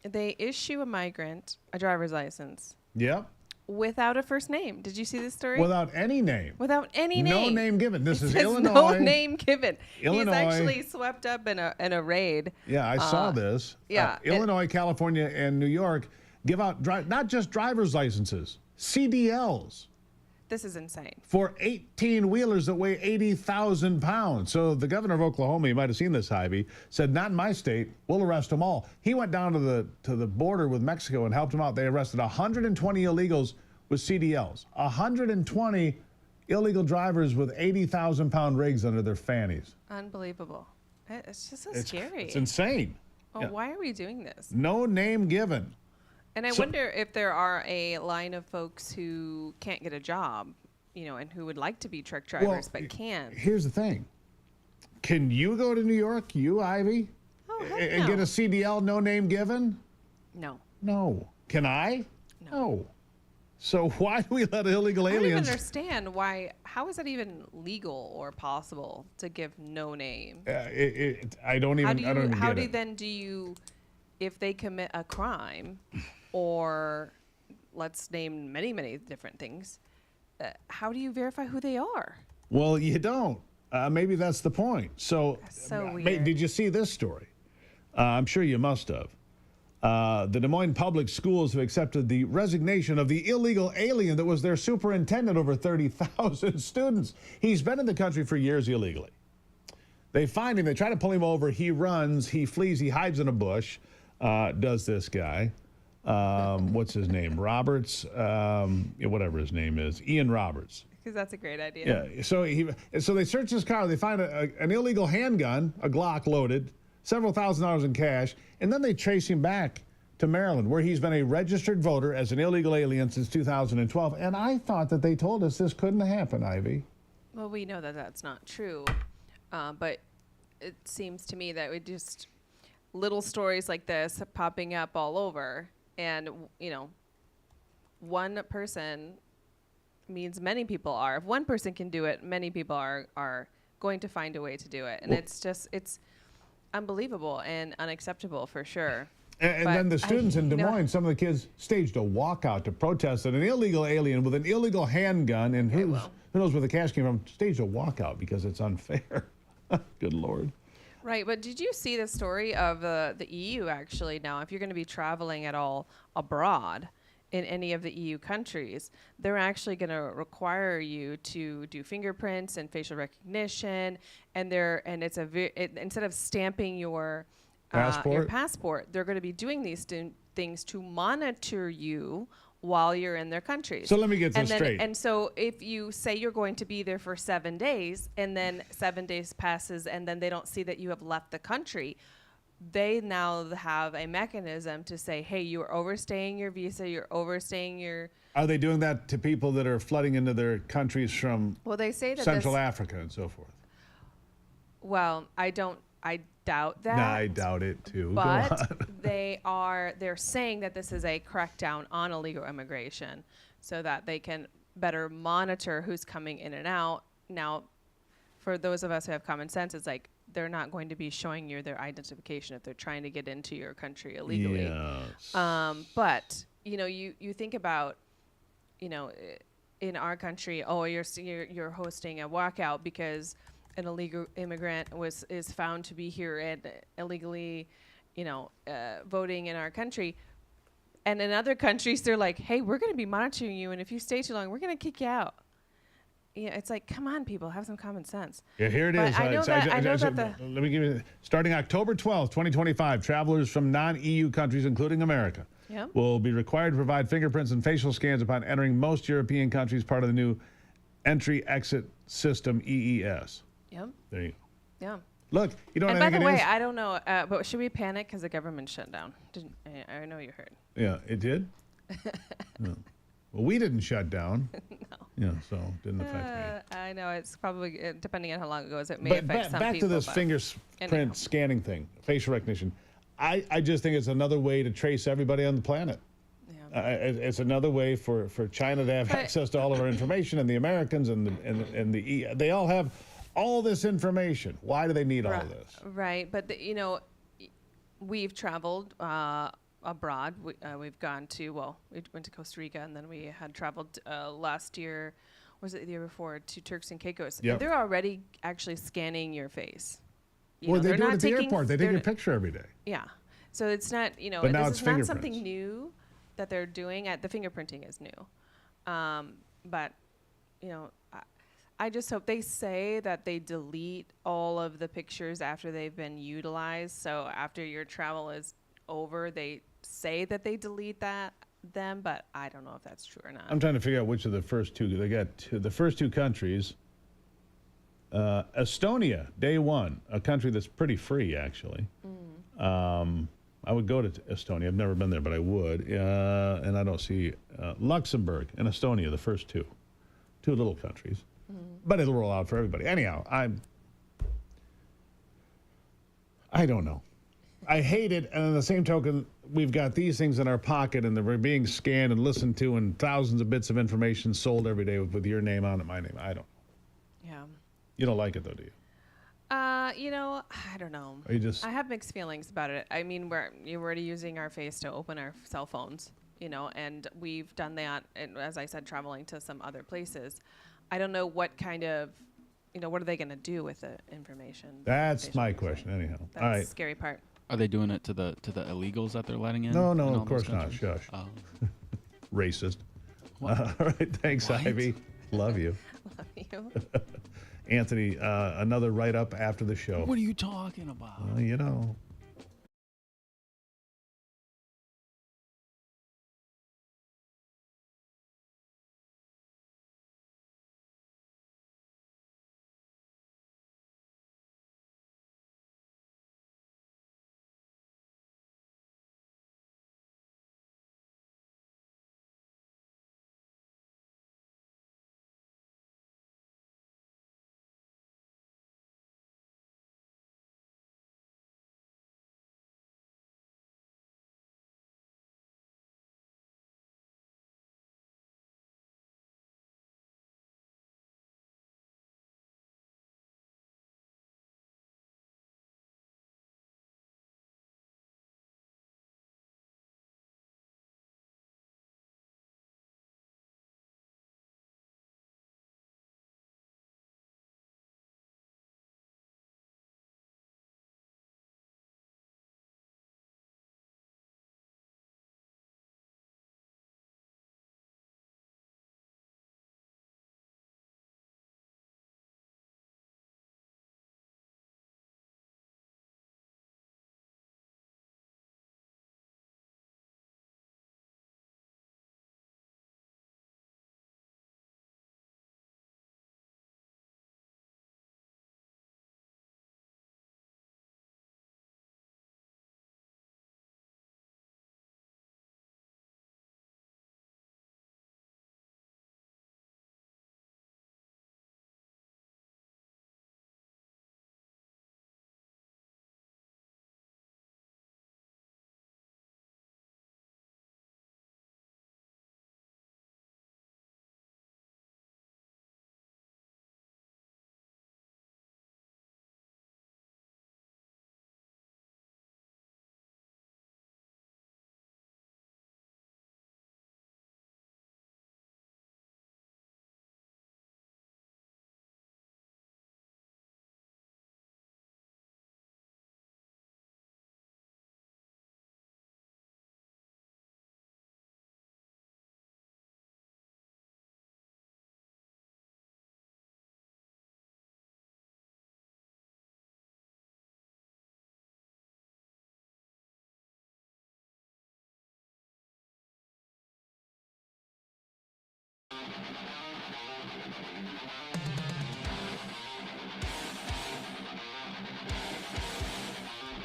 they issue a migrant a driver's license. Yep. Without a first name. Did you see this story? Without any name. Without any name. No name given. This is says Illinois. No name given. Illinois. He's actually swept up in a raid. Yeah, I saw this. Yeah. Illinois, California, and New York give out not just driver's licenses, CDLs. This is insane. For 18-wheelers that weigh 80,000 pounds. So the governor of Oklahoma, you might have seen this, Ivy, said, not in my state, we'll arrest them all. He went down to the border with Mexico and helped them out. They arrested 120 illegals with CDLs. 120 illegal drivers with 80,000-pound rigs under their fannies. Unbelievable. It's just so scary. It's insane. Oh, Yeah. why are we doing this? No name given. And I wonder if there are a line of folks who can't get a job, you know, and who would like to be truck drivers but can't. Here's the thing. Can you go to New York, you, Ivy, and get a CDL, no name given? No. No. Can I? No. So why do we let illegal I don't aliens? even understand why. How is that even legal or possible to give no name? I don't even. How do you, if they commit a crime, or let's name many different things, how do you verify who they are? Well, you don't. Maybe that's the point. So, weird. Did you see this story? I'm sure you must have. The Des Moines Public Schools have accepted the resignation of the illegal alien that was their superintendent over 30,000 students. He's been in the country for years illegally. They find him. They try to pull him over. He runs. He flees. He hides in a bush. Does this guy. What's his name? Roberts? Whatever his name is. Ian Roberts. Because that's a great idea. Yeah. So they search his car. They find an illegal handgun, a Glock loaded, several $1,000s in cash, and then they trace him back to Maryland, where he's been a registered voter as an illegal alien since 2012. And I thought that they told us this couldn't happen, Ivy. Well, we know that that's not true, but it seems to me that we just little stories like this popping up all over, and you know, one person means many people are. If one person can do it, many people are going to find a way to do it, and it's unbelievable and unacceptable for sure. And then the students in Des Moines, some of the kids staged a walkout to protest that an illegal alien with an illegal handgun, and who knows where the cash came from, staged a walkout because it's unfair. Good Lord. Right, but did you see the story of the EU actually now? If you're going to be traveling at all abroad in any of the EU countries, they're actually going to require you to do fingerprints and facial recognition, and it's instead of stamping your passport, they're going to be doing these things to monitor you while you're in their countries. So let me get this straight. And so if you say you're going to be there for 7 days, and then 7 days passes, and then they don't see that you have left the country, they now have a mechanism to say, hey, you're overstaying your visa, you're overstaying your... Are they doing that to people that are flooding into their countries from they say that Central Africa and so forth? Well, I doubt that. No, I doubt it too. But they're saying that this is a crackdown on illegal immigration so that they can better monitor who's coming in and out. Now, for those of us who have common sense, it's like they're not going to be showing you their identification if they're trying to get into your country illegally. Yes. But, you know, you think about, you know, in our country, you're hosting a walkout because an illegal immigrant is found to be here and illegally, you know, voting in our country. And in other countries, they're like, hey, we're going to be monitoring you, and if you stay too long, we're going to kick you out. Yeah, it's like, come on, people, have some common sense. Yeah, here it is. Let me give you, starting October 12th, 2025, travelers from non-EU countries, including America, will be required to provide fingerprints and facial scans upon entering most European countries, part of the new Entry-Exit System, EES. Yep. There you go. Yeah. Look, you know what and I by think the it way, is? I don't know, but should we panic because the government shut down? I know you heard. Yeah, it did? No. Well, we didn't shut down. No. Yeah, so it didn't affect me. I know it's probably depending on how long ago it was. It may affect some back people. to this but fingerprint anyhow. scanning thing, facial recognition. I just think it's another way to trace everybody on the planet. It's another way for China to have access to all of our information, and the Americans and they all have all this information. Why do they need all of this? Right, but we've traveled abroad. We've gone to we went to Costa Rica, and then we had traveled last year. Was it the year before to Turks and Caicos? Yep. They're already actually scanning your face. Well, they do it at the airport. They take your picture every day. Yeah, so it's not But now this it's is not fingerprints. something new that they're doing. The fingerprinting is new, but I just hope they say that they delete all of the pictures after they've been utilized. So after your travel is over, they say that they delete them, but I don't know if that's true or not. I'm trying to figure out which of the first two. They got the first two countries. Estonia, day one, a country that's pretty free, actually. I would go to Estonia. I've never been there, but I would. And I don't see Luxembourg and Estonia, the first two little countries. But it'll roll out for everybody. Anyhow, I don't know. I hate it, and on the same token, we've got these things in our pocket, and they're being scanned and listened to, and thousands of bits of information sold every day with your name on it, my name. I don't. Yeah. You don't like it, though, do you? I don't know. Are you just? I have mixed feelings about it. I mean, you're already using our face to open our cell phones, and we've done that, and as I said, traveling to some other places. I don't know what kind of, what are they going to do with the information? That's my question, anyhow. That's All right. the scary part. Are they doing it to the illegals that they're letting in? No, in all of those course not. countries? Shush. Oh. Racist. What? All right, thanks, What? Ivy. Love you. Love you. Anthony, another write-up after the show. What are you talking about? Well,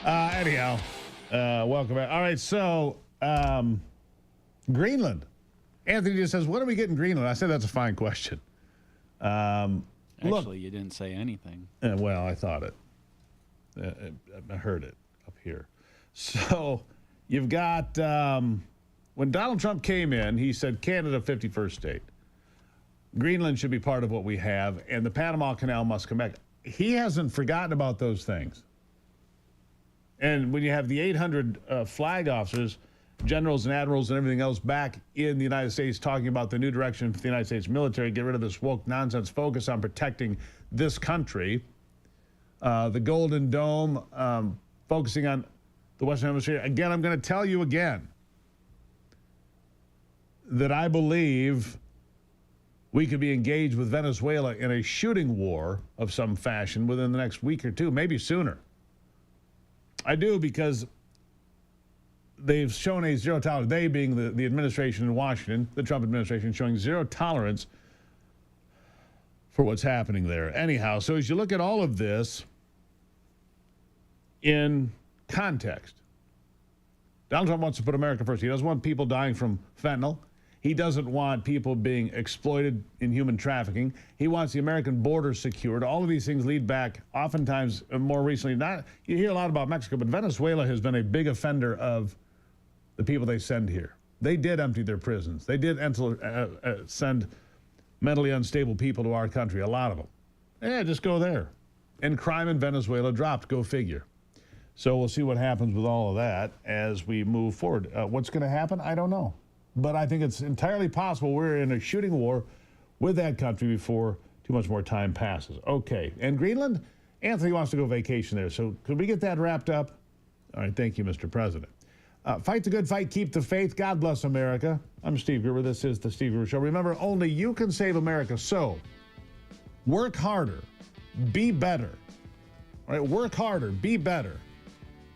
Anyhow, welcome back. All right, so Greenland. Anthony just says, when are we getting Greenland? I said that's a fine question. Actually, you didn't say anything. Well, I thought it. I heard it up here. So you've got, when Donald Trump came in, he said Canada 51st state. Greenland should be part of what we have, and the Panama Canal must come back. He hasn't forgotten about those things. And when you have the 800 flag officers, generals and admirals and everything else back in the United States talking about the new direction for the United States military, get rid of this woke nonsense, focus on protecting this country, the Golden Dome, focusing on the Western Hemisphere. Again, I'm going to tell you again that I believe we could be engaged with Venezuela in a shooting war of some fashion within the next week or two, maybe sooner. I do, because they've shown a zero tolerance, they being the administration in Washington, the Trump administration, showing zero tolerance for what's happening there. Anyhow, so as you look at all of this in context, Donald Trump wants to put America first. He doesn't want people dying from fentanyl. He doesn't want people being exploited in human trafficking. He wants the American border secured. All of these things lead back, oftentimes, more recently, you hear a lot about Mexico, but Venezuela has been a big offender of the people they send here. They did empty their prisons. They did send mentally unstable people to our country, a lot of them. Yeah, just go there. And crime in Venezuela dropped, go figure. So we'll see what happens with all of that as we move forward. What's going to happen? I don't know. But I think it's entirely possible we're in a shooting war with that country before too much more time passes. Okay. And Greenland? Anthony wants to go vacation there. So could we get that wrapped up? All right. Thank you, Mr. President. Fight the good fight. Keep the faith. God bless America. I'm Steve Gruber. This is the Steve Gruber Show. Remember, only you can save America. So work harder. Be better. All right. Work harder. Be better.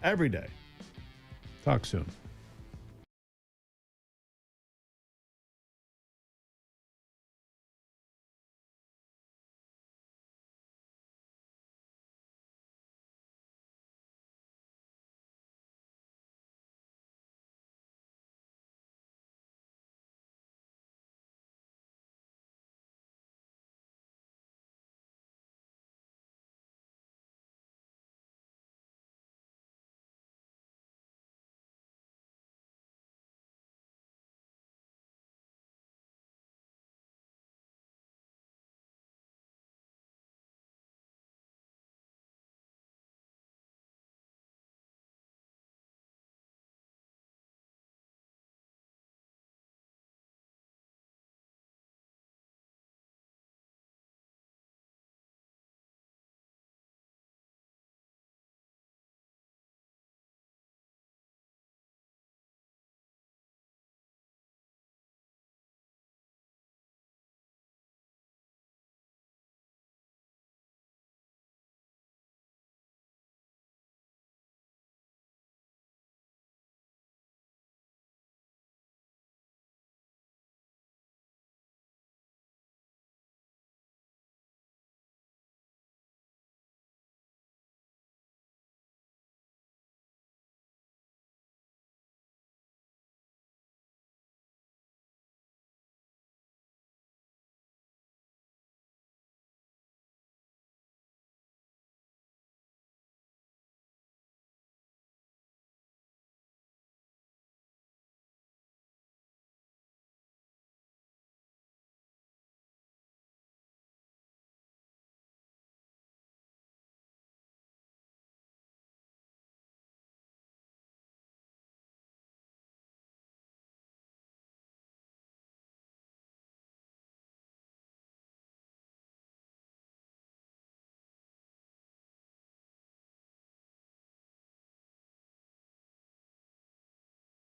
Every day. Talk soon.